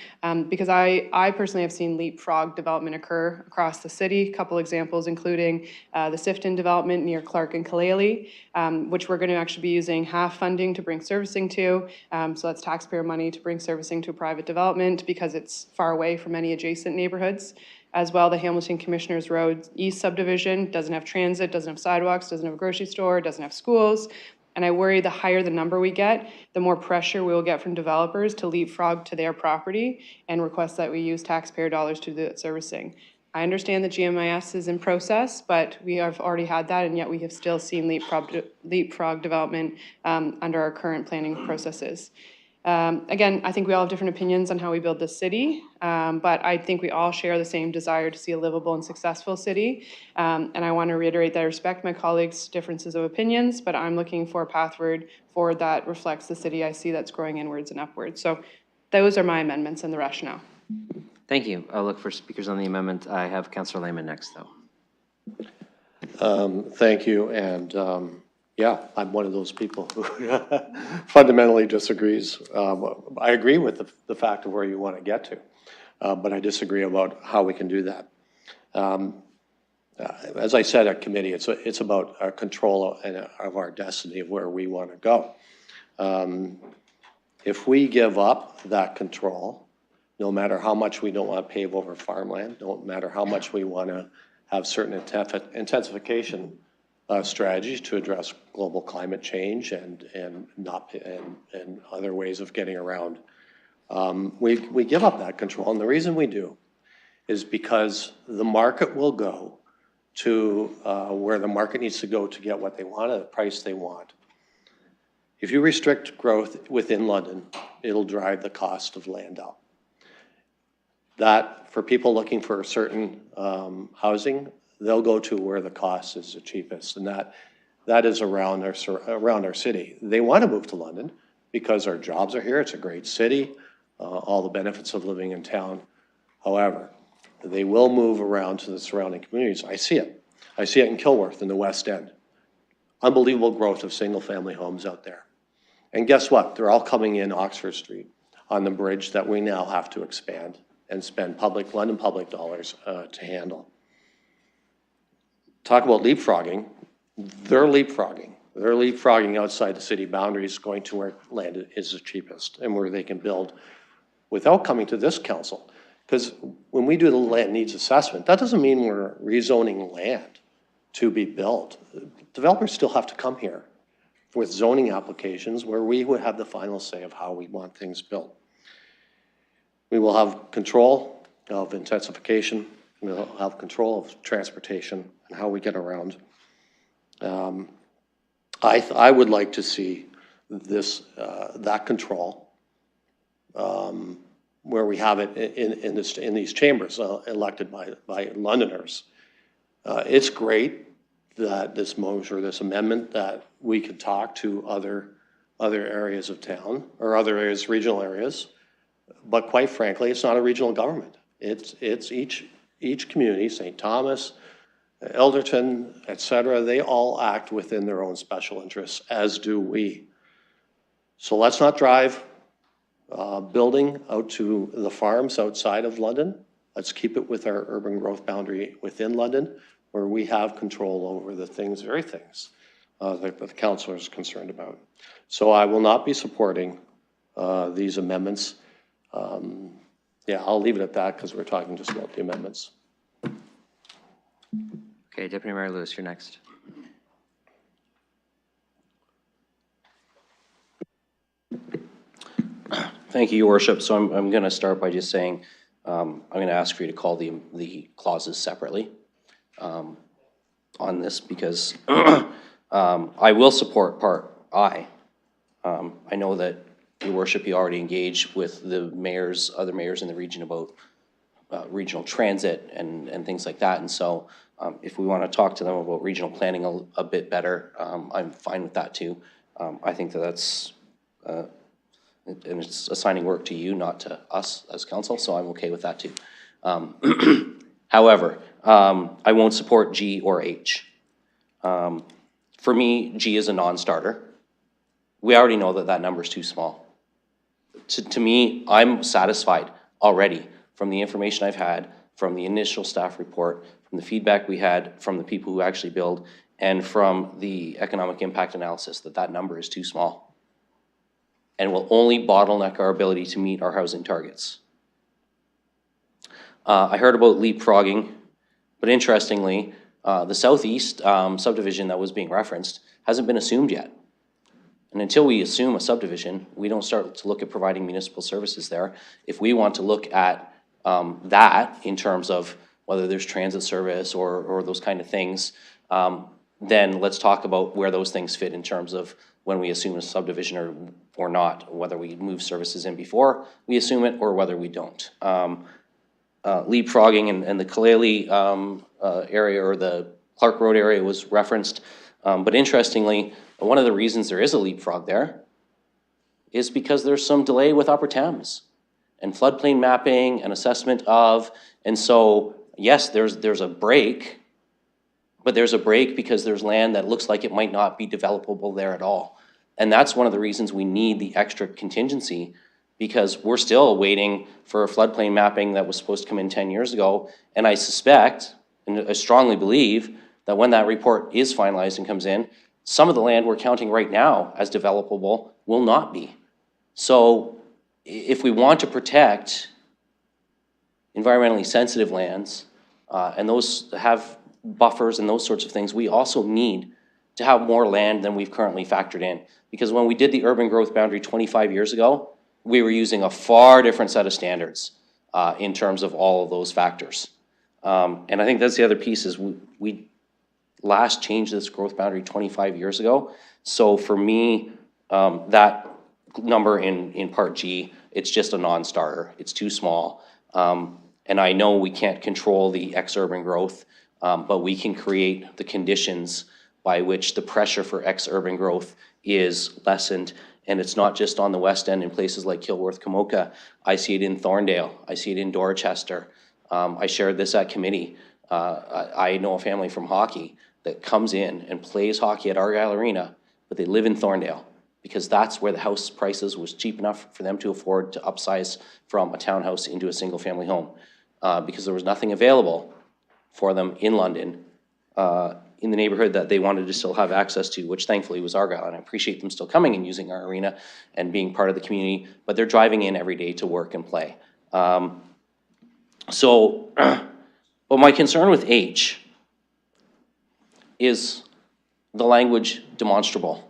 Because I personally have seen leapfrog development occur across the city. A couple examples including the Sifton development near Clark and Kaleli, which we're going to actually be using half funding to bring servicing to. So that's taxpayer money to bring servicing to a private development because it's far away from any adjacent neighborhoods. As well, the Hamilton Commissioners Road East subdivision doesn't have transit, doesn't have sidewalks, doesn't have a grocery store, doesn't have schools. And I worry the higher the number we get, the more pressure we will get from developers to leapfrog to their property and request that we use taxpayer dollars to do that servicing. I understand that GMIS is in process, but we have already had that, and yet we have still seen leapfrog development under our current planning processes. Again, I think we all have different opinions on how we build this city, but I think we all share the same desire to see a livable and successful city. And I want to reiterate that I respect my colleagues' differences of opinions, but I'm looking for a path forward that reflects the city I see that's growing inwards and upwards. So those are my amendments and the rationale. Thank you. I'll look for speakers on the amendment. I have Councillor Lehman next, though. Thank you, and yeah, I'm one of those people who fundamentally disagrees. I agree with the fact of where you want to get to, but I disagree about how we can do that. As I said at committee, it's about our control of our destiny of where we want to go. If we give up that control, no matter how much we don't want to pave over farmland, no matter how much we want to have certain intensification strategies to address global climate change and other ways of getting around, we give up that control. And the reason we do is because the market will go to where the market needs to go to get what they want at the price they want. If you restrict growth within London, it'll drive the cost of land up. That, for people looking for a certain housing, they'll go to where the cost is the cheapest, and that is around our city. They want to move to London because our jobs are here. It's a great city, all the benefits of living in town. However, they will move around to the surrounding communities. I see it. I see it in Kilworth in the West End. Unbelievable growth of single-family homes out there. And guess what? They're all coming in Oxford Street on the bridge that we now have to expand and spend London public dollars to handle. Talk about leapfrogging. They're leapfrogging. They're leapfrogging outside the city boundaries, going to where land is the cheapest and where they can build without coming to this council. Because when we do the land needs assessment, that doesn't mean we're rezoning land to be built. Developers still have to come here with zoning applications where we would have the final say of how we want things built. We will have control of intensification. We'll have control of transportation and how we get around. I would like to see that control where we have it in these chambers elected by Londoners. It's great that this motion or this amendment that we could talk to other areas of town or other areas, regional areas, but quite frankly, it's not a regional government. It's each community, St. Thomas, Elderton, et cetera, they all act within their own special interests, as do we. So let's not drive building out to the farms outside of London. Let's keep it with our urban growth boundary within London, where we have control over the very things that the councillor is concerned about. So I will not be supporting these amendments. Yeah, I'll leave it at that because we're talking just about the amendments. Okay, Deputy Mayor Lewis, you're next. Thank you, Your Worship. So I'm going to start by just saying I'm going to ask for you to call the clauses separately on this because I will support Part I. I know that, Your Worship, you already engaged with the other mayors in the region about regional transit and things like that. And so if we want to talk to them about regional planning a bit better, I'm fine with that too. I think that's, and it's assigning work to you, not to us as council, so I'm okay with that too. However, I won't support G or H. For me, G is a non-starter. We already know that number is too small. To me, I'm satisfied already from the information I've had, from the initial staff report, from the feedback we had from the people who actually build, and from the economic impact analysis that number is too small and will only bottleneck our ability to meet our housing targets. I heard about leapfrogging, but interestingly, the Southeast subdivision that was being referenced hasn't been assumed yet. And until we assume a subdivision, we don't start to look at providing municipal services there. If we want to look at that in terms of whether there's transit service or those kind of things, then let's talk about where those things fit in terms of when we assume a subdivision or not, whether we move services in before we assume it or whether we don't. Leapfrogging and the Kaleli area or the Clark Road area was referenced, but interestingly, one of the reasons there is a leapfrog there is because there's some delay with Upper Thames and floodplain mapping and assessment of, and so yes, there's a break but there's a break because there's land that looks like it might not be developable there at all. And that's one of the reasons we need the extra contingency, because we're still waiting for a floodplain mapping that was supposed to come in 10 years ago. And I suspect, and I strongly believe, that when that report is finalized and comes in, some of the land we're counting right now as developable will not be. So if we want to protect environmentally sensitive lands, and those have buffers and those sorts of things, we also need to have more land than we've currently factored in. Because when we did the urban growth boundary 25 years ago, we were using a far different set of standards in terms of all of those factors. And I think that's the other piece is we last changed this growth boundary 25 years ago. So for me, that number in Part G, it's just a non-starter. It's too small. And I know we can't control the ex-urban growth, but we can create the conditions by which the pressure for ex-urban growth is lessened. And it's not just on the west end in places like Kilworth, Kamoka. I see it in Thorndale. I see it in Dorchester. I shared this at committee. I know a family from hockey that comes in and plays hockey at Argyle Arena, but they live in Thorndale because that's where the house prices was cheap enough for them to afford to upsize from a townhouse into a single family home because there was nothing available for them in London in the neighborhood that they wanted to still have access to, which thankfully was Argyle. And I appreciate them still coming and using our arena and being part of the community, but they're driving in every day to work and play. But my concern with H is the language demonstrable.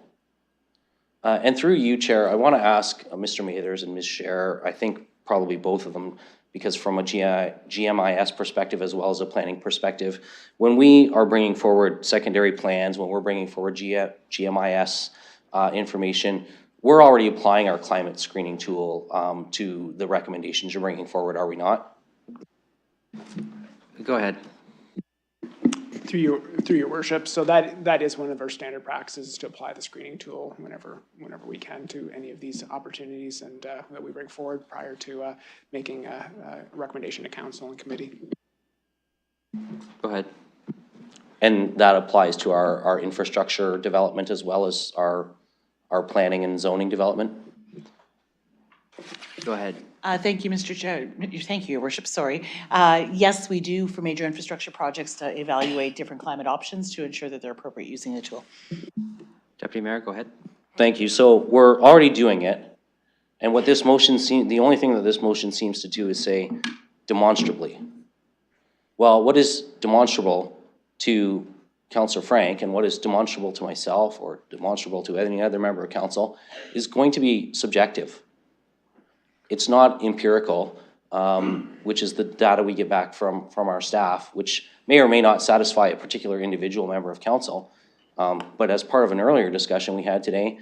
And through you, Chair, I want to ask Mr. Mathers and Ms. Scher, I think probably both of them, because from a GMIS perspective as well as a planning perspective, when we are bringing forward secondary plans, when we're bringing forward GMIS information, we're already applying our climate screening tool to the recommendations you're bringing forward, are we not? Go ahead. Through your worship. So that is one of our standard practices, to apply the screening tool whenever we can to any of these opportunities and that we bring forward prior to making a recommendation to council and committee. Go ahead. And that applies to our infrastructure development as well as our planning and zoning development? Go ahead. Thank you, Mr. Chair. Thank you, Your Worship. Sorry. Yes, we do for major infrastructure projects to evaluate different climate options to ensure that they're appropriate using the tool. Deputy Mayor, go ahead. Thank you. So we're already doing it. And what this motion the only thing that this motion seems to do is say demonstrably. Well, what is demonstrable to Councillor Frank and what is demonstrable to myself or demonstrable to any other member of council is going to be subjective. It's not empirical, which is the data we get back from our staff, which may or may not satisfy a particular individual member of council. But as part of an earlier discussion we had today,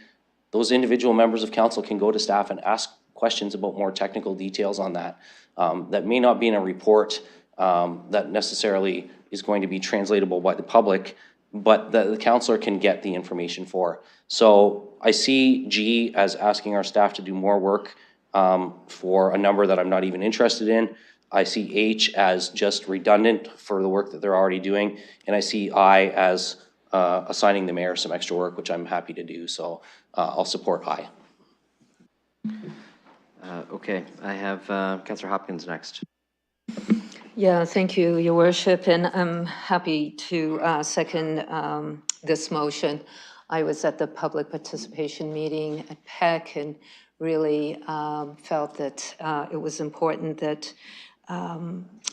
those individual members of council can go to staff and ask questions about more technical details on that. That may not be in a report that necessarily is going to be translatable by the public, but the councillor can get the information for. So I see G as asking our staff to do more work for a number that I'm not even interested in. I see H as just redundant for the work that they're already doing. And I see I as assigning the mayor some extra work, which I'm happy to do. So I'll support I. Okay, I have Councillor Hopkins next. Yeah, thank you, Your Worship, and I'm happy to second this motion. I was at the public participation meeting at PEC and really felt that it was important that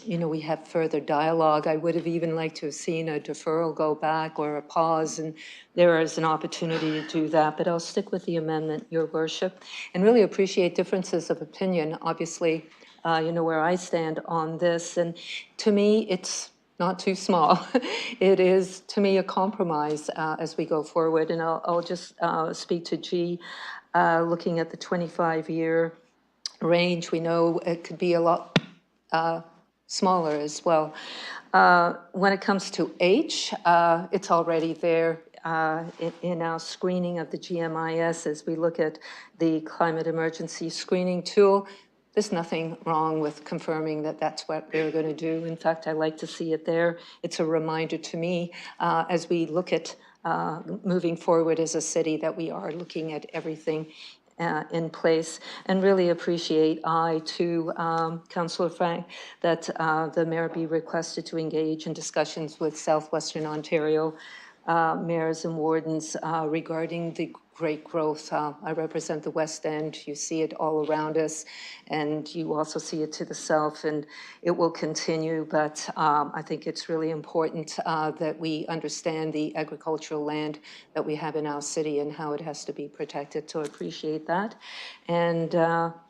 we have further dialogue. I would have even liked to have seen a deferral go back or a pause, and there is an opportunity to do that, but I'll stick with the amendment, Your Worship, and really appreciate differences of opinion. Obviously, you know where I stand on this, and to me, it's not too small. It is, to me, a compromise as we go forward, and I'll just speak to G. Looking at the 25-year range, we know it could be a lot smaller as well. When it comes to H, it's already there in our screening of the GMIS as we look at the climate emergency screening tool. there's nothing wrong with confirming that that's what we're going to do. In fact, I like to see it there. It's a reminder to me as we look at moving forward as a city that we are looking at everything in place, and really appreciate to Councillor Frank that the mayor be requested to engage in discussions with Southwestern Ontario mayors and wardens regarding the great growth. I represent the West End. You see it all around us, and you also see it to the south, and it will continue. But I think it's really important that we understand the agricultural land that we have in our city and how it has to be protected. So I appreciate that, and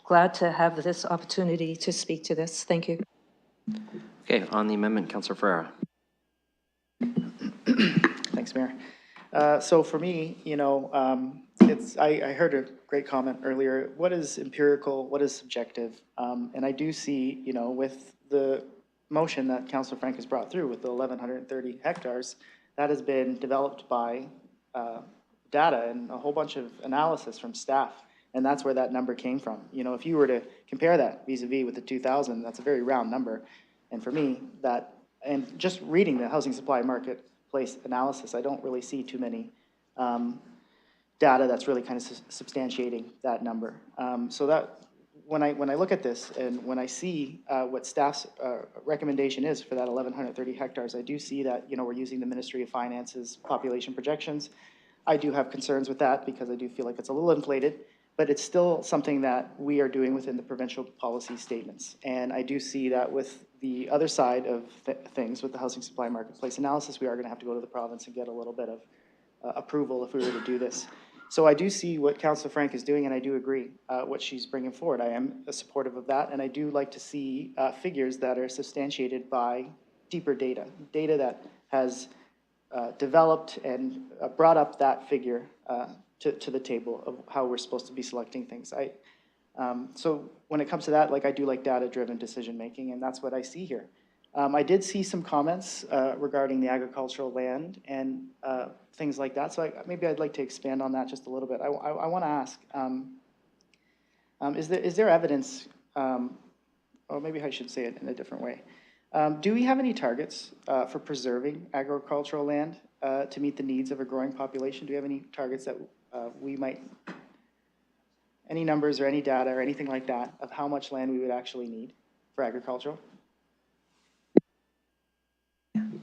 glad to have this opportunity to speak to this. Thank you. Okay, on the amendment, Councillor Ferreira. Thanks, Mayor. So for me, I heard a great comment earlier. What is empirical? What is subjective? And I do see, with the motion that Councillor Frank has brought through with the 1,130 hectares, that has been developed by data and a whole bunch of analysis from staff. And that's where that number came from. If you were to compare that vis-a-vis with the 2,000, that's a very round number. And for me, and just reading the housing supply marketplace analysis, I don't really see too many data that's really kind of substantiating that number. So that when I look at this and when I see what staff's recommendation is for that 1,130 hectares, I do see that we're using the Ministry of Finance's population projections. I do have concerns with that because I do feel like it's a little inflated, but it's still something that we are doing within the provincial policy statements. And I do see that with the other side of things, with the housing supply marketplace analysis, we are going to have to go to the province and get a little bit of approval if we were to do this. So I do see what Councillor Frank is doing, and I do agree what she's bringing forward. I am supportive of that, and I do like to see figures that are substantiated by deeper data that has developed and brought up that figure to the table of how we're supposed to be selecting things. So when it comes to that, I do like data-driven decision-making, and that's what I see here. I did see some comments regarding the agricultural land and things like that, so maybe I'd like to expand on that just a little bit. I want to ask, is there evidence, or maybe I should say it in a different way. Do we have any targets for preserving agricultural land to meet the needs of a growing population? Do we have any targets that we might, any numbers or any data or anything like that of how much land we would actually need for agricultural?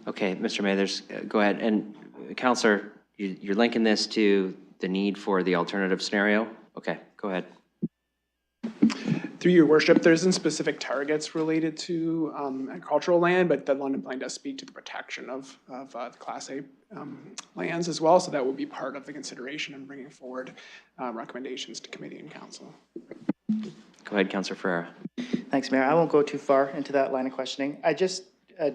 Okay, Mr. Mathers, go ahead. And Councillor, you're linking this to the need for the alternative scenario? Okay, go ahead. Through your worship, there isn't specific targets related to agricultural land, but the London Plan does speak to the protection of the Class A lands as well, so that would be part of the consideration in bringing forward recommendations to committee and council. Go ahead, Councillor Ferreira. Thanks, Mayor. I won't go too far into that line of questioning. I just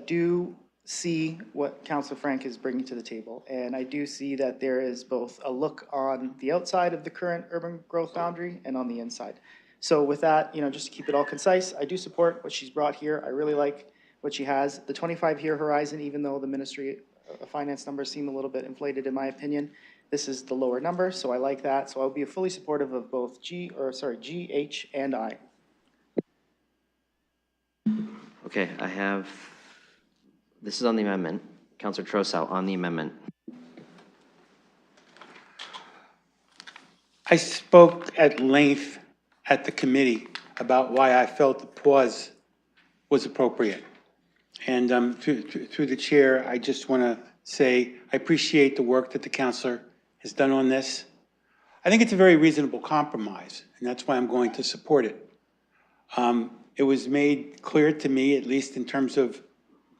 do see what Councillor Frank is bringing to the table, and I do see that there is both a look on the outside of the current urban growth boundary and on the inside. So with that, just to keep it all concise, I do support what she's brought here. I really like what she has. The 25-year horizon, even though the Ministry of Finance numbers seem a little bit inflated in my opinion, this is the lower number, so I like that. So I'll be fully supportive of both G, H, and I. Okay, this is on the amendment. Councillor Trosau, on the amendment. I spoke at length at the committee about why I felt the pause was appropriate. And through the chair, I just want to say I appreciate the work that the councillor has done on this. I think it's a very reasonable compromise, and that's why I'm going to support it. It was made clear to me, at least in terms of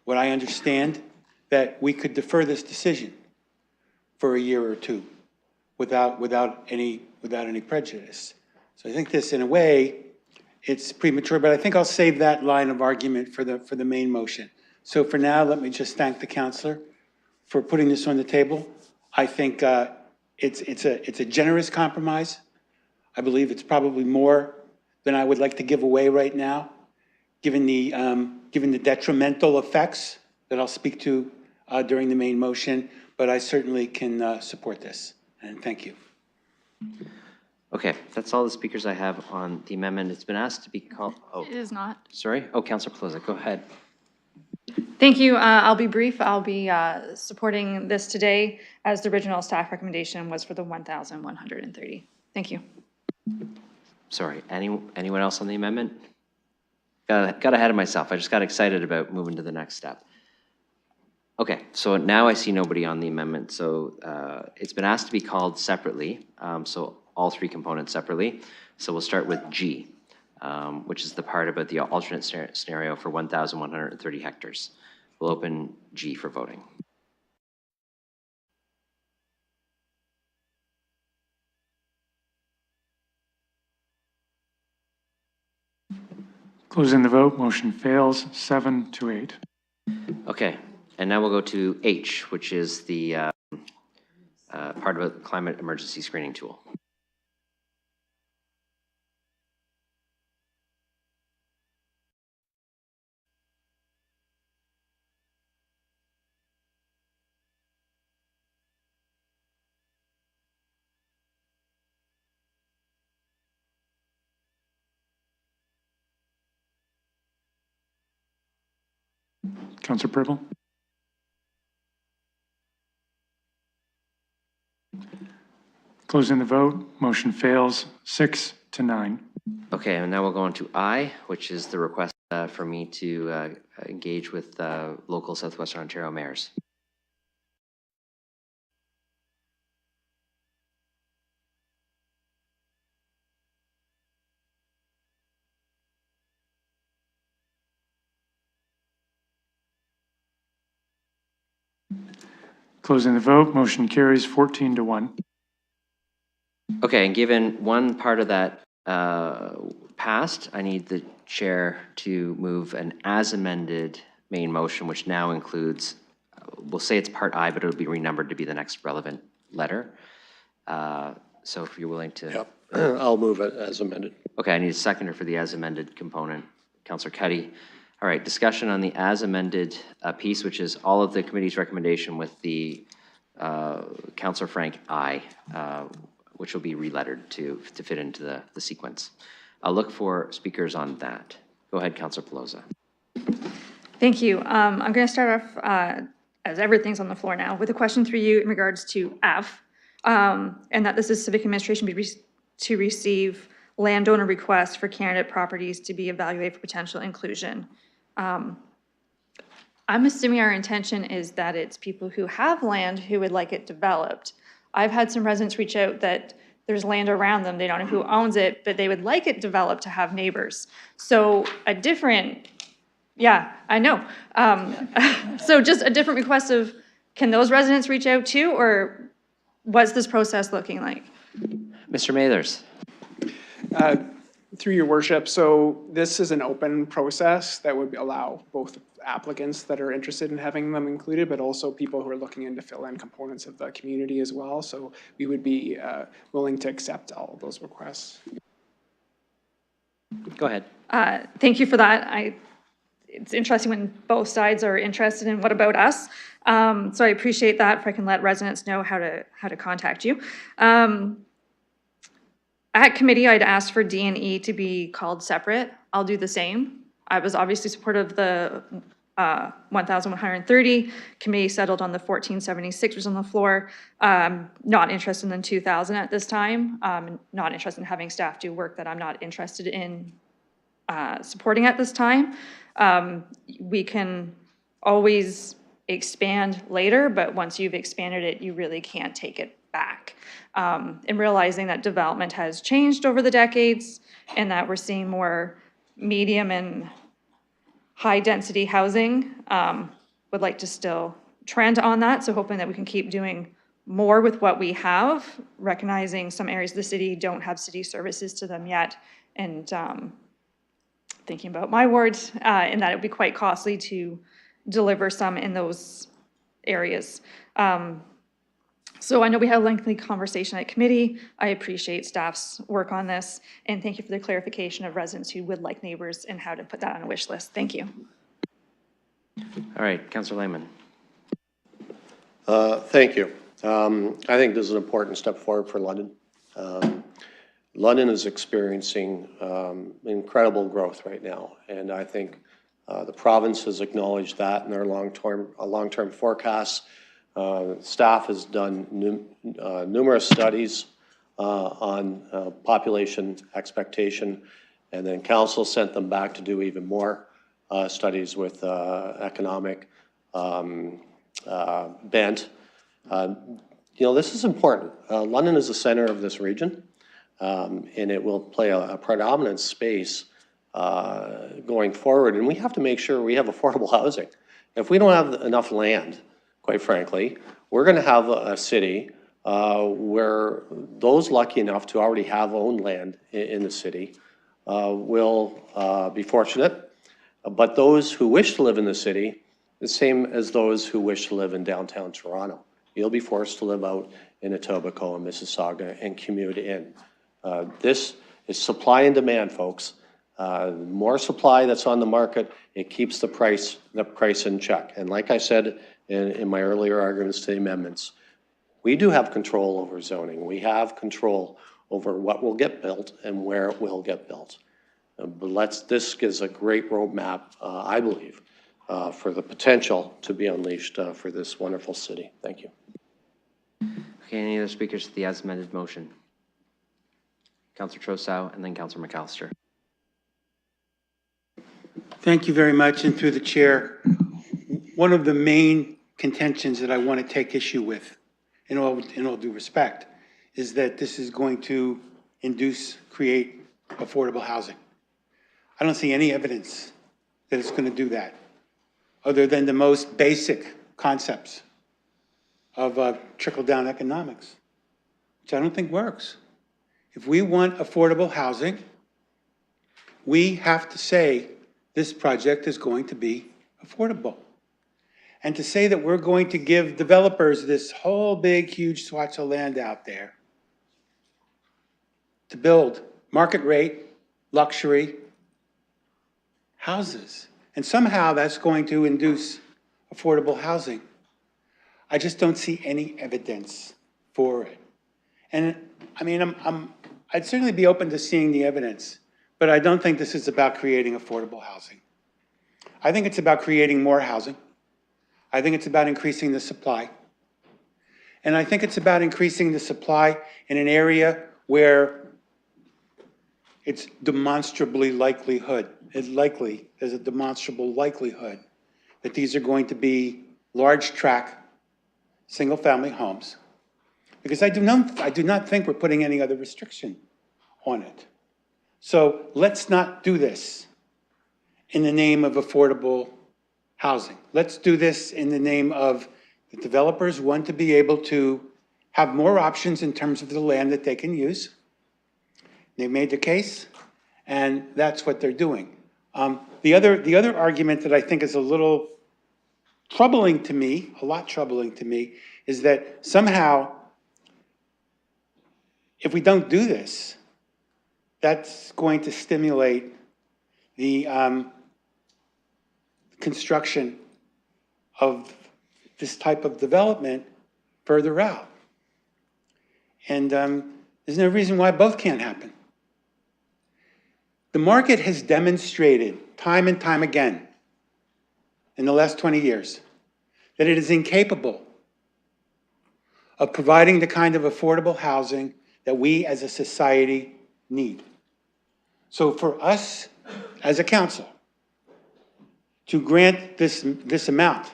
what I understand, that we could defer this decision for a year or two without any prejudice. So I think this, in a way, it's premature, but I think I'll save that line of argument for the main motion. So for now, let me just thank the councillor for putting this on the table. I think it's a generous compromise. I believe it's probably more than I would like to give away right now, given the detrimental effects that I'll speak to during the main motion, but I certainly can support this, and thank you. Okay, that's all the speakers I have on the amendment. It's been asked to be called, oh, It is not. sorry. Oh, Councilor Plaza, go ahead. Thank you. I'll be brief. I'll be supporting this today as the original staff recommendation was for the 1,130. Thank you. Sorry, anyone else on the amendment? Got ahead of myself. I just got excited about moving to the next step. Okay, so now I see nobody on the amendment. So it's been asked to be called separately. So all three components separately. So we'll start with G, which is the part about the alternate scenario for 1,130 hectares. We'll open G for voting. Closing the vote, motion fails 7-8. Okay, and now we'll go to H, which is the part about the climate emergency screening tool. Councilor Purple? Closing the vote, motion fails 6-9. Okay, and now we'll go on to I, which is the request for me to engage with local Southwestern Ontario mayors. Closing the vote, motion carries 14-1. Okay, and given one part of that passed, I need the chair to move an as amended main motion, which now includes, we'll say it's part I, but it'll be renumbered to be the next relevant letter. So if you're willing to. Yep, I'll move it as amended. Okay, I need a seconder for the as amended component. Councillor Cuddy. All right, discussion on the as amended piece, which is all of the committee's recommendation with the Councillor Frank I, which will be relettered to fit into the sequence. I'll look for speakers on that. Go ahead, Councillor Pelosa. Thank you. I'm going to start off, as everything's on the floor now, with a question through you in regards to F, and that this is civic administration to receive landowner requests for candidate properties to be evaluated for potential inclusion. I'm assuming our intention is that it's people who have land who would like it developed. I've had some residents reach out that there's land around them, they don't know who owns it, but they would like it developed to have neighbors. So a different, yeah, I know. So just a different request of, can those residents reach out too, or what's this process looking like? Mr. Mathers. Through your worship, so this is an open process that would allow both applicants that are interested in having them included, but also people who are looking in to fill in components of the community as well. So we would be willing to accept all of those requests. Go ahead. Thank you for that. It's interesting when both sides are interested in what about us. So I appreciate that. If I can let residents know how to contact you. At committee, I'd asked for D and E to be called separate. I'll do the same. I was obviously supportive of the 1,130. Committee settled on the 1,476, which was on the floor. Not interested in 2,000 at this time. Not interested in having staff do work that I'm not interested in supporting at this time. We can always expand later, but once you've expanded it, you really can't take it back. And realizing that development has changed over the decades and that we're seeing more medium and high density housing, would like to still trend on that. So hoping that we can keep doing more with what we have, recognizing some areas of the city don't have city services to them yet. And thinking about my ward, and that it would be quite costly to deliver some in those areas. So I know we had a lengthy conversation at committee. I appreciate staff's work on this, and thank you for the clarification of residents who would like neighbors and how to put that on a wish list. Thank you. All right, Councillor Lehman. Thank you. I think this is an important step forward for London. London is experiencing incredible growth right now, and I think the province has acknowledged that in their long-term forecasts. Staff has done numerous studies on population expectation, and then council sent them back to do even more studies with economic bent. This is important. London is the center of this region, and it will play a predominant space going forward. And we have to make sure we have affordable housing. If we don't have enough land, quite frankly, we're going to have a city where those lucky enough to already have owned land in the city will be fortunate. But those who wish to live in the city, the same as those who wish to live in downtown Toronto, you'll be forced to live out in Etobicoke and Mississauga and commute in. This is supply and demand, folks. More supply that's on the market, it keeps the price in check. And like I said in my earlier arguments to the amendments, we do have control over zoning. We have control over what will get built and where it will get built. But this gives a great roadmap, I believe, for the potential to be unleashed for this wonderful city. Thank you. Okay, any other speakers to the as amended motion? Councillor Trousseau and then Councillor McAllister. Thank you very much, and through the chair, one of the main contentions that I want to take issue with, in all due respect, is that this is going to create affordable housing. I don't see any evidence that it's going to do that, other than the most basic concepts of trickle-down economics, which I don't think works. If we want affordable housing, we have to say this project is going to be affordable. And to say that we're going to give developers this whole big, huge swatch of land out there to build market rate, luxury houses, and somehow that's going to induce affordable housing, I just don't see any evidence for it. And I mean, I'd certainly be open to seeing the evidence, but I don't think this is about creating affordable housing. I think it's about creating more housing. I think it's about increasing the supply. And I think it's about increasing the supply in an area where it's demonstrably there's a demonstrable likelihood that these are going to be large tract, single family homes. Because I do not think we're putting any other restriction on it. So let's not do this in the name of affordable housing. Let's do this in the name of the developers want to be able to have more options in terms of the land that they can use. They've made the case, and that's what they're doing. The other argument that I think is a little troubling to me, a lot troubling to me, is that somehow, if we don't do this, that's going to stimulate the construction of this type of development further out. And there's no reason why both can't happen. The market has demonstrated time and time again in the last 20 years that it is incapable of providing the kind of affordable housing that we as a society need. So for us as a council to grant this amount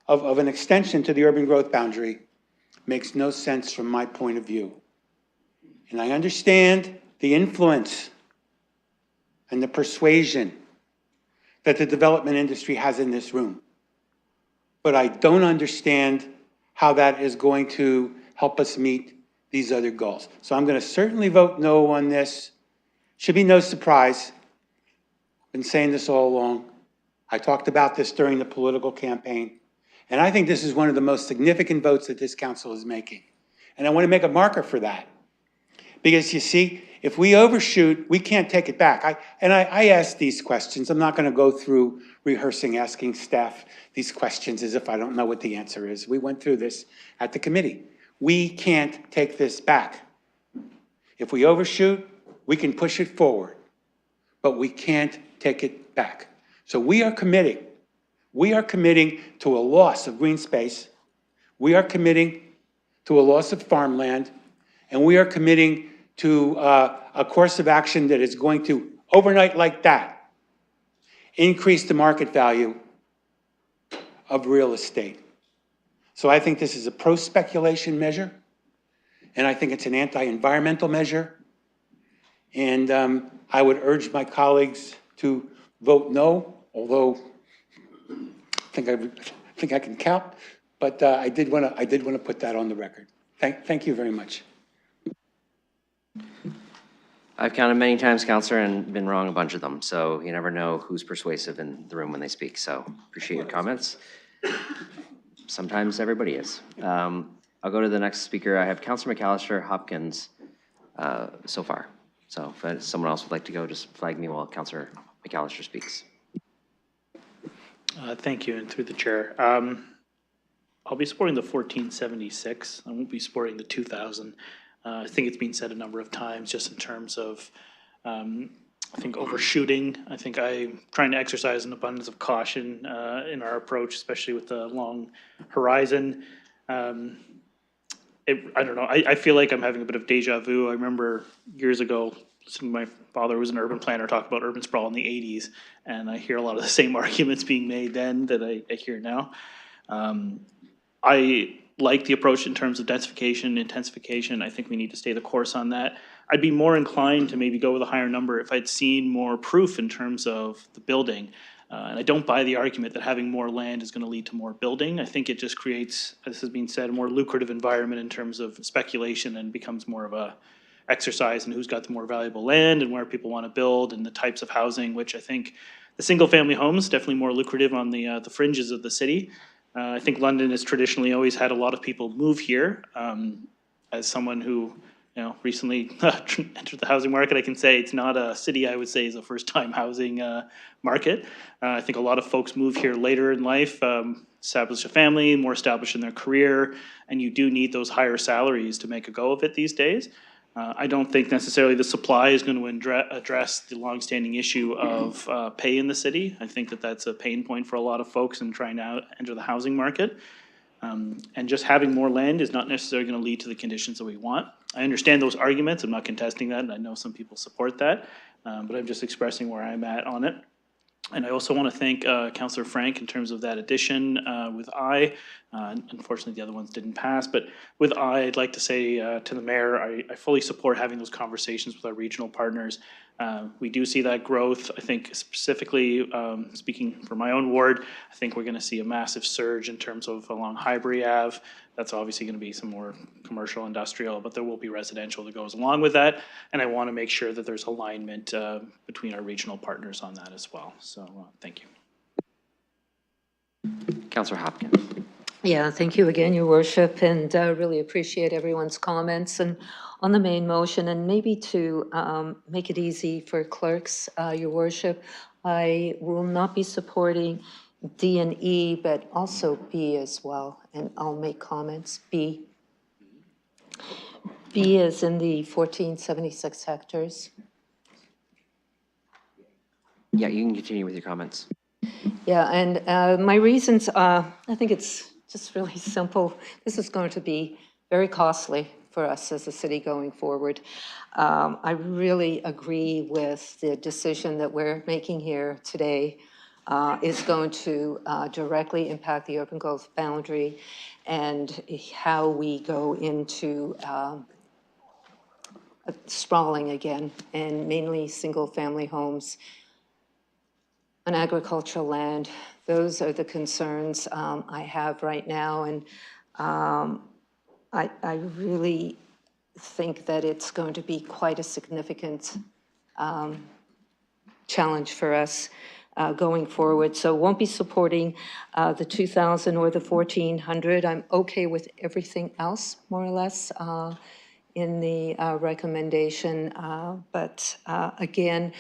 of an extension to the urban growth boundary makes no sense from my point of view. And I understand the influence and the persuasion that the development industry has in this room. But I don't understand how that is going to help us meet these other goals. So I'm going to certainly vote no on this. Should be no surprise. I've been saying this all along. I talked about this during the political campaign. And I think this is one of the most significant votes that this council is making. And I want to make a marker for that. Because you see, if we overshoot, we can't take it back. I asked these questions. I'm not going to go through rehearsing, asking staff these questions as if I don't know what the answer is. We went through this at the committee. We can't take this back. If we overshoot, we can push it forward, but we can't take it back. So we are committing to a loss of green space. We are committing to a loss of farmland, and we are committing to a course of action that is going to, overnight like that, increase the market value of real estate. So I think this is a pro-speculation measure, and I think it's an anti-environmental measure. And I would urge my colleagues to vote no, although I think I can count, but I did want to put that on the record. Thank you very much. I've counted many times, Counselor, and been wrong a bunch of them, so you never know who's persuasive in the room when they speak, so appreciate your comments. Sometimes everybody is. I'll go to the next speaker. I have Counselor McAllister, Hopkins so far. So if someone else would like to go, just flag me while Counselor McAllister speaks. Thank you, and through the chair. I'll be supporting the 1476. I won't be supporting the 2000. I think it's been said a number of times just in terms of, I think, overshooting. I think I'm trying to exercise an abundance of caution in our approach, especially with the long horizon. I don't know. I feel like I'm having a bit of deja vu. I remember years ago, listening to my father, who was an urban planner, talk about urban sprawl in the 80s, and I hear a lot of the same arguments being made then that I hear now. I like the approach in terms of densification, intensification. I think we need to stay the course on that. I'd be more inclined to maybe go with a higher number if I'd seen more proof in terms of the building. And I don't buy the argument that having more land is going to lead to more building. I think it just creates, as has been said, a more lucrative environment in terms of speculation and becomes more of a exercise in who's got the more valuable land and where people want to build and the types of housing, which I think the single family homes definitely more lucrative on the fringes of the city. I think London has traditionally always had a lot of people move here. As someone who recently entered the housing market, I can say it's not a city I would say is a first-time housing market. I think a lot of folks move here later in life, establish a family, more established in their career, and you do need those higher salaries to make a go of it these days. I don't think necessarily the supply is going to address the longstanding issue of pay in the city. I think that that's a pain point for a lot of folks in trying to enter the housing market. And just having more land is not necessarily going to lead to the conditions that we want. I understand those arguments. I'm not contesting that, and I know some people support that, but I'm just expressing where I'm at on it. And I also want to thank Councillor Frank in terms of that addition with I. Unfortunately, the other ones didn't pass, but with I'd like to say to the mayor, I fully support having those conversations with our regional partners. We do see that growth. I think specifically, speaking for my own ward, I think we're going to see a massive surge in terms of along Highbury Ave. That's obviously going to be some more commercial, industrial, but there will be residential that goes along with that. And I want to make sure that there's alignment between our regional partners on that as well. So thank you. Councillor Hopkins. Yeah, thank you again, Your Worship, and really appreciate everyone's comments and on the main motion. And maybe to make it easy for clerks, Your Worship, I will not be supporting D and E, but also B as well, and I'll make comments. B is in the 1476 hectares. Yeah, you can continue with your comments. Yeah, and my reasons are, I think it's just really simple. This is going to be very costly for us as a city going forward. I really agree with the decision that we're making here today. Is going to directly impact the urban growth boundary and how we go into sprawling again, and mainly single-family homes on agricultural land. Those are the concerns I have right now, and I really think that it's going to be quite a significant challenge for us going forward. So won't be supporting the 2,000 or the 1,400. I'm okay with everything else, more or less, in the recommendation. But again,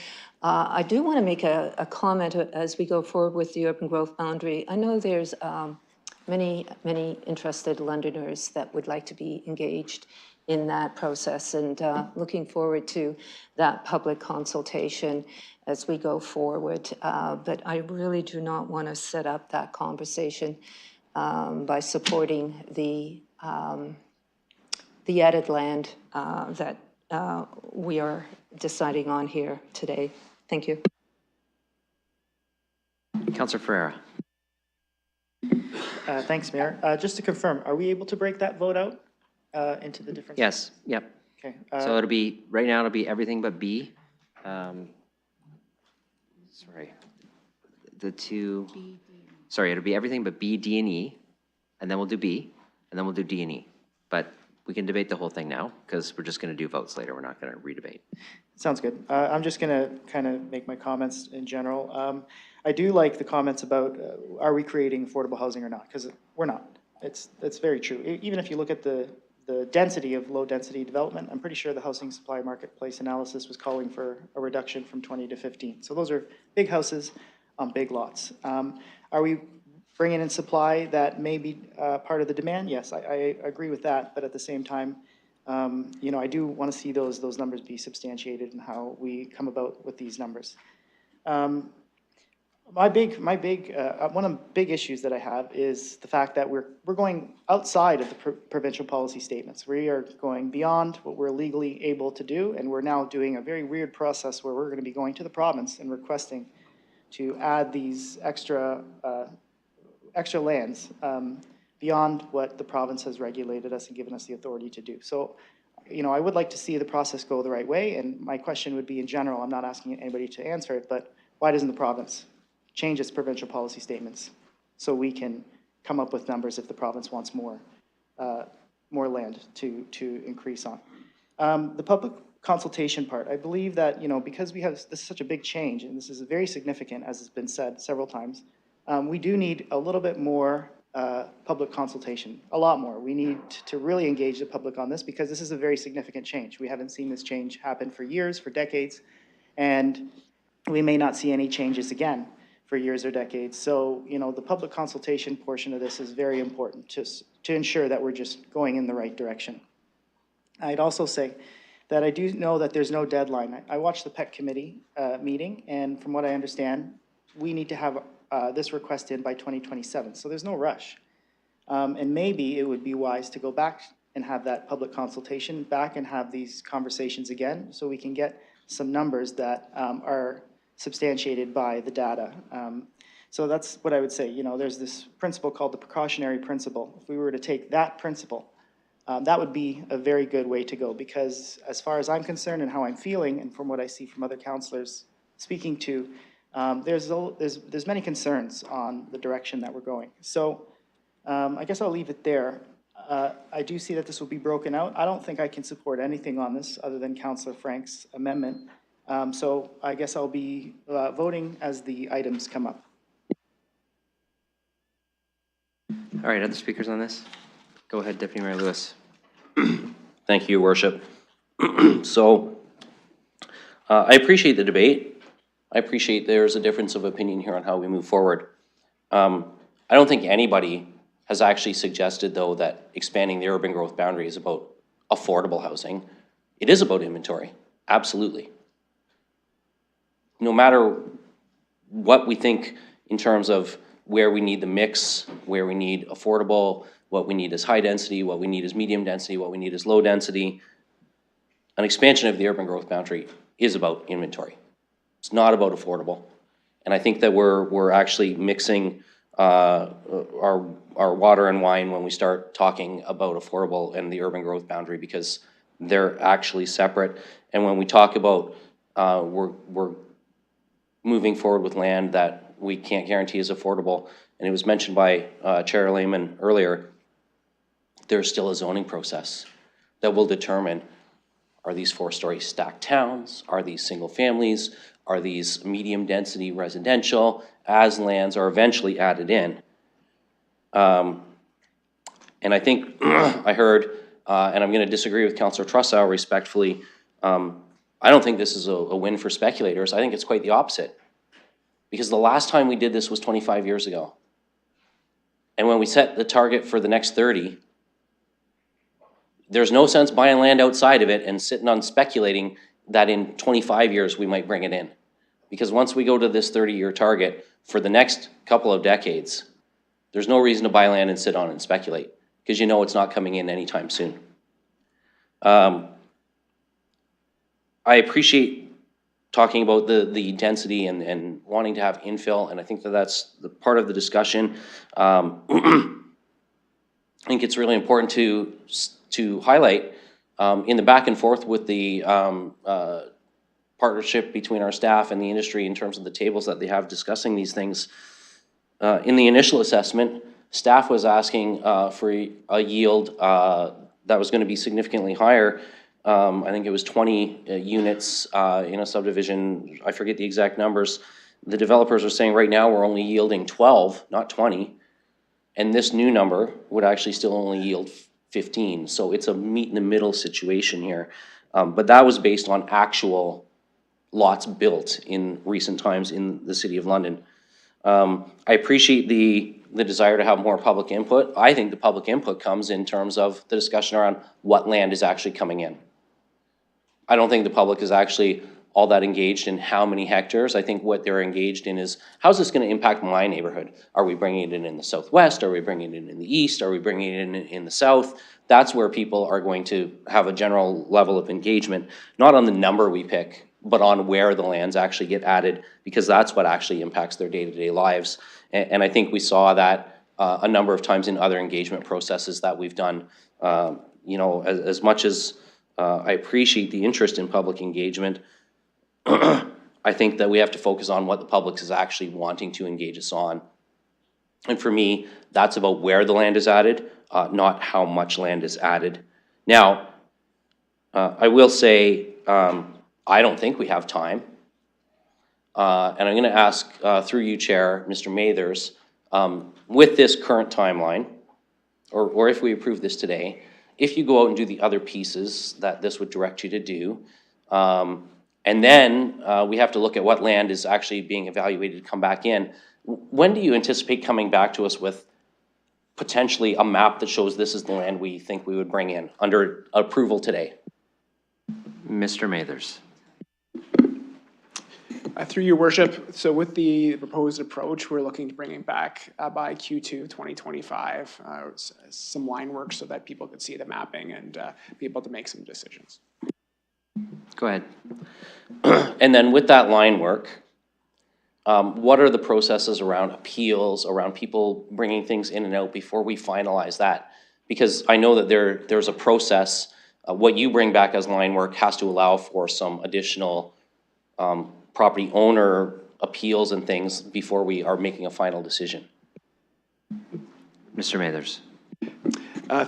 I do want to make a comment as we go forward with the urban growth boundary. I know there's many interested Londoners that would like to be engaged in that process, and looking forward to that public consultation as we go forward. But I really do not want to set up that conversation by supporting the added land that we are deciding on here today. Thank you. Councillor Ferreira. Thanks, Mayor. Just to confirm, are we able to break that vote out into the different? Yes, yep. Okay. So it'll be, right now it'll be everything but B. Sorry. It'll be everything but B, D, and E, and then we'll do B, and then we'll do D and E. But we can debate the whole thing now, because we're just going to do votes later. We're not going to redebate. Sounds good. I'm just going to kind of make my comments in general. I do like the comments about are we creating affordable housing or not? Because we're not. It's very true. Even if you look at the density of low-density development, I'm pretty sure the housing supply marketplace analysis was calling for a reduction from 20 to 15. So those are big houses on big lots. Are we bringing in supply that may be part of the demand? Yes, I agree with that. But at the same time, you know, I do want to see those numbers be substantiated and how we come about with these numbers. One of the big issues that I have is the fact that we're going outside of the provincial policy statements. We are going beyond what we're legally able to do, and we're now doing a very weird process where we're going to be going to the province and requesting to add these extra lands beyond what the province has regulated us and given us the authority to do. So, you know, I would like to see the process go the right way, and my question would be in general, I'm not asking anybody to answer it, but why doesn't the province change its provincial policy statements so we can come up with numbers if the province wants more land to increase on? The public consultation part, I believe that, you know, because this is such a big change, and this is very significant, as has been said several times, we do need a little bit more public consultation, a lot more. We need to really engage the public on this because this is a very significant change. We haven't seen this change happen for years, for decades, and we may not see any changes again for years or decades. So, you know, the public consultation portion of this is very important to ensure that we're just going in the right direction. I'd also say that I do know that there's no deadline. I watched the PEC committee meeting, and from what I understand, we need to have this request in by 2027, so there's no rush. And maybe it would be wise to go back and have that public consultation back and have these conversations again so we can get some numbers that are substantiated by the data. So that's what I would say. You know, there's this principle called the precautionary principle. If we were to take that principle, that would be a very good way to go, because as far as I'm concerned and how I'm feeling, and from what I see from other councillors speaking to, there's many concerns on the direction that we're going. So I guess I'll leave it there. I do see that this will be broken out. I don't think I can support anything on this other than Councillor Frank's amendment. So I guess I'll be voting as the items come up. All right, other speakers on this? Go ahead, Deputy Mayor Lewis. Thank you, Your Worship. So I appreciate the debate. I appreciate there's a difference of opinion here on how we move forward. I don't think anybody has actually suggested, though, that expanding the urban growth boundary is about affordable housing. It is about inventory, absolutely. No matter what we think in terms of where we need the mix, where we need affordable, what we need is high density, what we need is medium density, what we need is low density, an expansion of the urban growth boundary is about inventory. It's not about affordable. And I think that we're actually mixing our water and wine when we start talking about affordable and the urban growth boundary, because they're actually separate. And when we talk about we're moving forward with land that we can't guarantee is affordable, and it was mentioned by Chair Lehman earlier, there's still a zoning process that will determine, are these 4-story stacked towns? Are these single families? Are these medium density residential as lands are eventually added in? And I think I heard, and I'm going to disagree with Councillor Trussow respectfully, I don't think this is a win for speculators. I think it's quite the opposite. Because the last time we did this was 25 years ago. And when we set the target for the next 30, there's no sense buying land outside of it and sitting on speculating that in 25 years we might bring it in. Because once we go to this 30-year target for the next couple of decades, there's no reason to buy land and sit on it and speculate, because you know it's not coming in anytime soon. I appreciate talking about the density and wanting to have infill, and I think that that's the part of the discussion. I think it's really important to highlight in the back and forth with the partnership between our staff and the industry in terms of the tables that they have discussing these things. In the initial assessment, staff was asking for a yield that was going to be significantly higher. I think it was 20 units in a subdivision. I forget the exact numbers. The developers are saying right now we're only yielding 12, not 20. And this new number would actually still only yield 15. So it's a meet in the middle situation here. But that was based on actual lots built in recent times in the City of London. I appreciate the desire to have more public input. I think the public input comes in terms of the discussion around what land is actually coming in. I don't think the public is actually all that engaged in how many hectares. I think what they're engaged in is, how's this going to impact my neighborhood? Are we bringing it in the southwest? Are we bringing it in the east? Are we bringing it in the south? That's where people are going to have a general level of engagement, not on the number we pick, but on where the lands actually get added, because that's what actually impacts their day-to-day lives. And I think we saw that a number of times in other engagement processes that we've done. You know, as much as I appreciate the interest in public engagement, I think that we have to focus on what the public is actually wanting to engage us on. And for me, that's about where the land is added, not how much land is added. Now, I will say, I don't think we have time. And I'm going to ask, through you, Chair, Mr. Mathers, with this current timeline, or if we approve this today, if you go out and do the other pieces that this would direct you to do, and then we have to look at what land is actually being evaluated to come back in. When do you anticipate coming back to us with potentially a map that shows this is the land we think we would bring in under approval today? Mr. Mathers. Through your worship, so with the proposed approach, we're looking to bring it back by Q2 2025, some line work so that people could see the mapping and be able to make some decisions. Go ahead. And then with that line work, what are the processes around appeals, around people bringing things in and out before we finalize that? Because I know that there's a process. What you bring back as line work has to allow for some additional property owner appeals and things before we are making a final decision. Mr. Mathers.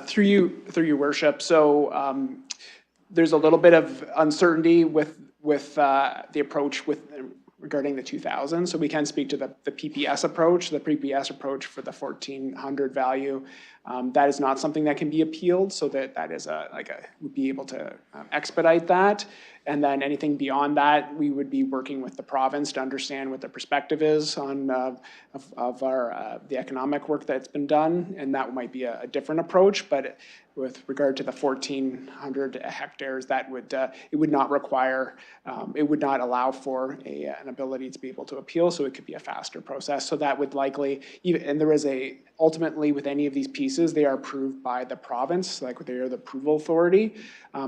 Through your worship, so there's a little bit of uncertainty with the approach regarding the 2000. So we can speak to the PPS approach, the PPS approach for the 1400 value. That is not something that can be appealed, so that is we'd be able to expedite that. And then anything beyond that, we would be working with the province to understand what the perspective is on of our the economic work that's been done, and that might be a different approach. But with regard to the 1,400 hectares, that would it would not require, it would not allow for an ability to be able to appeal, so it could be a faster process. So that would likely, and there is ultimately with any of these pieces, they are approved by the province, like they are the approval authority.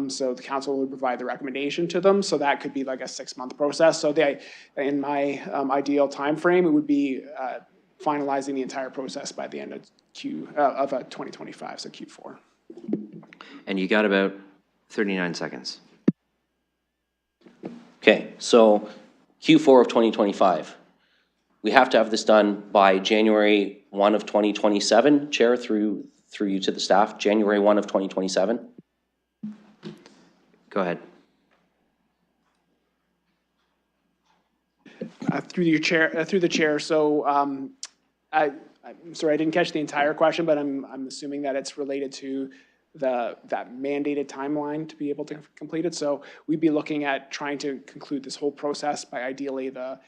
So the council would provide the recommendation to them. So that could be like a 6-month process. So in my ideal time frame, it would be finalizing the entire process by the end of 2025, so Q4. And you got about 39 seconds. Okay, so Q4 of 2025. We have to have this done by January 1 of 2027, Chair, through you to the staff, January 1 of 2027. Go ahead. Through the chair. So I'm sorry, I didn't catch the entire question, but I'm assuming that it's related to that mandated timeline to be able to complete it. So we'd be looking at trying to conclude this whole process by ideally the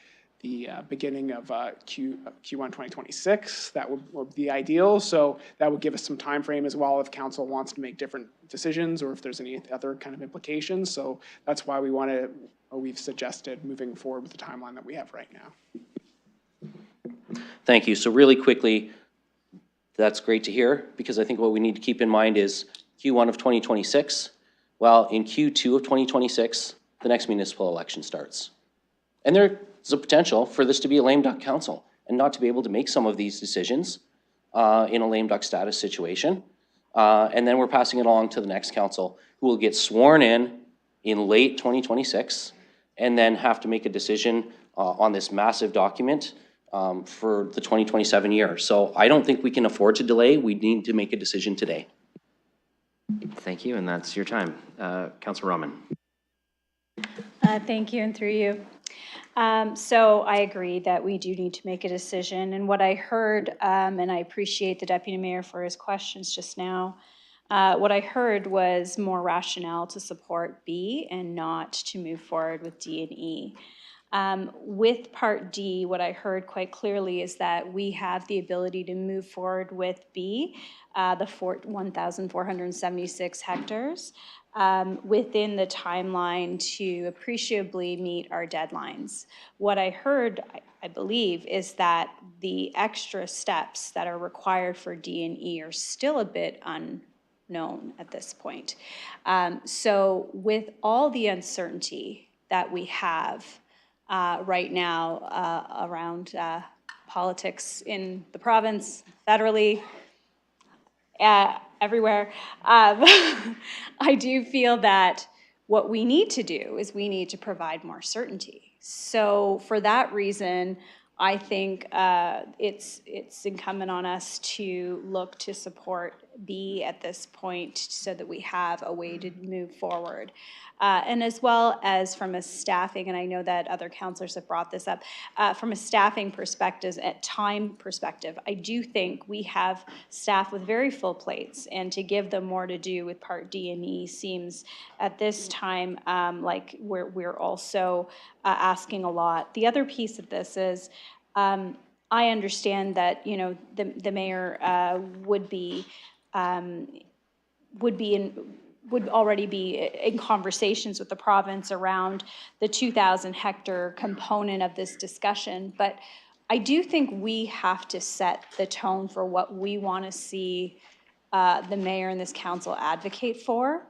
the beginning of Q1 2026. That would be ideal. So that would give us some time frame as well if council wants to make different decisions or if there's any other kind of implications. So that's why we've suggested moving forward with the timeline that we have right now. Thank you. So really quickly, that's great to hear, because I think what we need to keep in mind is Q1 of 2026. Well, in Q2 of 2026, the next municipal election starts. And there's a potential for this to be a lame duck council and not to be able to make some of these decisions in a lame duck status situation. And then we're passing it along to the next council, who will get sworn in late 2026 and then have to make a decision on this massive document for the 2027 year. So I don't think we can afford to delay. We need to make a decision today. Thank you, and that's your time. Councilor Rahman. Thank you, and through you. So I agree that we do need to make a decision. And what I heard, and I appreciate the Deputy Mayor for his questions just now, what I heard was more rationale to support B and not to move forward with D and E. With Part D, what I heard quite clearly is that we have the ability to move forward with B, the 1,476 hectares, within the timeline to appreciably meet our deadlines. What I heard, I believe, is that the extra steps that are required for D and E are still a bit unknown at this point. So with all the uncertainty that we have right now around politics in the province, federally, everywhere, I do feel that what we need to do is we need to provide more certainty. So for that reason, I think it's incumbent on us to look to support B at this point so that we have a way to move forward. And as well as from a staffing, and I know that other councillors have brought this up, from a staffing perspective, time perspective, I do think we have staff with very full plates, and to give them more to do with Part D and E seems at this time like we're also asking a lot. The other piece of this is I understand that, you know, the mayor would already be in conversations with the province around the 2,000 hectare component of this discussion. But I do think we have to set the tone for what we want to see the mayor and this council advocate for.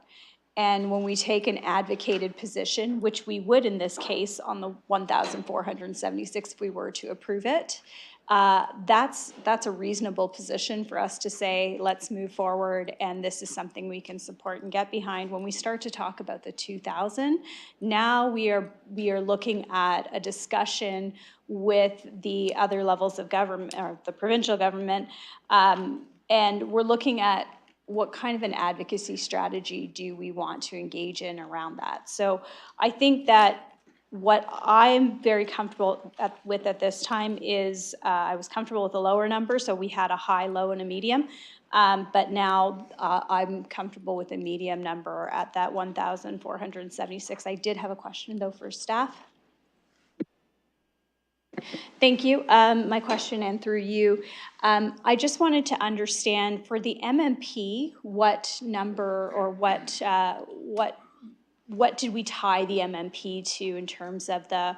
And when we take an advocated position, which we would in this case on the 1,476 if we were to approve it, that's a reasonable position for us to say, let's move forward, and this is something we can support and get behind. When we start to talk about the 2,000, now we are looking at a discussion with the other levels of government, or the provincial government, and we're looking at what kind of an advocacy strategy do we want to engage in around that. So I think that what I'm very comfortable with at this time is I was comfortable with a lower number, so we had a high, low, and a medium. But now I'm comfortable with a medium number at that 1,476. I did have a question, though, for staff. Thank you. My question, and through you, I just wanted to understand for the MMP, what number or what did we tie the MMP to in terms of the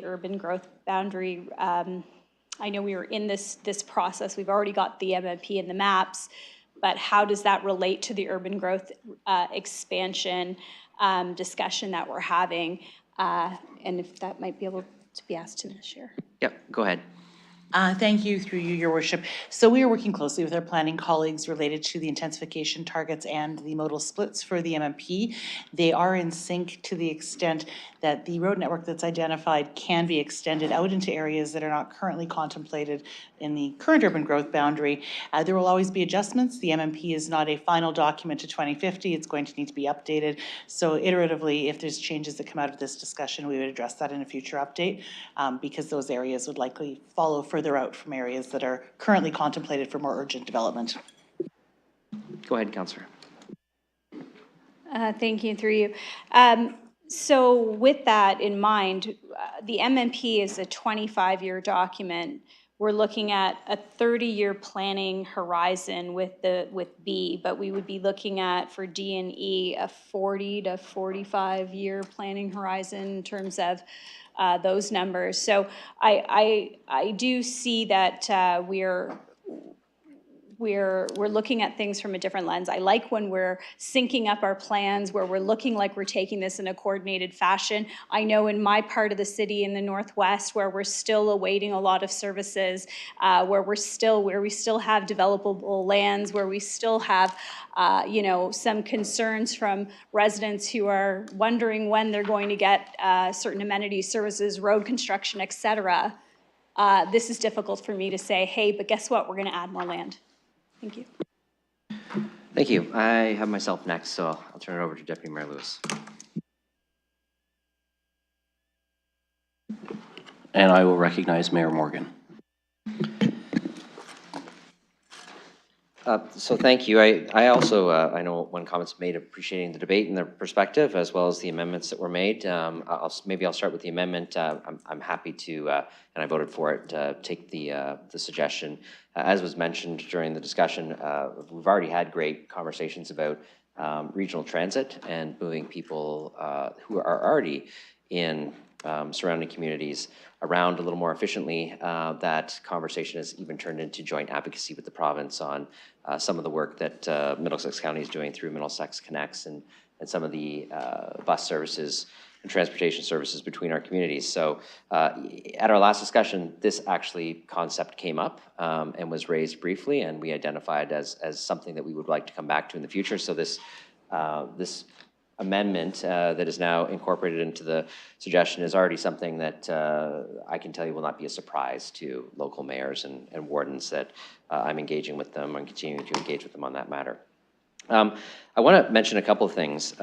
urban growth boundary? I know we were in this process. We've already got the MMP and the maps, but how does that relate to the urban growth expansion discussion that we're having? And if that might be able to be asked to this year. Yep, go ahead. Thank you, through you, Your Worship. So we are working closely with our planning colleagues related to the intensification targets and the modal splits for the MMP. They are in sync to the extent that the road network that's identified can be extended out into areas that are not currently contemplated in the current urban growth boundary. There will always be adjustments. The MMP is not a final document to 2050. It's going to need to be updated. So iteratively, if there's changes that come out of this discussion, we would address that in a future update because those areas would likely follow further out from areas that are currently contemplated for more urgent development. Go ahead, Councillor. Thank you, through you. So with that in mind, the MMP is a 25-year document. We're looking at a 30-year planning horizon with B, but we would be looking at, for D and E, a 40 to 45-year planning horizon in terms of those numbers. So I do see that we're looking at things from a different lens. I like when we're syncing up our plans, where we're looking like we're taking this in a coordinated fashion. I know in my part of the city in the Northwest, where we're still awaiting a lot of services, where we still have developable lands, where we still have some concerns from residents who are wondering when they're going to get certain amenities, services, road construction, et cetera. This is difficult for me to say, hey, but guess what? We're going to add more land. Thank you. Thank you. I have myself next, so I'll turn it over to Deputy Mayor Lewis. And I will recognize Mayor Morgan. So thank you. I also, I know one comment's made appreciating the debate and the perspective, as well as the amendments that were made. Maybe I'll start with the amendment. I'm happy to, and I voted for it, take the suggestion. As was mentioned during the discussion, we've already had great conversations about regional transit and moving people who are already in surrounding communities around a little more efficiently. That conversation has even turned into joint advocacy with the province on some of the work that Middlesex County is doing through Middlesex Connects and some of the bus services and transportation services between our communities. So at our last discussion, this concept came up and was raised briefly, and we identified as something that we would like to come back to in the future. So this amendment that is now incorporated into the suggestion is already something that I can tell you will not be a surprise to local mayors and wardens, that I'm engaging with them and continuing to engage with them on that matter. I want to mention a couple of things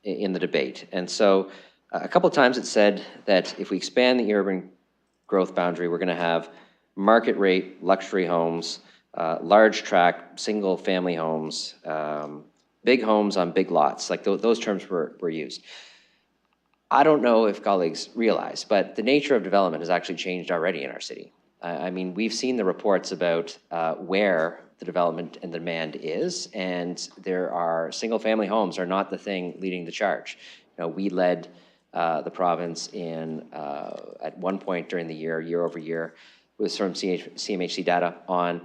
in the debate. And so a couple of times it said that if we expand the urban growth boundary, we're going to have market rate luxury homes, large tract single family homes, big homes on big lots, like those terms were used. I don't know if colleagues realize, but the nature of development has actually changed already in our city. I mean, we've seen the reports about where the development and demand is, and there are single-family homes are not the thing leading the charge. We led the province in, at one point during the year over year, with some CMHC data on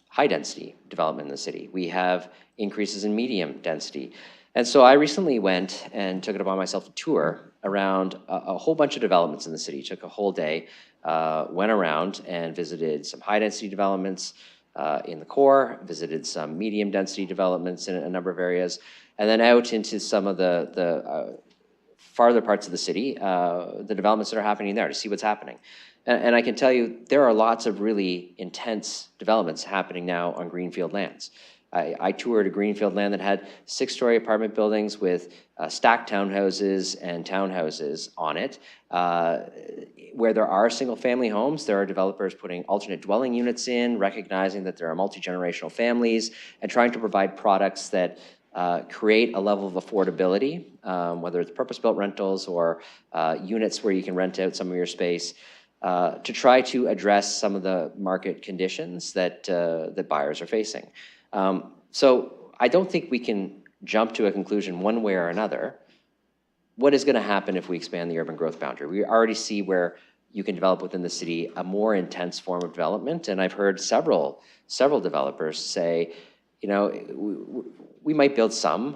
high-density development in the city. We have increases in medium density. And so I recently went and took it upon myself to tour around a whole bunch of developments in the city. Took a whole day, went around and visited some high-density developments in the core, visited some medium-density developments in a number of areas, and then out into some of the farther parts of the city, the developments that are happening there, to see what's happening. And I can tell you, there are lots of really intense developments happening now on greenfield lands. I toured a greenfield land that had 6-story apartment buildings with stacked townhouses and townhouses on it. Where there are single-family homes, there are developers putting alternate dwelling units in, recognizing that there are multi-generational families, and trying to provide products that create a level of affordability, whether it's purpose-built rentals or units where you can rent out some of your space, to try to address some of the market conditions that that buyers are facing. So I don't think we can jump to a conclusion one way or another. What is going to happen if we expand the urban growth boundary? We already see where you can develop within the city a more intense form of development, and I've heard several developers say, we might build some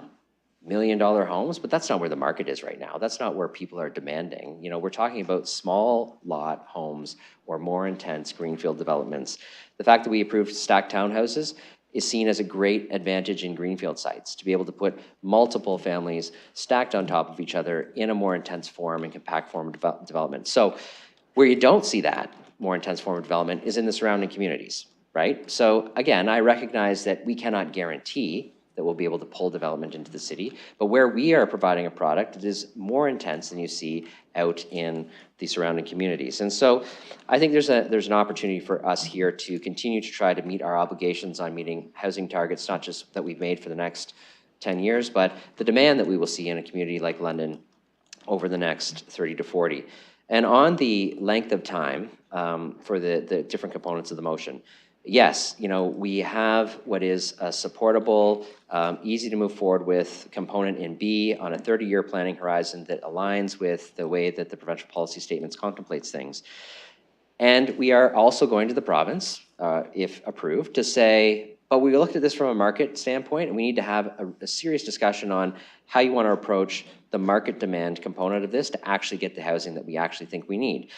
$1 million homes, but that's not where the market is right now. That's not where people are demanding. We're talking about small lot homes or more intense greenfield developments. The fact that we approved stacked townhouses is seen as a great advantage in greenfield sites, to be able to put multiple families stacked on top of each other in a more intense form and compact form of development. So where you don't see that more intense form of development is in the surrounding communities, right? So again, I recognize that we cannot guarantee that we'll be able to pull development into the city, but where we are providing a product that is more intense than you see out in the surrounding communities. And so I think there's an opportunity for us here to continue to try to meet our obligations on meeting housing targets, not just that we've made for the next 10 years, but the demand that we will see in a community like London over the next 30 to 40. And on the length of time for the different components of the motion, yes, we have what is a supportable, easy to move forward with component in B on a 30-year planning horizon that aligns with the way that the provincial policy statements contemplates things. And we are also going to the province, if approved, to say, but we looked at this from a market standpoint, and we need to have a serious discussion on how you want to approach the market demand component of this to actually get the housing that we actually think we need.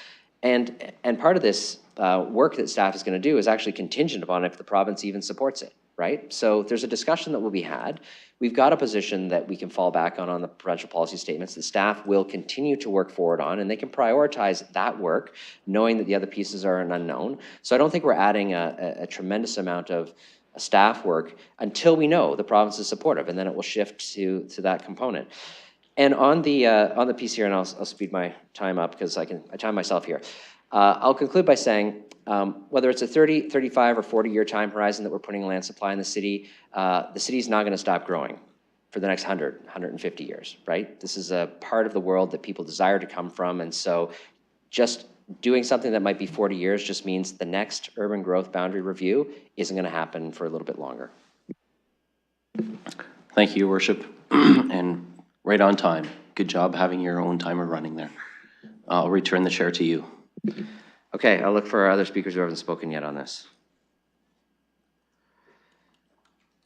And part of this work that staff is going to do is actually contingent upon if the province even supports it, right? So there's a discussion that will be had. We've got a position that we can fall back on the provincial policy statements. The staff will continue to work forward on, and they can prioritize that work, knowing that the other pieces are an unknown. So I don't think we're adding a tremendous amount of staff work until we know the province is supportive, and then it will shift to that component. And on the piece here, and I'll speed my time up because I time myself here. I'll conclude by saying, whether it's a 30, 35, or 40-year time horizon that we're putting land supply in the city's not going to stop growing for the next 100, 150 years, right? This is a part of the world that people desire to come from, and so just doing something that might be 40 years just means the next urban growth boundary review isn't going to happen for a little bit longer. Thank you, Your Worship, and right on time. Good job having your own timer running there. I'll return the chair to you. Okay, I'll look for other speakers who haven't spoken yet on this.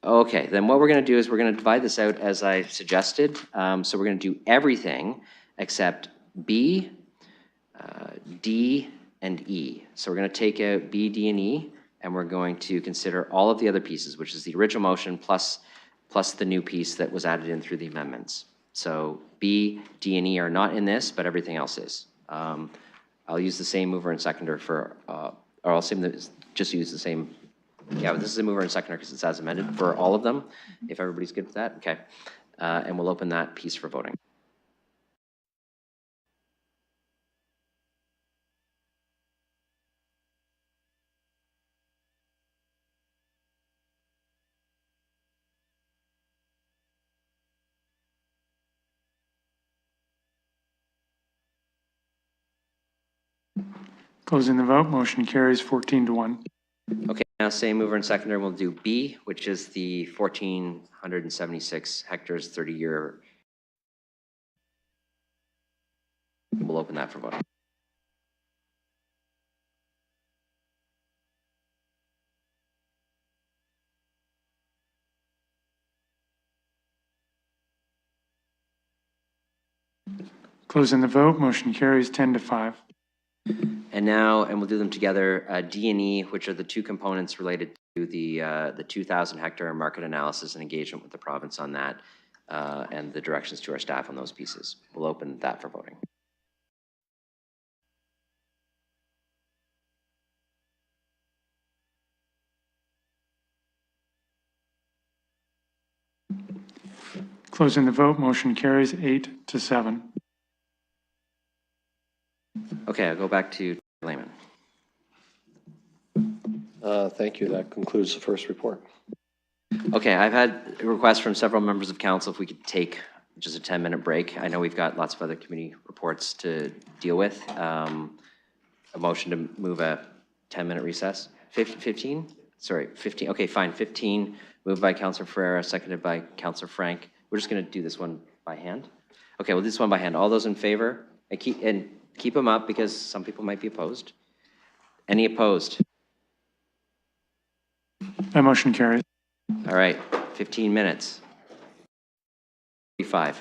Okay, then what we're going to do is we're going to divide this out as I suggested. So we're going to do everything except B, D, and E. So we're going to take out B, D, and E, and we're going to consider all of the other pieces, which is the original motion plus the new piece that was added in through the amendments. So B, D, and E are not in this, but everything else is. I'll use the same mover and seconder for, or I'll just use the same. Yeah, but this is a mover and seconder because it's as amended for all of them. If everybody's good with that, okay. And we'll open that piece for voting. Closing the vote, motion carries 14-1. Okay, now same mover and seconder, we'll do B, which is the 1,476 hectares, 30-year. We'll open that for voting. Closing the vote, motion carries 10-5. And now, and we'll do them together, D and E, which are the two components related to the 2,000 hectare market analysis and engagement with the province on that, and the directions to our staff on those pieces. We'll open that for voting. Closing the vote, motion carries 8-7. Okay, I'll go back to Lehman. Thank you. That concludes the first report. Okay, I've had requests from several members of council if we could take just a 10-minute break. I know we've got lots of other committee reports to deal with. A motion to move a 10-minute recess. 15? Sorry, 15. Okay, fine, 15. Moved by Councillor Ferreira, seconded by Councillor Frank. We're just going to do this one by hand. Okay, we'll do this one by hand. All those in favor? And keep them up because some people might be opposed. Any opposed? That motion carries. All right, 15 minutes. 45.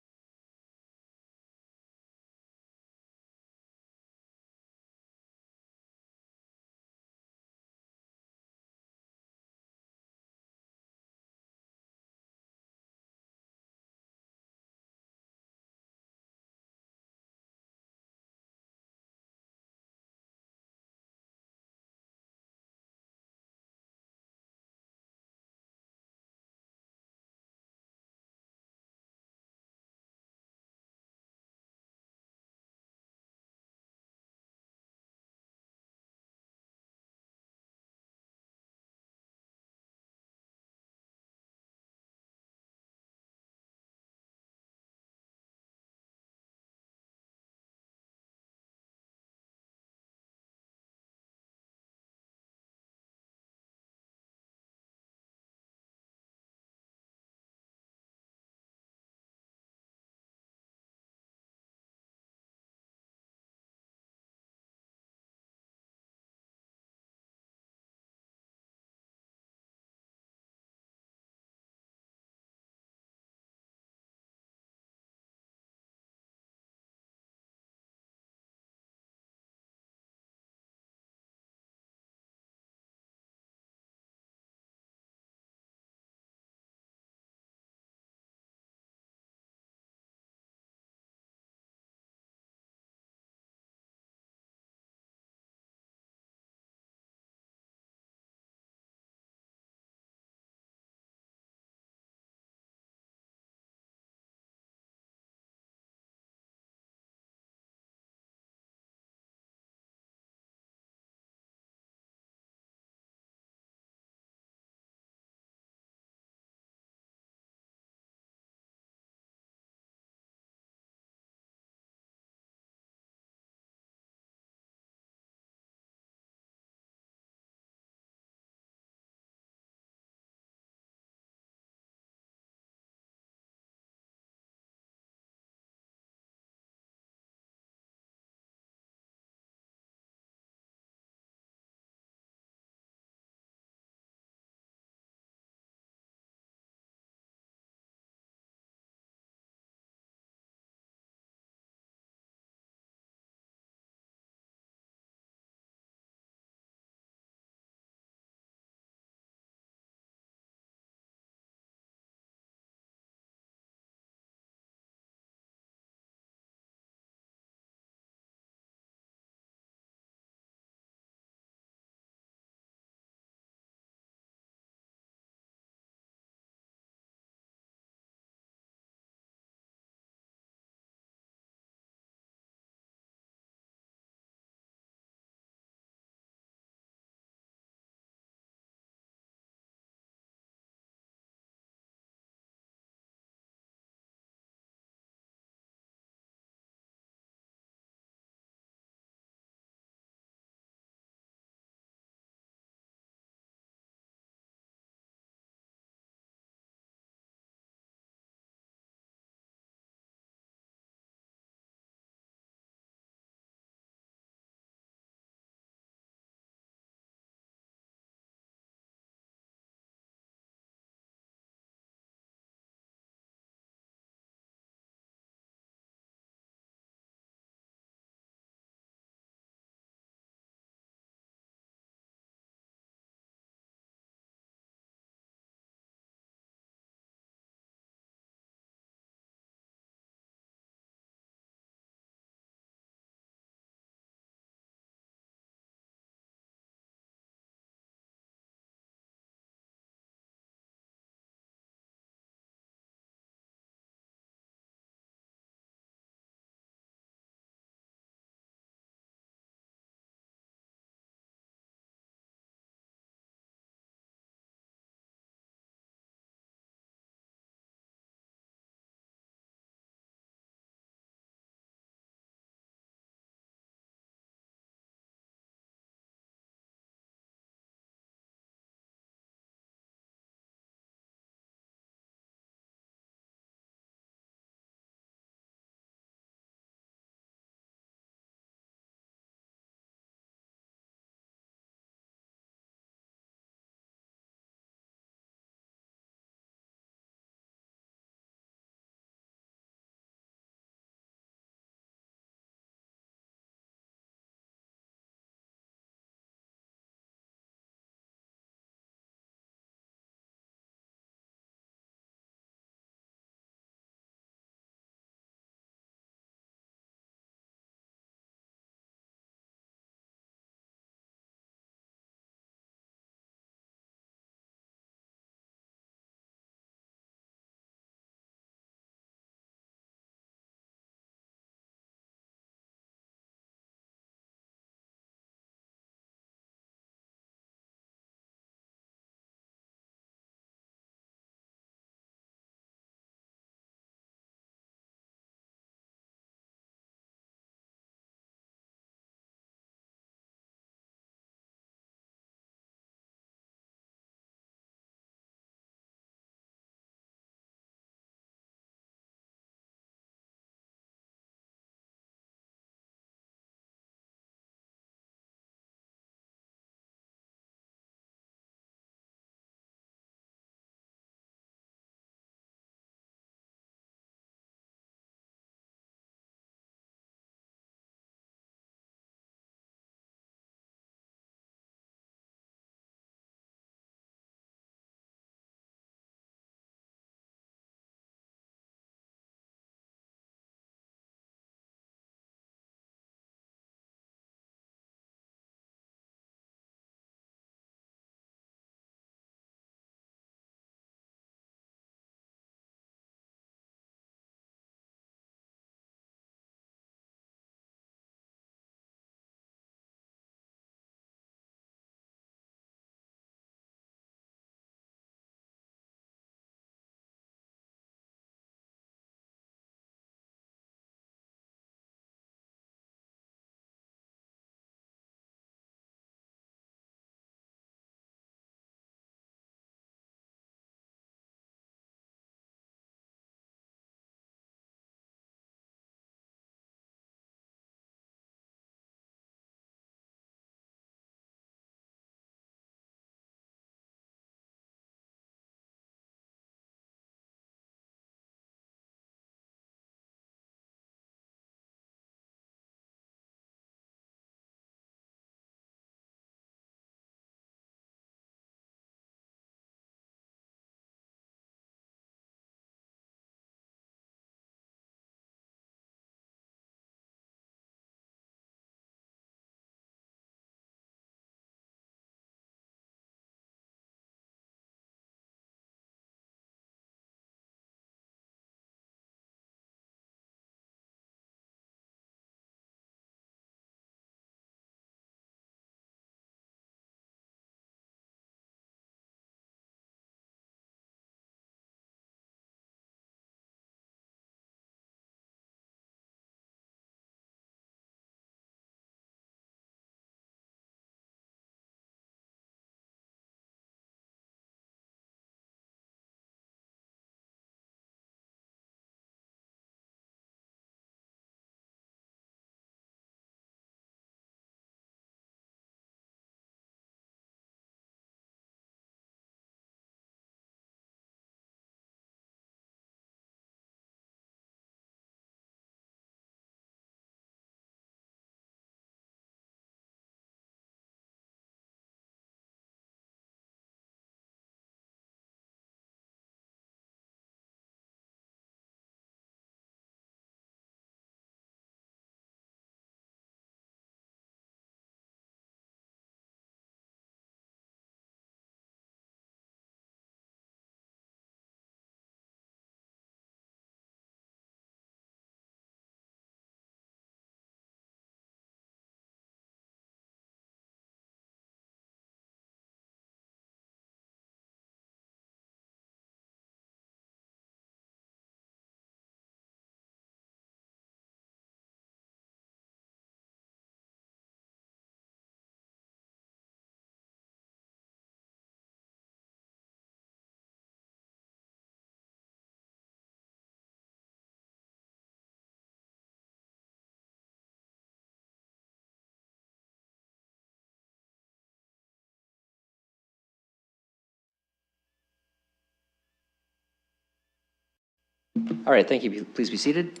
All right, thank you. Please be seated.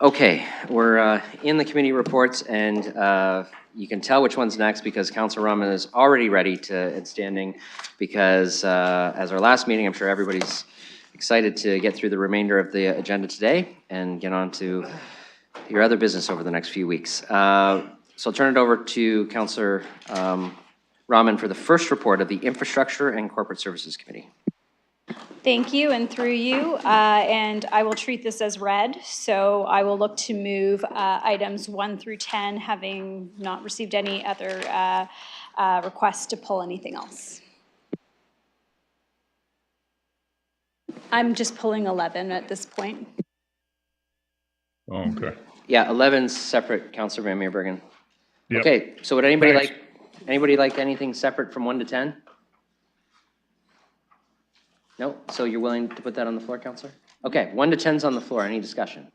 Okay, we're in the committee reports, and you can tell which one's next because Councilor Rahman is already ready and standing because as our last meeting, I'm sure everybody's excited to get through the remainder of the agenda today and get on to your other business over the next few weeks. So I'll turn it over to Councilor Rahman for the first report of the Infrastructure and Corporate Services Committee. Thank you, and through you, and I will treat this as read. So I will look to move items 1 through 10, having not received any other requests to pull anything else. I'm just pulling 11 at this point. Oh, okay. Yeah, 11's separate, Councilor Van Meerbergen. Yep. Okay, so would anybody Thanks. like anything separate from 1 to 10? No? So you're willing to put that on the floor, Councilor? Okay, 1 to 10's on the floor. Any discussion?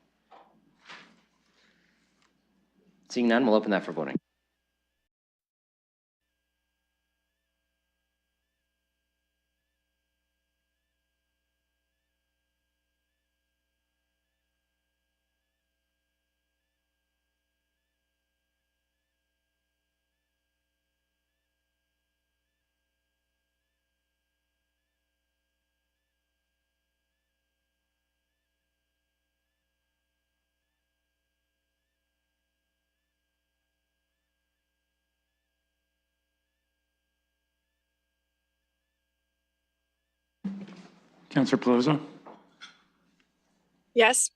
Seeing none, we'll open that for voting. Councilor Pelosi? Yes.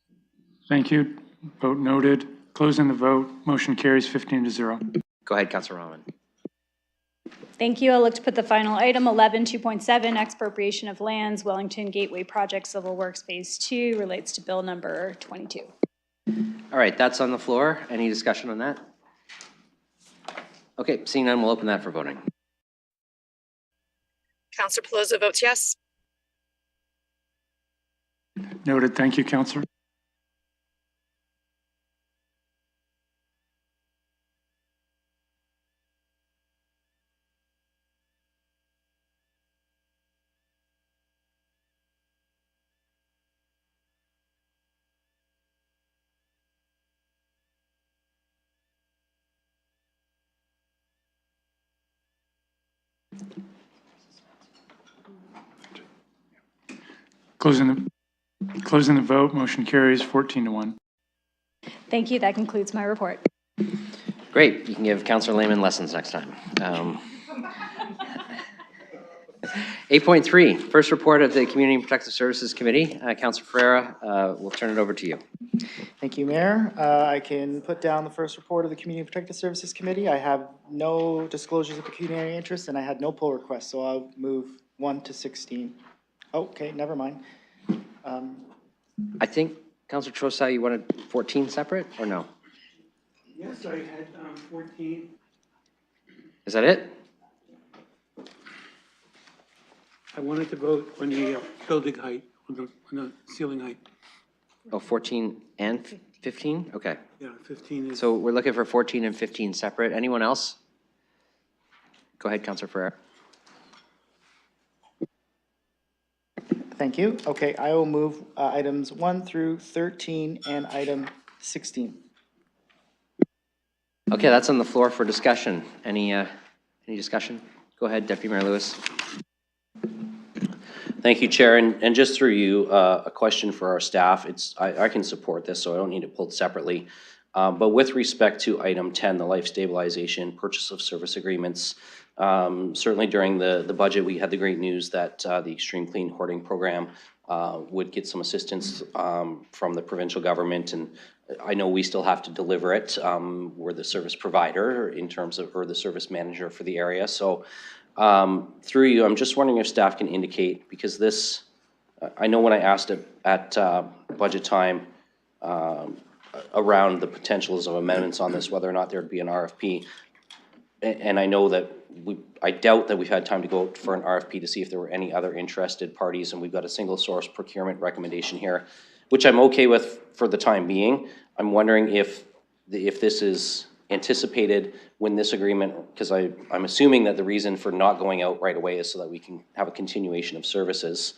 Thank you. Vote noted. Closing the vote. Motion carries 15-0. Go ahead, Councilor Rahman. Thank you. I'll look to put the final item, 11, 2.7, expropriation of lands, Wellington Gateway Project Civil Works Phase 2, relates to bill number 22. All right, that's on the floor. Any discussion on that? Okay, seeing none, we'll open that for voting. Councilor Pelosi votes yes. Noted. Thank you, Councilor. Closing the vote. Motion carries 14-1. Thank you. That concludes my report. Great. You can give Councilor Lehman lessons next time. 8.3, first report of the Community and Protective Services Committee. Councilor Ferreira, we'll turn it over to you. Thank you, Mayor. I can put down the first report of the Community and Protective Services Committee. I have no disclosures of pecuniary interest, and I had no pull requests, so I'll move 1 to 16. Okay, never mind. I think, Councilor Trosai, you wanted 14 separate, or no? Yes, I had 14. Is that it? I wanted to vote on the building height, on the ceiling height. Oh, 14 and 15? Okay. Yeah, 15 is. So we're looking for 14 and 15 separate. Anyone else? Go ahead, Councilor Ferrer. Thank you. Okay, I will move items 1 through 13 and item 16. Okay, that's on the floor for discussion. Any discussion? Go ahead, Deputy Mayor Lewis. Thank you, Chair. And just through you, a question for our staff. I can support this, so I don't need it pulled separately. But with respect to item 10, the life stabilization, purchase of service agreements, certainly during the budget, we had the great news that the Extreme Clean Hoarding Program would get some assistance from the provincial government. And I know we still have to deliver it. We're the service provider in terms of, or the service manager for the area. So through you, I'm just wondering if staff can indicate, because this, I know when I asked it at budget time around the potentials of amendments on this, whether or not there'd be an RFP, and I know that I doubt that we've had time to go out for an RFP to see if there were any other interested parties, and we've got a single source procurement recommendation here, which I'm okay with for the time being. I'm wondering if this is anticipated when this agreement, because I'm assuming that the reason for not going out right away is so that we can have a continuation of services.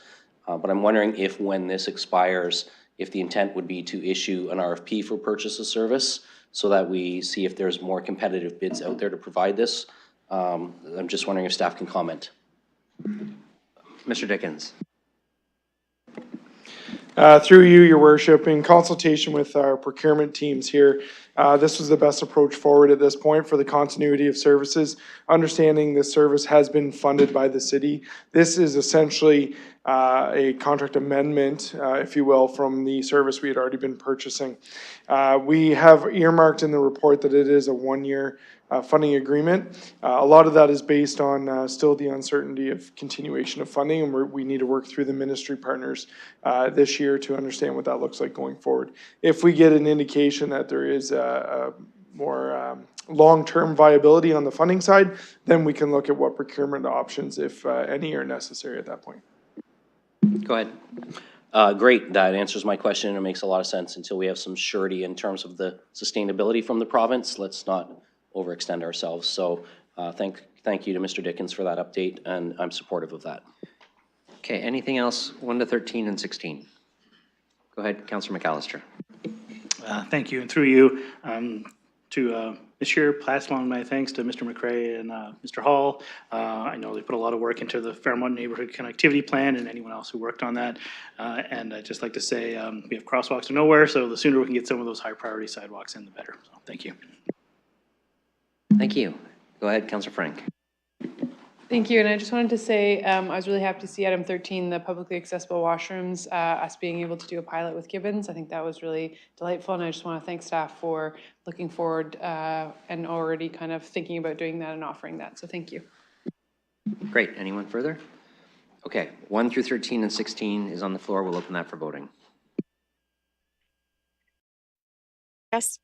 But I'm wondering if when this expires, if the intent would be to issue an RFP for purchase of service so that we see if there's more competitive bids out there to provide this. I'm just wondering if staff can comment. Mr. Dickens. Through you, your worship, in consultation with our procurement teams here, this was the best approach forward at this point for the continuity of services. Understanding this service has been funded by the city. This is essentially a contract amendment, if you will, from the service we had already been purchasing. We have earmarked in the report that it is a one-year funding agreement. A lot of that is based on still the uncertainty of continuation of funding, and we need to work through the ministry partners this year to understand what that looks like going forward. If we get an indication that there is a more long-term viability on the funding side, then we can look at what procurement options, if any, are necessary at that point. Go ahead. Great, that answers my question. It makes a lot of sense. Until we have some surety in terms of the sustainability from the province, let's not overextend ourselves. So thank you to Mr. Dickens for that update, and I'm supportive of that. Okay, anything else? 1 to 13 and 16. Go ahead, Councillor McAllister. Thank you, and through you to Ms. Scheer, pass along my thanks to Mr. McRae and Mr. Hall. I know they put a lot of work into the Fairmont Neighborhood Connectivity Plan and anyone else who worked on that. And I'd just like to say we have crosswalks to nowhere, so the sooner we can get some of those high priority sidewalks in, the better. So thank you. Thank you. Go ahead, Councillor Frank. Thank you, and I just wanted to say I was really happy to see item 13, the publicly accessible washrooms, us being able to do a pilot with Gibbons. I think that was really delightful, and I just want to thank staff for looking forward and already kind of thinking about doing that and offering that, so thank you. Great. Anyone further? Okay, 1 through 13 and 16 is on the floor. We'll open that for voting. Yes.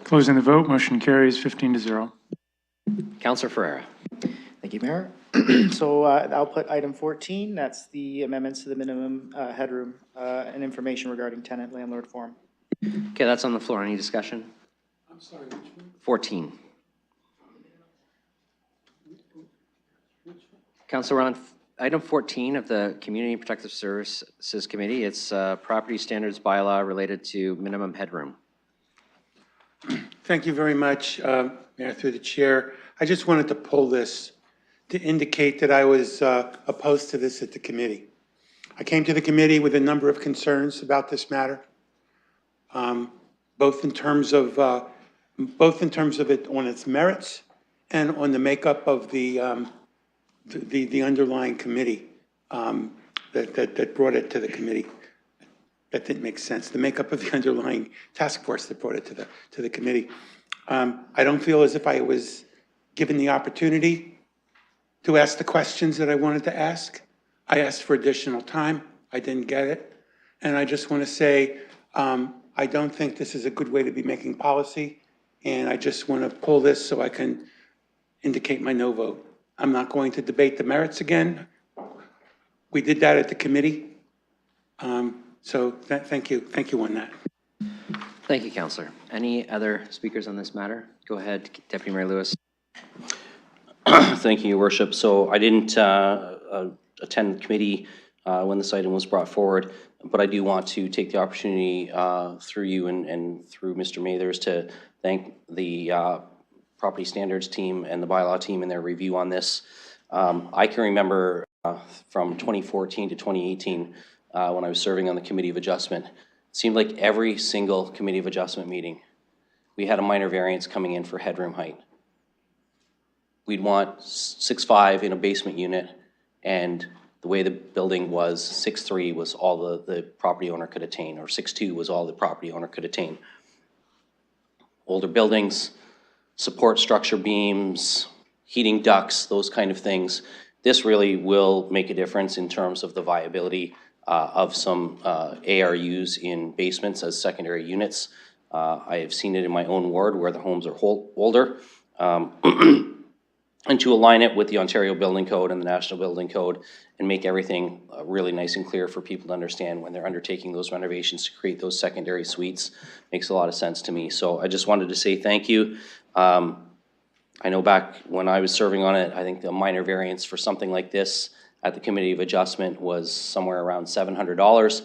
Closing the vote, motion carries 15-0. Councillor Ferreira. Thank you, Mayor. So I'll put item 14, that's the amendments to the minimum headroom and information regarding tenant-landlord forum. Okay, that's on the floor. Any discussion? I'm sorry, which one? 14. Councillor, on item 14 of the Community Protective Services Committee, it's property standards bylaw related to minimum headroom. Thank you very much, Mayor, through the chair. I just wanted to pull this to indicate that I was opposed to this at the committee. I came to the committee with a number of concerns about this matter, both in terms of it on its merits and on the makeup of the underlying committee that brought it to the committee. That didn't make sense. The makeup of the underlying task force that brought it to the committee. I don't feel as if I was given the opportunity to ask the questions that I wanted to ask. I asked for additional time. I didn't get it. And I just want to say, I don't think this is a good way to be making policy. And I just want to pull this so I can indicate my no vote. I'm not going to debate the merits again. We did that at the committee. So thank you on that. Thank you, Councillor. Any other speakers on this matter? Go ahead, Deputy Mayor Lewis. Thank you, Your Worship. So I didn't attend the committee when this item was brought forward, but I do want to take the opportunity through you and through Mr. Mathers to thank the property standards team and the bylaw team in their review on this. I can remember from 2014 to 2018 when I was serving on the Committee of Adjustment. It seemed like every single Committee of Adjustment meeting, we had a minor variance coming in for headroom height. We'd want 6'5" in a basement unit, and the way the building was, 6'3" was all the property owner could attain, or 6'2" was all the property owner could attain. Older buildings, support structure beams, heating ducts, those kind of things. This really will make a difference in terms of the viability of some ARUs in basements as secondary units. I have seen it in my own ward where the homes are older. and to align it with the Ontario Building Code and the National Building Code and make everything really nice and clear for people to understand when they're undertaking those renovations to create those secondary suites. Makes a lot of sense to me. So I just wanted to say thank you. I know back when I was serving on it, I think the minor variance for something like this at the Committee of Adjustment was somewhere around $700.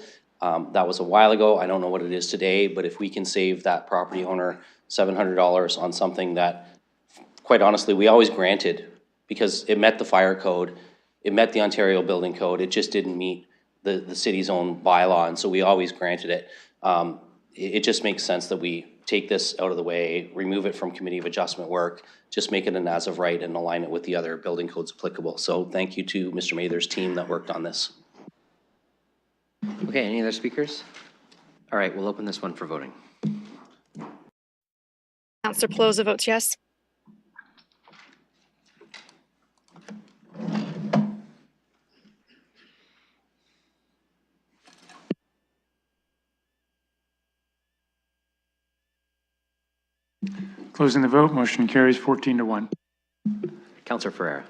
That was a while ago. I don't know what it is today, but if we can save that property owner $700 on something that, quite honestly, we always granted because it met the fire code, it met the Ontario Building Code, it just didn't meet the city's own bylaw, and so we always granted it. It just makes sense that we take this out of the way, remove it from Committee of Adjustment work, just make it an as of right and align it with the other building codes applicable. So thank you to Mr. Mather's team that worked on this. Okay, any other speakers? All right, we'll open this one for voting. Counselor Pelosi votes yes. Closing the vote, motion carries 14-1. Councillor Ferreira.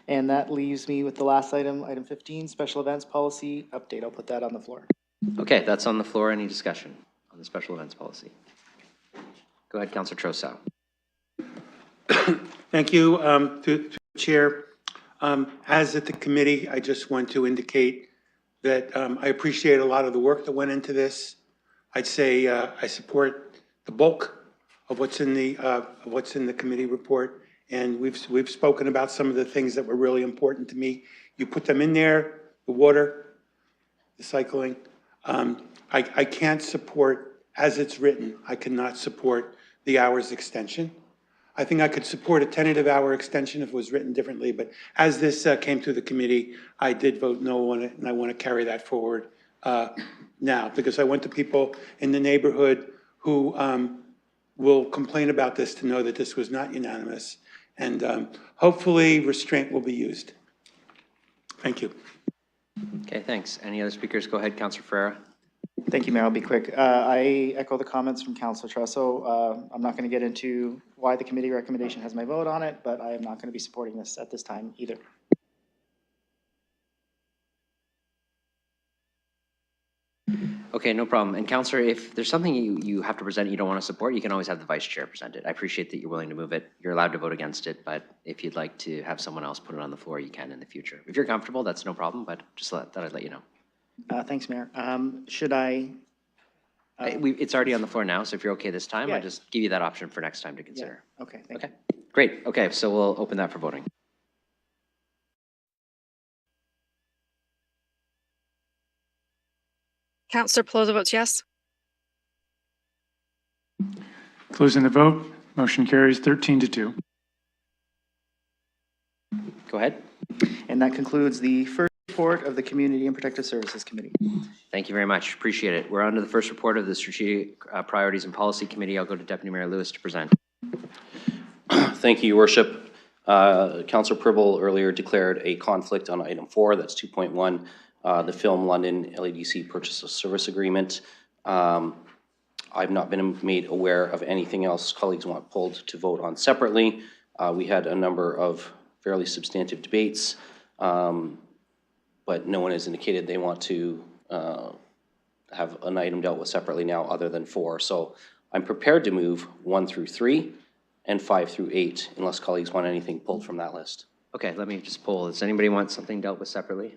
And that leaves me with the last item, item 15, special events policy update. I'll put that on the floor. Okay, that's on the floor. Any discussion on the special events policy? Go ahead, Councillor Trousseau. Thank you, to the Chair. As at the committee, I just want to indicate that I appreciate a lot of the work that went into this. I'd say I support the bulk of what's in the committee report, and we've spoken about some of the things that were really important to me. You put them in there: the water, the cycling. I can't support, as it's written, I cannot support the hours extension. I think I could support a tentative hour extension if it was written differently, but as this came through the committee, I did vote no on it, and I want to carry that forward now, because I want the people in the neighborhood who will complain about this to know that this was not unanimous, and hopefully restraint will be used. Thank you. Okay, thanks. Any other speakers? Go ahead, Councillor Ferreira. Thank you, Mayor. I'll be quick. I echo the comments from Councillor Trousseau. I'm not going to get into why the committee recommendation has my vote on it, but I am not going to be supporting this at this time either. Okay, no problem. And Councillor, if there's something you have to present you don't want to support, you can always have the vice chair present it. I appreciate that you're willing to move it. You're allowed to vote against it, but if you'd like to have someone else put it on the floor, you can in the future. If you're comfortable, that's no problem, but just thought I'd let you know. Thanks, Mayor. Should I? It's already on the floor now, so if you're okay this time, Yeah. I'll just give you that option for next time to consider. Yeah. Okay, thank you. Great. Okay, so we'll open that for voting. Counselor Pelosi votes yes. Closing the vote, motion carries 13-2. Go ahead. And that concludes the first report of the Community and Protective Services Committee. Thank you very much. Appreciate it. We're on to the first report of the Strategic Priorities and Policy Committee. I'll go to Deputy Mayor Lewis to present. Thank you, Your Worship. Councillor Pribble earlier declared a conflict on item 4, that's 2.1, the Film London LADC Purchase of Service Agreement. I've not been made aware of anything else colleagues want pulled to vote on separately. We had a number of fairly substantive debates, but no one has indicated they want to have an item dealt with separately now other than 4. So I'm prepared to move 1 through 3 and 5 through 8, unless colleagues want anything pulled from that list. Okay, let me just poll. Does anybody want something dealt with separately?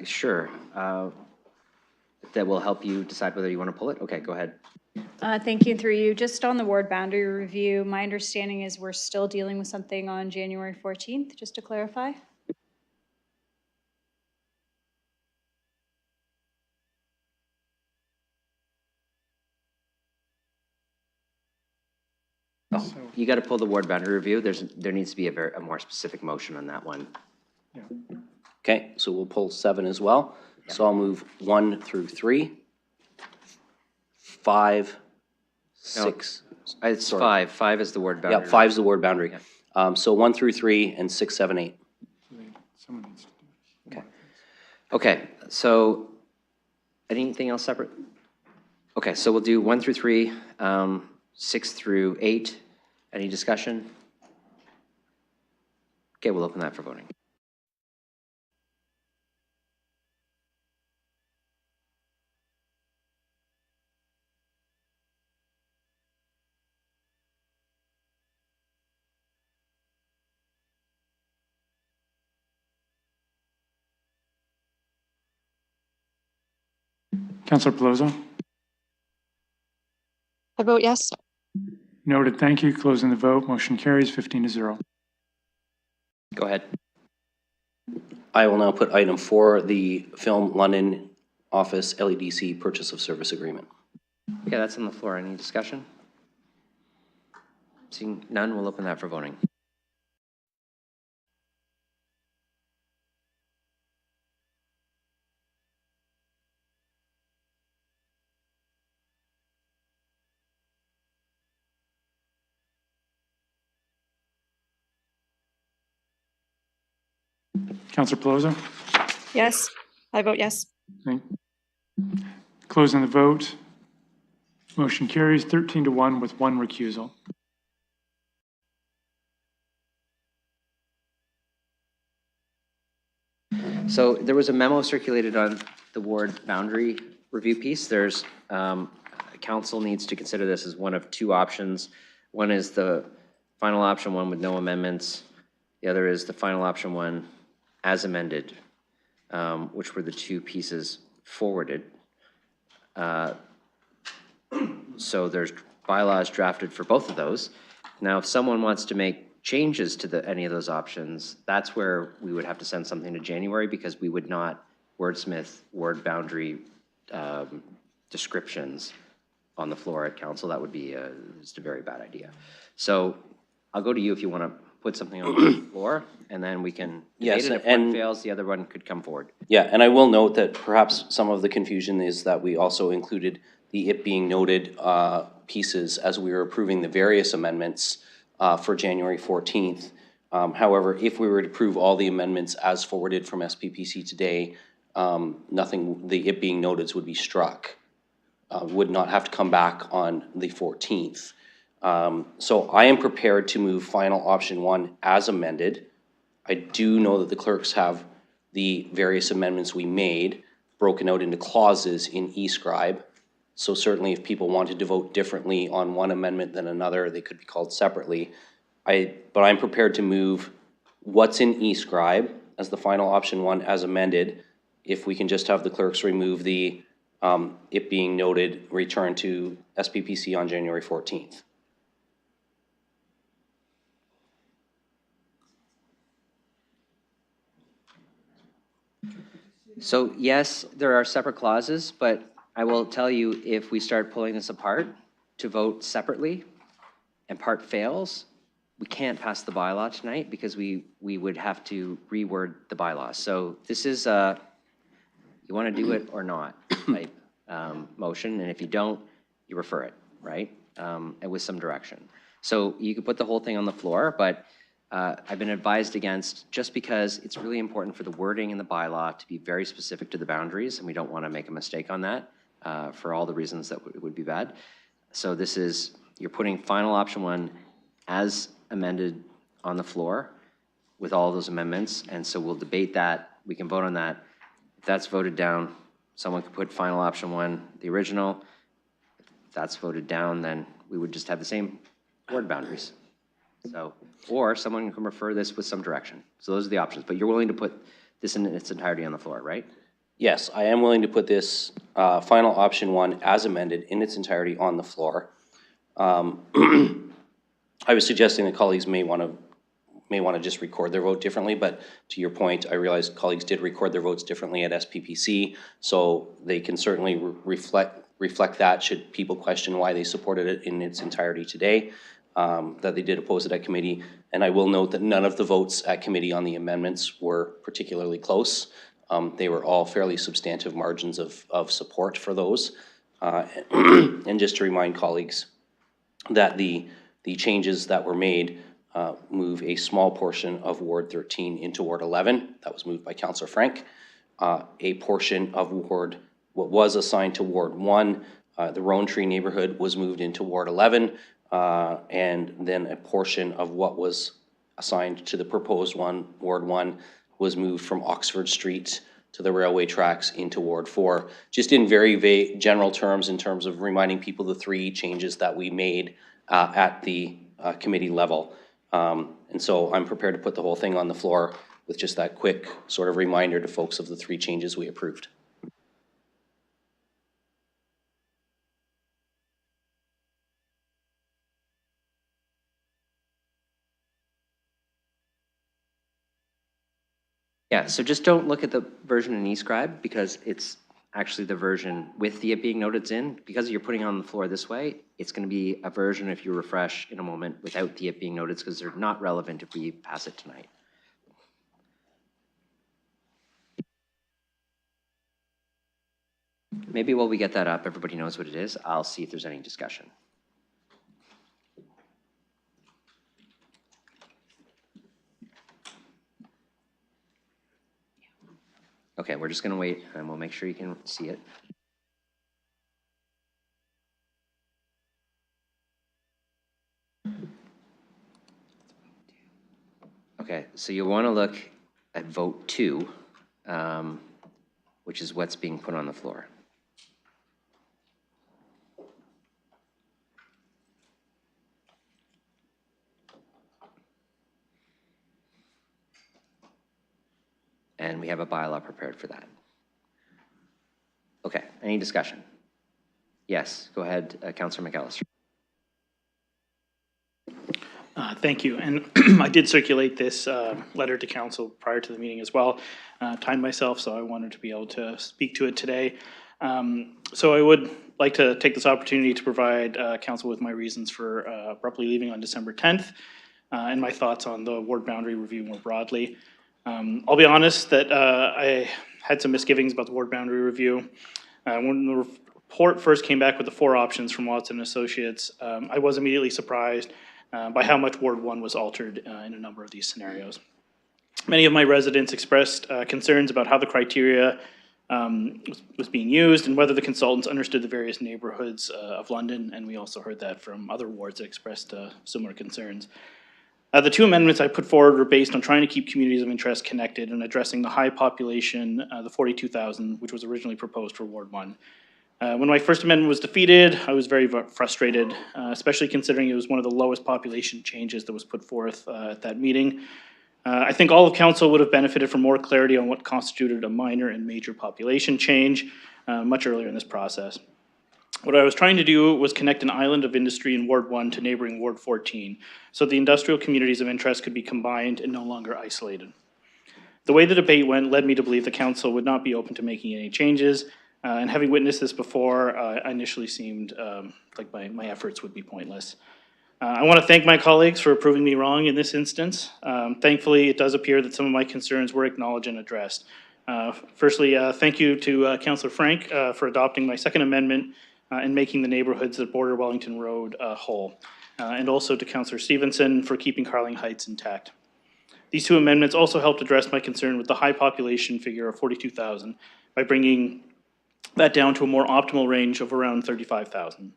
Sure. That will help you decide whether you want to pull it? Okay, go ahead. Thank you, through you. Just on the ward boundary review, my understanding is we're still dealing with something on January 14th, just to clarify. Oh, you got to pull the ward boundary review. There needs to be a more specific motion on that one. Yeah. Okay, so we'll pull 7 as well. Yeah. So I'll move 1 through 3, 5, 6. No, it's sorry. 5. 5 is the word boundary. Yeah, 5 is the word boundary. Yeah. So 1 through 3 and 6, 7, 8. Someone needs to do it. Okay. Okay, so anything else separate? Okay, so we'll do 1 through 3, 6 through 8. Any discussion? Okay, we'll open that for voting. Councillor Pelosi? I vote yes. Noted, thank you. Closing the vote, motion carries 15-0. Go ahead. I will now put item 4, the Film London Office LEDC Purchase of Service Agreement. Okay, that's on the floor. Any discussion? Seeing none, we'll open that for voting. Councillor Pelosi? Yes. I vote yes. Closing the vote, motion carries 13-1 with 1 recusal. So there was a memo circulated on the ward boundary review piece. There's, council needs to consider this as one of 2 options. One is the final option 1 with no amendments. The other is the final option 1 as amended, which were the 2 pieces forwarded. So there's bylaws drafted for both of those. Now, if someone wants to make changes to any of those options, that's where we would have to send something to January, because we would not wordsmith word boundary descriptions on the floor at council. That would be just a very bad idea. So I'll go to you if you want to put something on the floor, and then we can debate it. If one fails, the other one could come forward. Yeah, and I will note that perhaps some of the confusion is that we also included the it being noted pieces as we were approving the various amendments for January 14th. However, if we were to approve all the amendments as forwarded from SPPC today, nothing, the it being noted would be struck, would not have to come back on the 14th. So I am prepared to move final option 1 as amended. I do know that the clerks have the various amendments we made broken out into clauses in eScribe. So certainly if people wanted to vote differently on one amendment than another, they could be called separately. But I'm prepared to move what's in eScribe as the final option 1 as amended, if we can just have the clerks remove the it being noted return to SPPC on January 14th. So yes, there are separate clauses, but I will tell you, if we start pulling this apart to vote separately and part fails, we can't pass the bylaw tonight, because we would have to reword the bylaws. So this is you want to do it or not type motion, and if you don't, you refer it, right? And with some direction. So you could put the whole thing on the floor, but I've been advised against, just because it's really important for the wording in the bylaw to be very specific to the boundaries, and we don't want to make a mistake on that for all the reasons that it would be bad. So this is, you're putting final option 1 as amended on the floor with all those amendments, and so we'll debate that. We can vote on that. If that's voted down, someone could put final option 1, the original. If that's voted down, then we would just have the same word boundaries. So, or someone can refer this with some direction. So those are the options, but you're willing to put this in its entirety on the floor, right? Yes, I am willing to put this final option 1 as amended in its entirety on the floor. I was suggesting that colleagues may want to just record their vote differently, but to your point, I realize colleagues did record their votes differently at SPPC, so they can certainly reflect that should people question why they supported it in its entirety today, that they did oppose it at committee. And I will note that none of the votes at committee on the amendments were particularly close. They were all fairly substantive margins of support for those. And just to remind colleagues that the changes that were made move a small portion of Ward 13 into Ward 11. That was moved by Councillor Frank. A portion of what was assigned to Ward 1, the Roan Tree neighborhood, was moved into Ward 11. And then a portion of what was assigned to the proposed one, Ward 1, was moved from Oxford Street to the railway tracks into Ward 4. Just in very vague, general terms, in terms of reminding people the 3 changes that we made at the committee level. And so I'm prepared to put the whole thing on the floor with just that quick sort of reminder to folks of the 3 changes we approved. Yeah, so just don't look at the version in eScribe because it's actually the version with the it being noted in. Because you're putting it on the floor this way, it's going to be a version if you refresh in a moment without the it being noted because they're not relevant if we pass it tonight. Maybe while we get that up, everybody knows what it is. I'll see if there's any discussion. Okay, we're just going to wait and we'll make sure you can see it. Okay, so you'll want to look at vote 2, which is what's being put on the floor. And we have a bylaw prepared for that. Okay, any discussion? Yes, go ahead, Councillor McAllister. Thank you. And I did circulate this letter to council prior to the meeting as well. Timed myself, so I wanted to be able to speak to it today. So I would like to take this opportunity to provide council with my reasons for abruptly leaving on December 10th and my thoughts on the ward boundary review more broadly. I'll be honest that I had some misgivings about the ward boundary review. When the report first came back with the 4 options from Watson Associates, I was immediately surprised by how much Ward 1 was altered in a number of these scenarios. Many of my residents expressed concerns about how the criteria was being used and whether the consultants understood the various neighborhoods of London, and we also heard that from other wards that expressed similar concerns. The 2 amendments I put forward were based on trying to keep communities of interest connected and addressing the high population, the 42,000, which was originally proposed for Ward 1. When my first amendment was defeated, I was very frustrated, especially considering it was one of the lowest population changes that was put forth at that meeting. I think all of council would have benefited from more clarity on what constituted a minor and major population change much earlier in this process. What I was trying to do was connect an island of industry in Ward 1 to neighboring Ward 14, so the industrial communities of interest could be combined and no longer isolated. The way the debate went led me to believe the council would not be open to making any changes, and having witnessed this before, I initially seemed like my efforts would be pointless. I want to thank my colleagues for proving me wrong in this instance. Thankfully, it does appear that some of my concerns were acknowledged and addressed. Firstly, thank you to Councillor Frank for adopting my second amendment and making the neighborhoods that border Wellington Road whole, and also to Councillor Stevenson for keeping Carling Heights intact. These 2 amendments also helped address my concern with the high population figure of 42,000 by bringing that down to a more optimal range of around 35,000.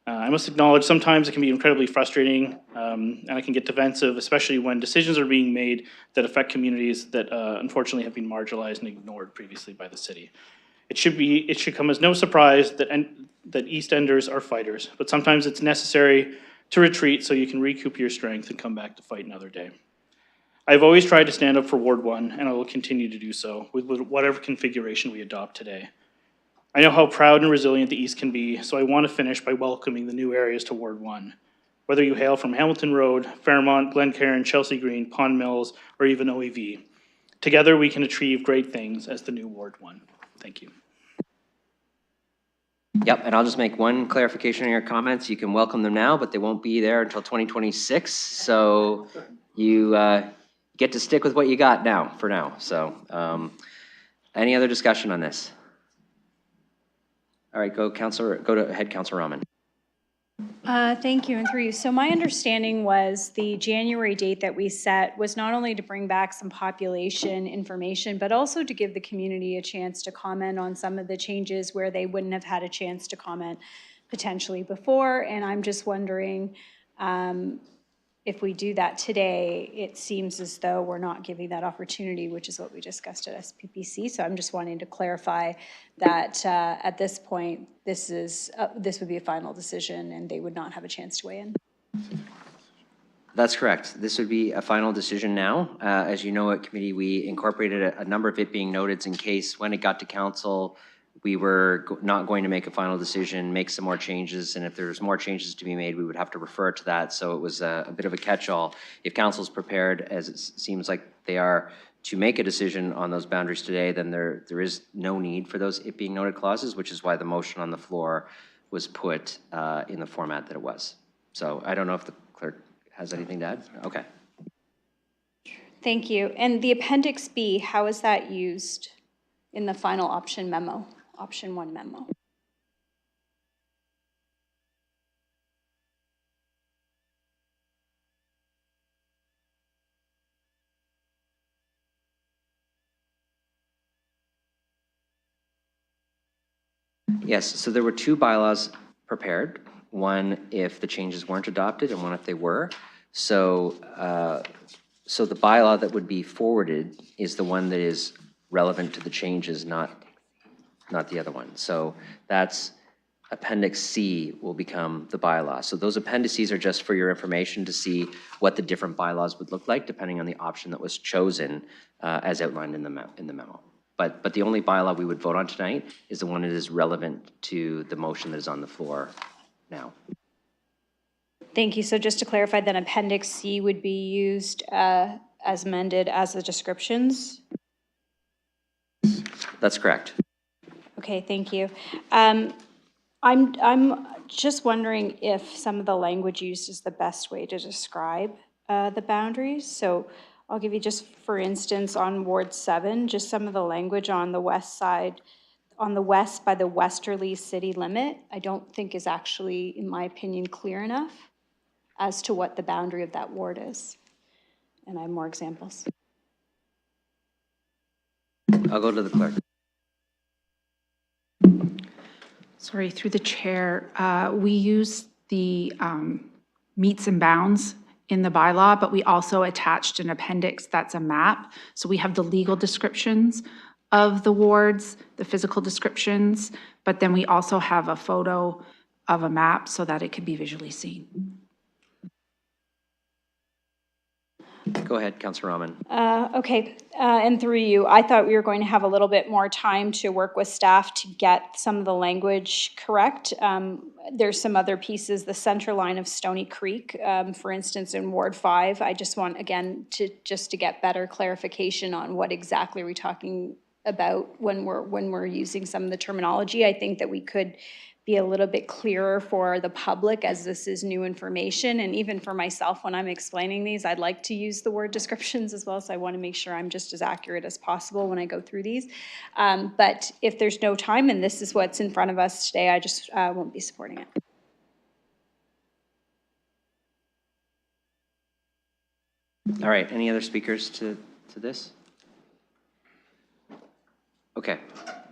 I must acknowledge sometimes it can be incredibly frustrating and I can get defensive, especially when decisions are being made that affect communities that unfortunately have been marginalized and ignored previously by the city. It should come as no surprise that East Enders are fighters, but sometimes it's necessary to retreat so you can recoup your strength and come back to fight another day. I've always tried to stand up for Ward 1, and I will continue to do so with whatever configuration we adopt today. I know how proud and resilient the East can be, so I want to finish by welcoming the new areas to Ward 1. Whether you hail from Hamilton Road, Fairmont, Glencairn, Chelsea Green, Pond Mills, or even OEV, together we can achieve great things as the new Ward 1. Thank you. Yep, and I'll just make one clarification on your comments. You can welcome them now, but they won't be there until 2026. So you get to stick with what you got now, for now. So any other discussion on this? All right, go ahead, Councillor Rahman. Thank you, and through you. So my understanding was the January date that we set was not only to bring back some population information, but also to give the community a chance to comment on some of the changes where they wouldn't have had a chance to comment potentially before. And I'm just wondering, if we do that today, it seems as though we're not giving that opportunity, which is what we discussed at SPPC. So I'm just wanting to clarify that at this point, this would be a final decision and they would not have a chance to weigh in. That's correct. This would be a final decision now. As you know, at committee, we incorporated a number of it being noted in case when it got to council, we were not going to make a final decision, make some more changes, and if there's more changes to be made, we would have to refer to that. So it was a bit of a catch-all. If council's prepared, as it seems like they are, to make a decision on those boundaries today, then there is no need for those it being noted clauses, which is why the motion on the floor was put in the format that it was. So I don't know if the clerk has anything to add? Okay. Thank you. And the Appendix B, how is that used in the final option memo, option 1 memo? Yes, so there were 2 bylaws prepared. One if the changes weren't adopted and one if they were. So, so the bylaw that would be forwarded is the one that is relevant to the changes, not the other one. So that's Appendix C will become the bylaw. So those appendices are just for your information to see what the different bylaws would look like depending on the option that was chosen as outlined in the memo. But the only bylaw we would vote on tonight is the one that is relevant to the motion that is on the floor now. Thank you. So just to clarify, then Appendix C would be used as amended as the descriptions? That's correct. Okay, thank you. I'm just wondering if some of the language used is the best way to describe the boundaries. So I'll give you just, for instance, on Ward 7, just some of the language on the west side, on the west by the westerly city limit, I don't think is actually, in my opinion, clear enough as to what the boundary of that ward is. And I have more examples. I'll go to the clerk. Sorry, through the chair, we use the meets and bounds in the bylaw, but we also attached an appendix that's a map. So we have the legal descriptions of the wards, the physical descriptions, but then we also have a photo of a map so that it could be visually seen. Go ahead, Councilor Rahman. Okay, and through you, I thought we were going to have a little bit more time to work with staff to get some of the language correct. There's some other pieces, the center line of Stony Creek, for instance, in Ward 5. I just want, again, to get better clarification on what exactly we're talking about when we're using some of the terminology. I think that we could be a little bit clearer for the public as this is new information. And even for myself, when I'm explaining these, I'd like to use the word descriptions as well. So I want to make sure I'm just as accurate as possible when I go through these. But if there's no time and this is what's in front of us today, I just won't be supporting it. All right, any other speakers to this? Okay,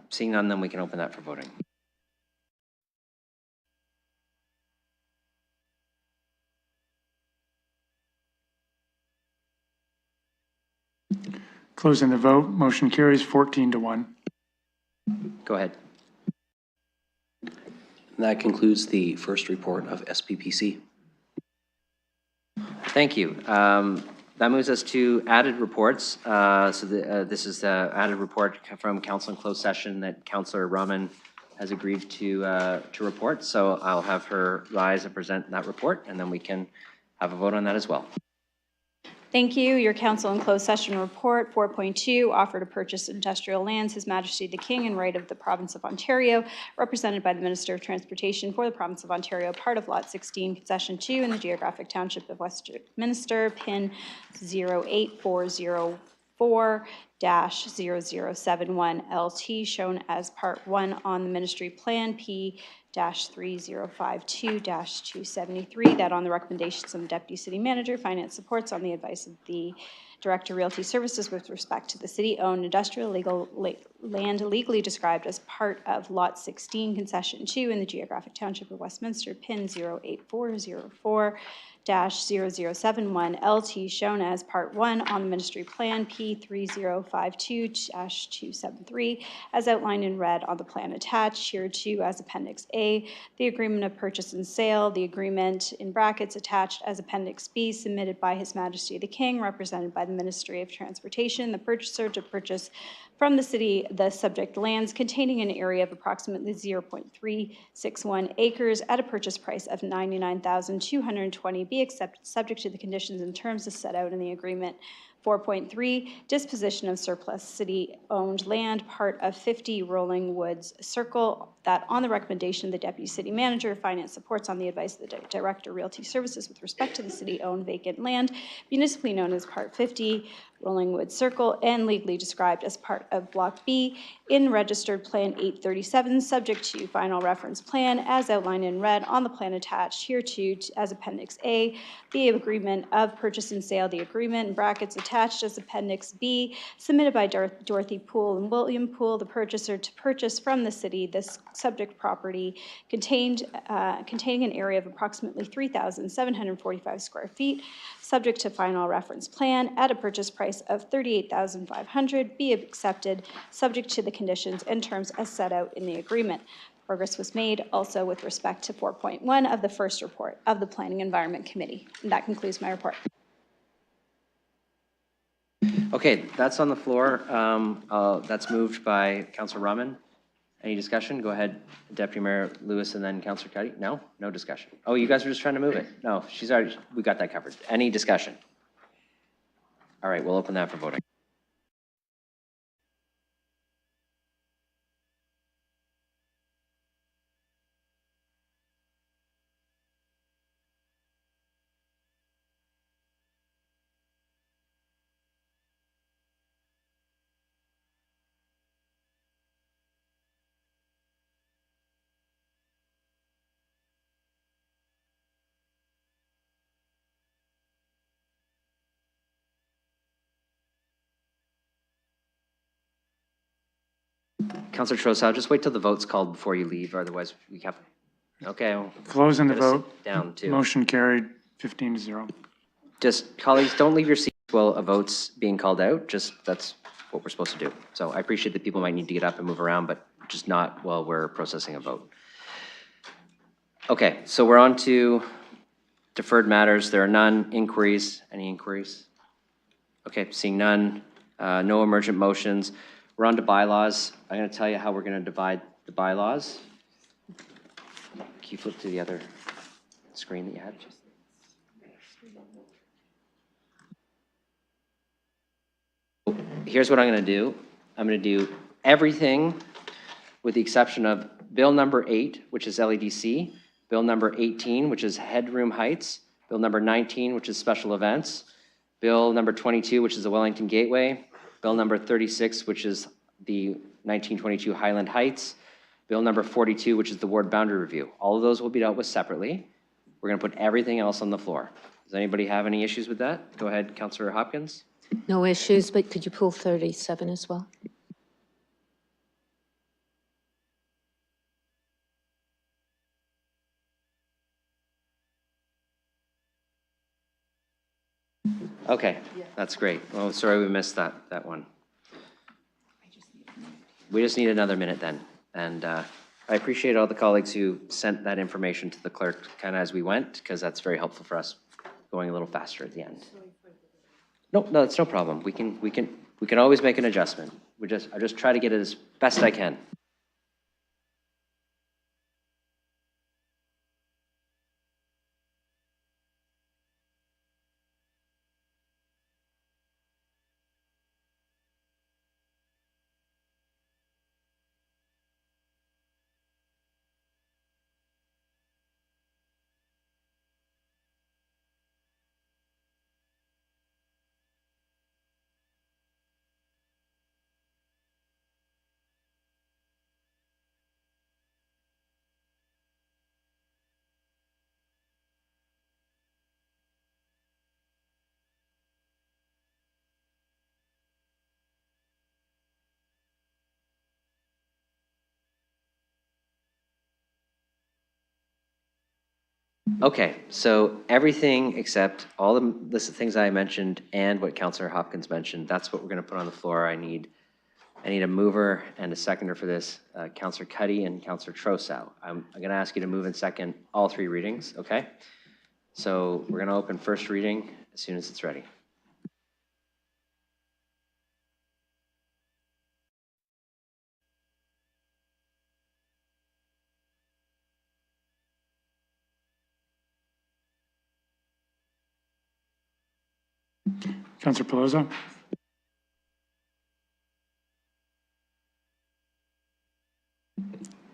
seeing none, then we can open that for voting. Closing the vote, motion carries 14-1. Go ahead. And that concludes the first report of SPPC. Thank you. That moves us to added reports. This is the added report from council in closed session that Councilor Rahman has agreed to report. So I'll have her rise and present that report, and then we can have a vote on that as well. Thank you. Your council in closed session report 4.2, offer to purchase industrial lands, His Majesty the King in right of the province of Ontario, represented by the Minister of Transportation for the province of Ontario, part of lot 16, concession 2 in the geographic township of Westminster, pin 08404-0071 LT, shown as part 1 on the ministry plan P-3052-273, that on the recommendations of the Deputy City Manager, Finance supports on the advice of the Director Realty Services with respect to the city-owned industrial land legally described as part of Lot 16, Concession 2 in the geographic township of Westminster, PIN 08404-0071 LT, shown as Part 1 on the Ministry Plan P3052-273, as outlined in red on the plan attached hereto as Appendix A, the agreement of purchase and sale, the agreement in brackets attached as Appendix B, submitted by His Majesty the King, represented by the Ministry of Transportation, the purchaser to purchase from the city the subject lands containing an area of approximately 0.361 acres at a purchase price of $99,220, be accepted subject to the conditions and terms as set out in the agreement. 4.3, disposition of surplus city-owned land, part of 50 Rolling Woods Circle, that on the recommendation of the Deputy City Manager, Finance supports on the advice of the Director Realty Services with respect to the city-owned vacant land, municipally known as Part 50 Rolling Woods Circle, and legally described as part of Block B in Registered Plan 837, subject to final reference plan as outlined in red on the plan attached hereto as Appendix A, the agreement of purchase and sale, the agreement in brackets attached as Appendix B, submitted by Dorothy Poole and William Poole, the purchaser to purchase from the city this subject property containing an area of approximately 3,745 square feet, subject to final reference plan at a purchase price of $38,500, be accepted subject to the conditions and terms as set out in the agreement. Progress was made also with respect to 4.1 of the first report of the Planning Environment Committee. And that concludes my report. Okay, that's on the floor. That's moved by Councillor Rahman. Any discussion? Go ahead, Deputy Mayor Lewis, and then Councillor Cuddy. No? No discussion. Oh, you guys are just trying to move it? No, we got that covered. Any discussion? All right, we'll open that for voting. Councillor Trosau, just wait till the vote's called before you leave, otherwise we have, okay. Closing the gotta sit vote. Down too. Motion carried, 15-0. Just, colleagues, don't leave your seats while a vote's being called out. Just, that's what we're supposed to do. So I appreciate that people might need to get up and move around, but just not while we're processing a vote. Okay, so we're on to deferred matters. There are none. Inquiries, any inquiries? Okay, seeing none. No emergent motions. We're on to bylaws. I'm going to tell you how we're going to divide the bylaws. Can you flip to the other screen that you had? Here's what I'm going to do. I'm going to do everything with the exception of Bill number 8, which is LEDC, Bill number 18, which is headroom heights, Bill number 19, which is special events, Bill number 22, which is the Wellington Gateway, Bill number 36, which is the 1922 Highland Heights, Bill number 42, which is the ward boundary review. All of those will be dealt with separately. We're going to put everything else on the floor. Does anybody have any issues with that? Go ahead, Councillor Hopkins. No issues, but could you pull 37 as well? Okay, that's great. Oh, sorry we missed that one. We just need another minute then. And I appreciate all the colleagues who sent that information to the clerk kind of as we went, because that's very helpful for us going a little faster at the end. No, it's no problem. We can always make an adjustment. I just try to get it as best I can. Okay, so everything except all the list of things I mentioned and what Councillor Hopkins mentioned, that's what we're going to put on the floor. I need a mover and a seconder for this, Councillor Cuddy and Councillor Trousseau. I'm going to ask you to move and second all three readings, okay? So we're going to open first reading as soon as it's ready. Councillor Pelosi.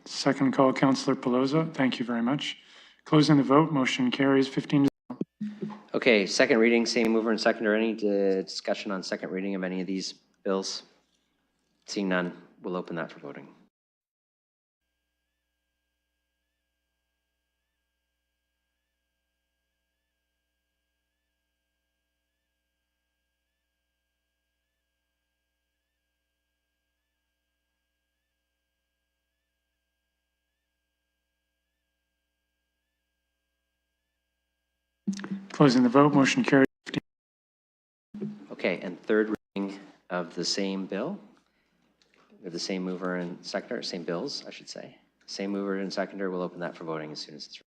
Second call, Councillor Pelosi. Thank you very much. Closing the vote, motion carries 15 to 0. Okay, second reading, same mover and seconder. Any discussion on second reading of any of these bills? Seeing none, we'll open that for voting. Closing the vote, motion carries 15. Okay, and third reading of the same bill. We have the same mover and seconder, same bills, I should say. Same mover and seconder. We'll open that for voting as soon as it's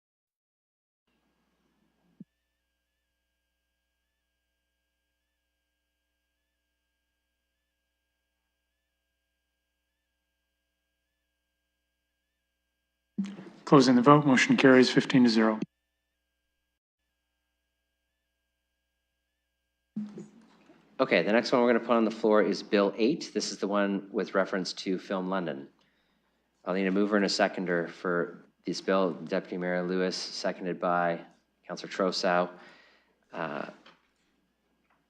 ready. Closing the vote, motion carries 15 to 0. Okay, the next one we're going to put on the floor is Bill 8. This is the one with reference to Film London. I'll need a mover and a seconder for this bill. Deputy Mayor Lewis, seconded by Councillor Trousseau.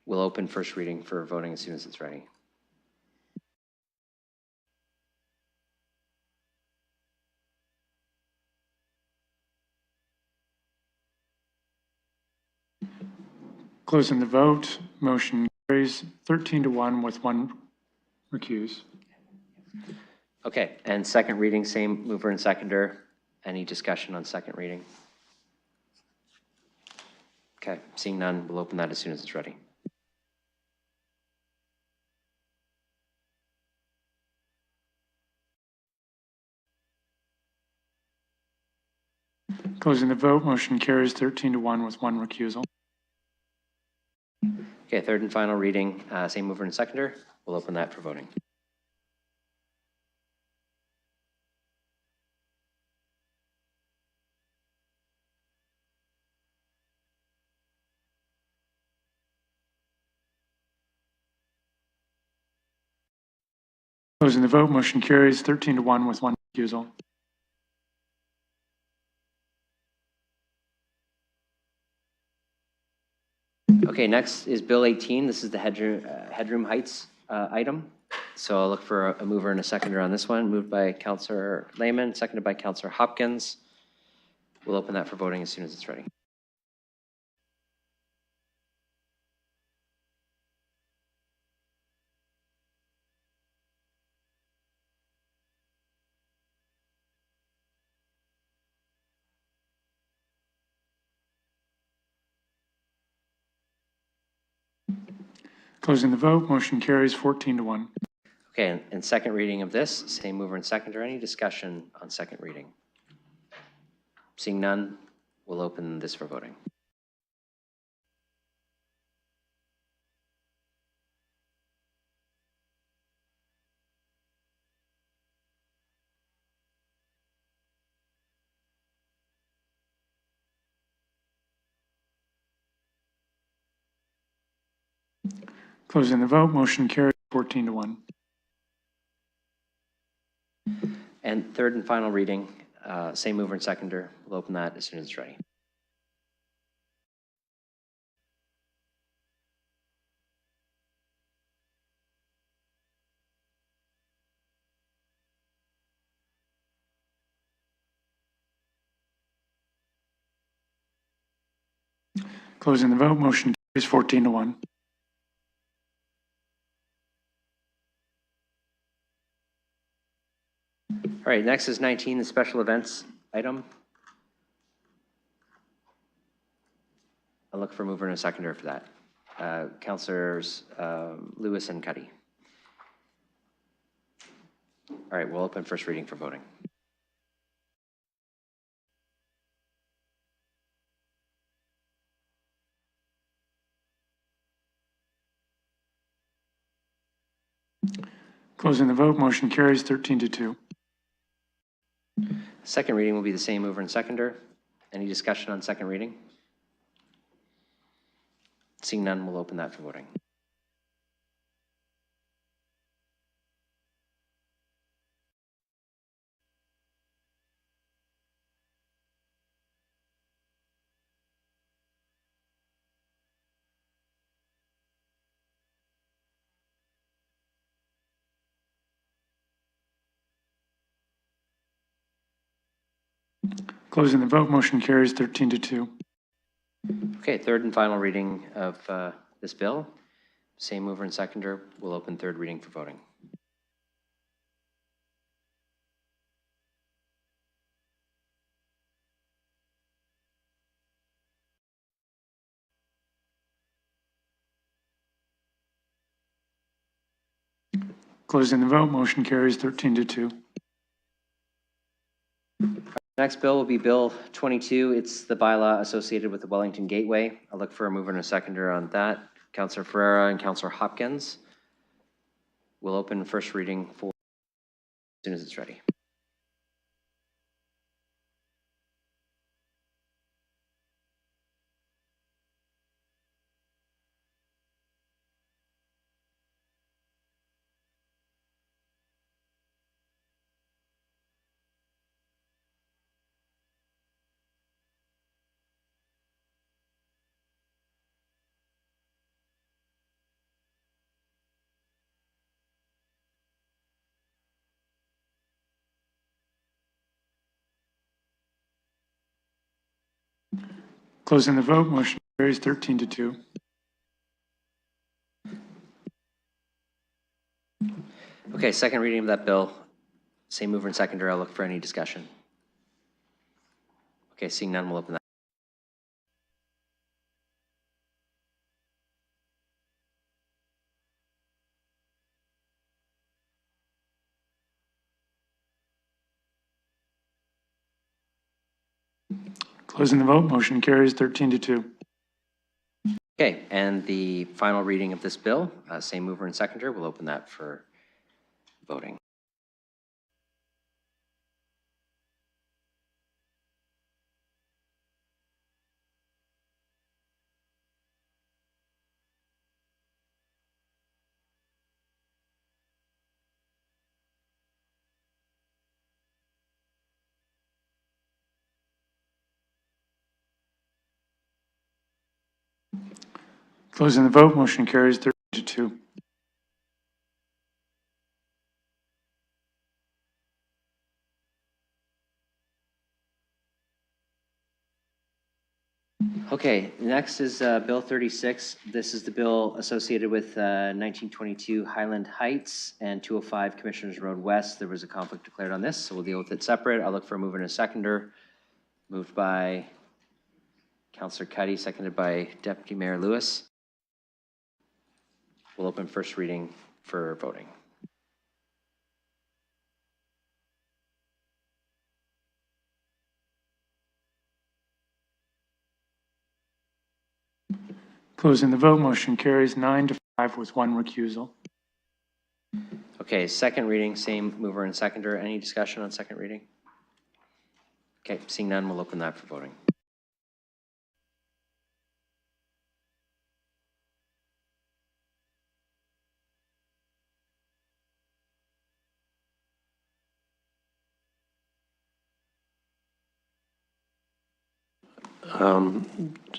We'll open first reading for voting as soon as it's ready. Closing the vote, motion carries 13 to 1 with one recuse. Okay, and second reading, same mover and seconder. Any discussion on second reading? Okay, seeing none, we'll open that as soon as it's ready. Closing the vote, motion carries 13 to 1 with one recusal. Okay, third and final reading, same mover and seconder. We'll open that for voting. Closing the vote, motion carries 13 to 1 with one recusal. Okay, next is Bill 18. This is the headroom heights item. So I'll look for a mover and a seconder on this one. Moved by Councillor Lehman, seconded by Councillor Hopkins. We'll open that for voting as soon as it's ready. Closing the vote, motion carries 14 to 1. Okay, and second reading of this, same mover and seconder. Any discussion on second reading? Seeing none, we'll open this for voting. Closing the vote, motion carries 14 to 1. And third and final reading, same mover and seconder. We'll open that as soon as it's ready. Closing the vote, motion carries 14 to 1. All right, next is 19, the special events item. I'll look for a mover and a seconder for that. Councillors Lewis and Cuddy. All right, we'll open first reading for voting. Closing the vote, motion carries 13-2. Second reading will be the same mover and seconder. Any discussion on second reading? Seeing none, we'll open that for voting. Closing the vote, motion carries 13-2. Okay, third and final reading of this bill. Same mover and seconder. We'll open third reading for voting. Closing the vote, motion carries 13-2. Next bill will be Bill 22. It's the bylaw associated with the Wellington Gateway. I'll look for a mover and a seconder on that. Councillor Ferreira and Councillor Hopkins. We'll open first reading for as soon as it's ready. Closing the vote, motion carries 13-2. Okay, second reading of that bill. Same mover and seconder. I'll look for any discussion. Okay, seeing none, we'll open that. Closing the vote, motion carries 13-2. Okay, and the final reading of this bill, same mover and seconder. We'll open that for voting. Closing the vote, motion carries 13-2. Okay, next is Bill 36. This is the bill associated with 1922 Highland Heights and 205 Commissioners Road West. There was a conflict declared on this, so we'll deal with it separate. I'll look for a mover and a seconder. Moved by Councillor Cuddy, seconded by Deputy Mayor Lewis. We'll open first reading for voting. Closing the vote, motion carries 9-5 with one recusal. Okay, second reading, same mover and seconder. Any discussion on second reading? Okay, seeing none, we'll open that for voting.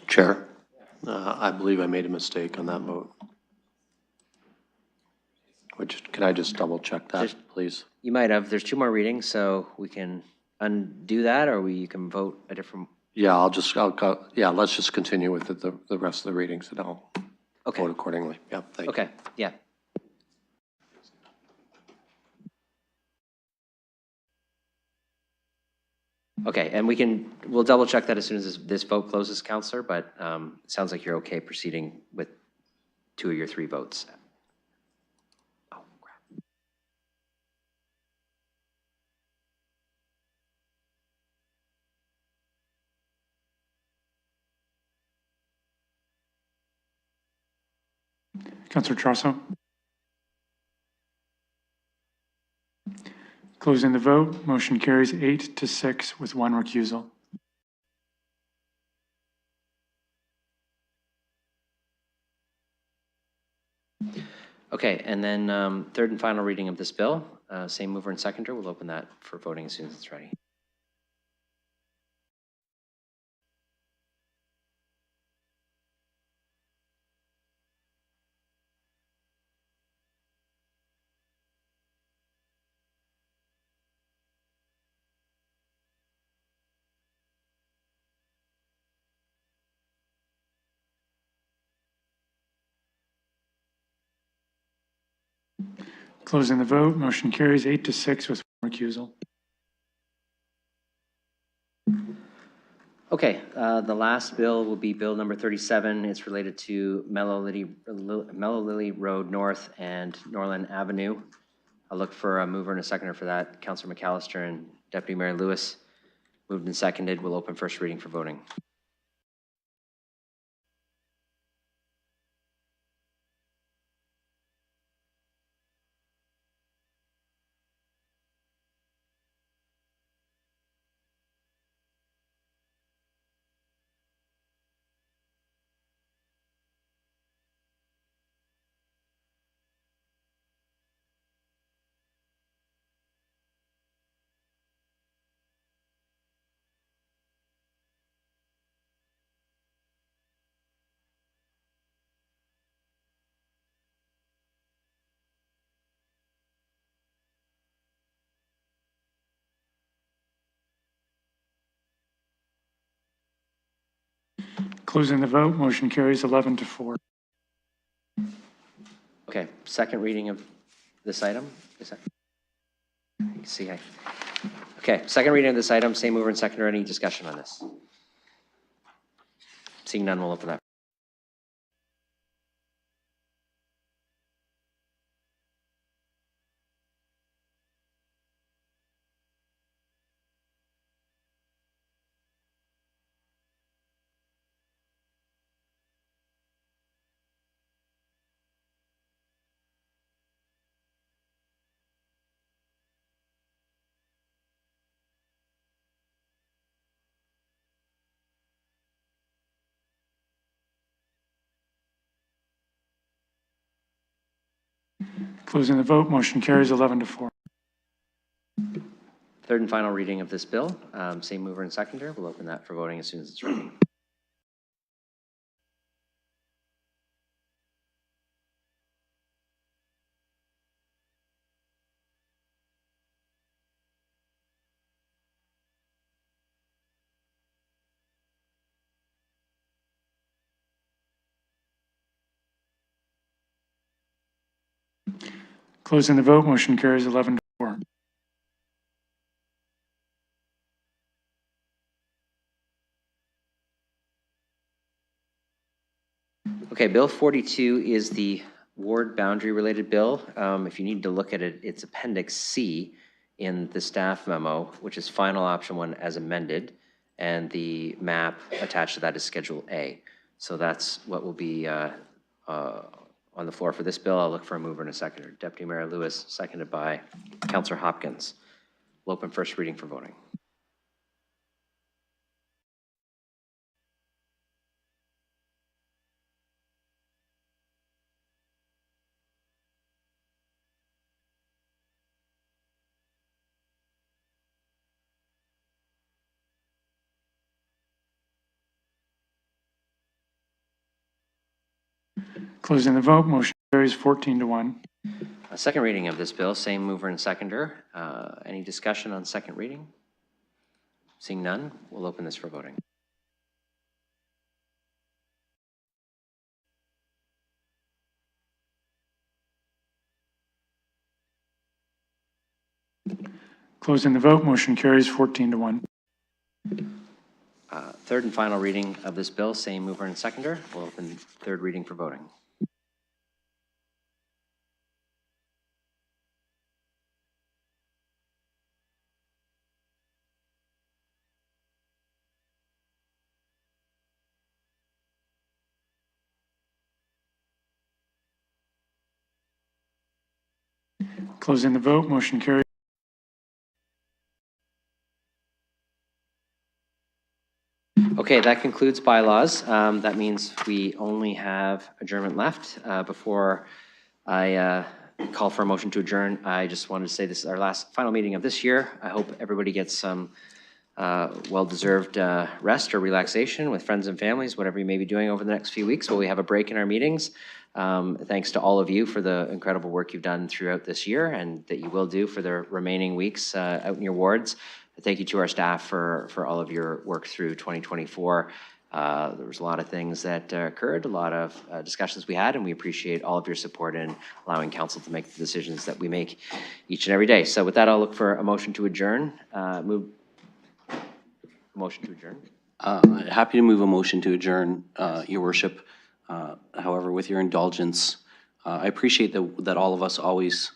Chair, I believe I made a mistake on that vote. Can I just double check that, please? You might have. There's two more readings, so we can undo that, or you can vote a different. Yeah, let's just continue with the rest of the readings and I'll vote accordingly. Yeah, thank you. Okay, yeah. Okay, and we'll double check that as soon as this vote closes, Counselor, but it sounds like you're okay proceeding with 2 of your 3 votes. Oh, crap. Councillor Trosso. Closing the vote, motion carries 8 to 6 with 1 recusal. Okay, and then third and final reading of this bill, same mover and seconder. We'll open that for voting as soon as it's ready. Closing the vote, motion carries 8 to 6 with 1 recusal. Okay, the last bill will be Bill number 37. It's related to Mellow Lily Road North and Norland Avenue. I'll look for a mover and a seconder for that. Councillor McAllister and Deputy Mayor Lewis. Moved and seconded. We'll open first reading for voting. Closing the vote, motion carries 11 to 4. Okay, second reading of this item. Is that? You can see. Okay, second reading of this item, same mover and seconder. Any discussion on this? Seeing none, we'll open that. Closing the vote, motion carries 11 to 4. Third and final reading of this bill, same mover and seconder. We'll open that for voting as soon as it's ready. Closing the vote, motion carries 11 to 4. Okay, Bill 42 is the ward boundary related bill. If you need to look at it, it's Appendix C in the staff memo, which is final option 1 as amended, and the map attached to that is Schedule A. So that's what will be on the floor for this bill. I'll look for a mover and a seconder. Deputy Mayor Lewis, seconded by Councillor Hopkins. We'll open first reading for voting. Closing the vote, motion carries 14 to 1. A second reading of this bill, same mover and seconder. Any discussion on second reading? Seeing none, we'll open this for voting. Closing the vote, motion carries 14 to 1. Third and final reading of this bill, same mover and seconder. We'll open third reading for voting. Closing the vote, motion carries. Okay, that concludes bylaws. That means we only have adjournment left. Before I call for a motion to adjourn, I just wanted to say this is our final meeting of this year. I hope everybody gets some well-deserved rest or relaxation with friends and families, whatever you may be doing over the next few weeks while we have a break in our meetings. Thanks to all of you for the incredible work you've done throughout this year and that you will do for the remaining weeks out in your wards. Thank you to our staff for all of your work through 2024. There was a lot of things that occurred, a lot of discussions we had, and we appreciate all of your support in allowing council to make the decisions that we make each and every day. So with that, I'll look for a motion to adjourn. Motion to adjourn. Happy to move a motion to adjourn, Your Worship. However, with your indulgence, I appreciate that all of us always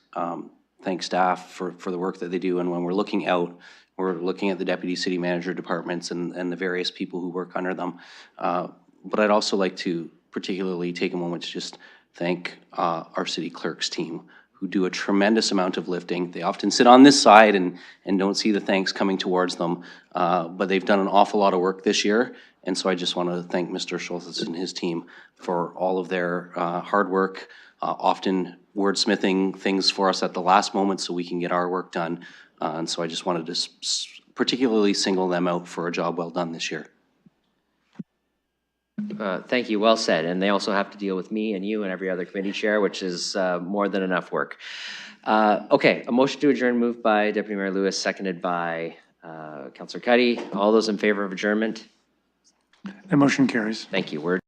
thank staff for the work that they do. And when we're looking out, we're looking at the deputy city manager departments and the various people who work under them. But I'd also like to particularly take a moment to just thank our city clerk's team, who do a tremendous amount of lifting. They often sit on this side and don't see the thanks coming towards them, but they've done an awful lot of work this year. And so I just want to thank Mr. Schultz and his team for all of their hard work, often wordsmithing things for us at the last moment so we can get our work done. And so I just wanted to particularly single them out for a job well done this year. Thank you, well said. And they also have to deal with me and you and every other committee chair, which is more than enough work. Okay, a motion to adjourn moved by Deputy Mayor Lewis, seconded by Councillor Cuddy. All those in favor of adjournment? The motion carries. Thank you. We're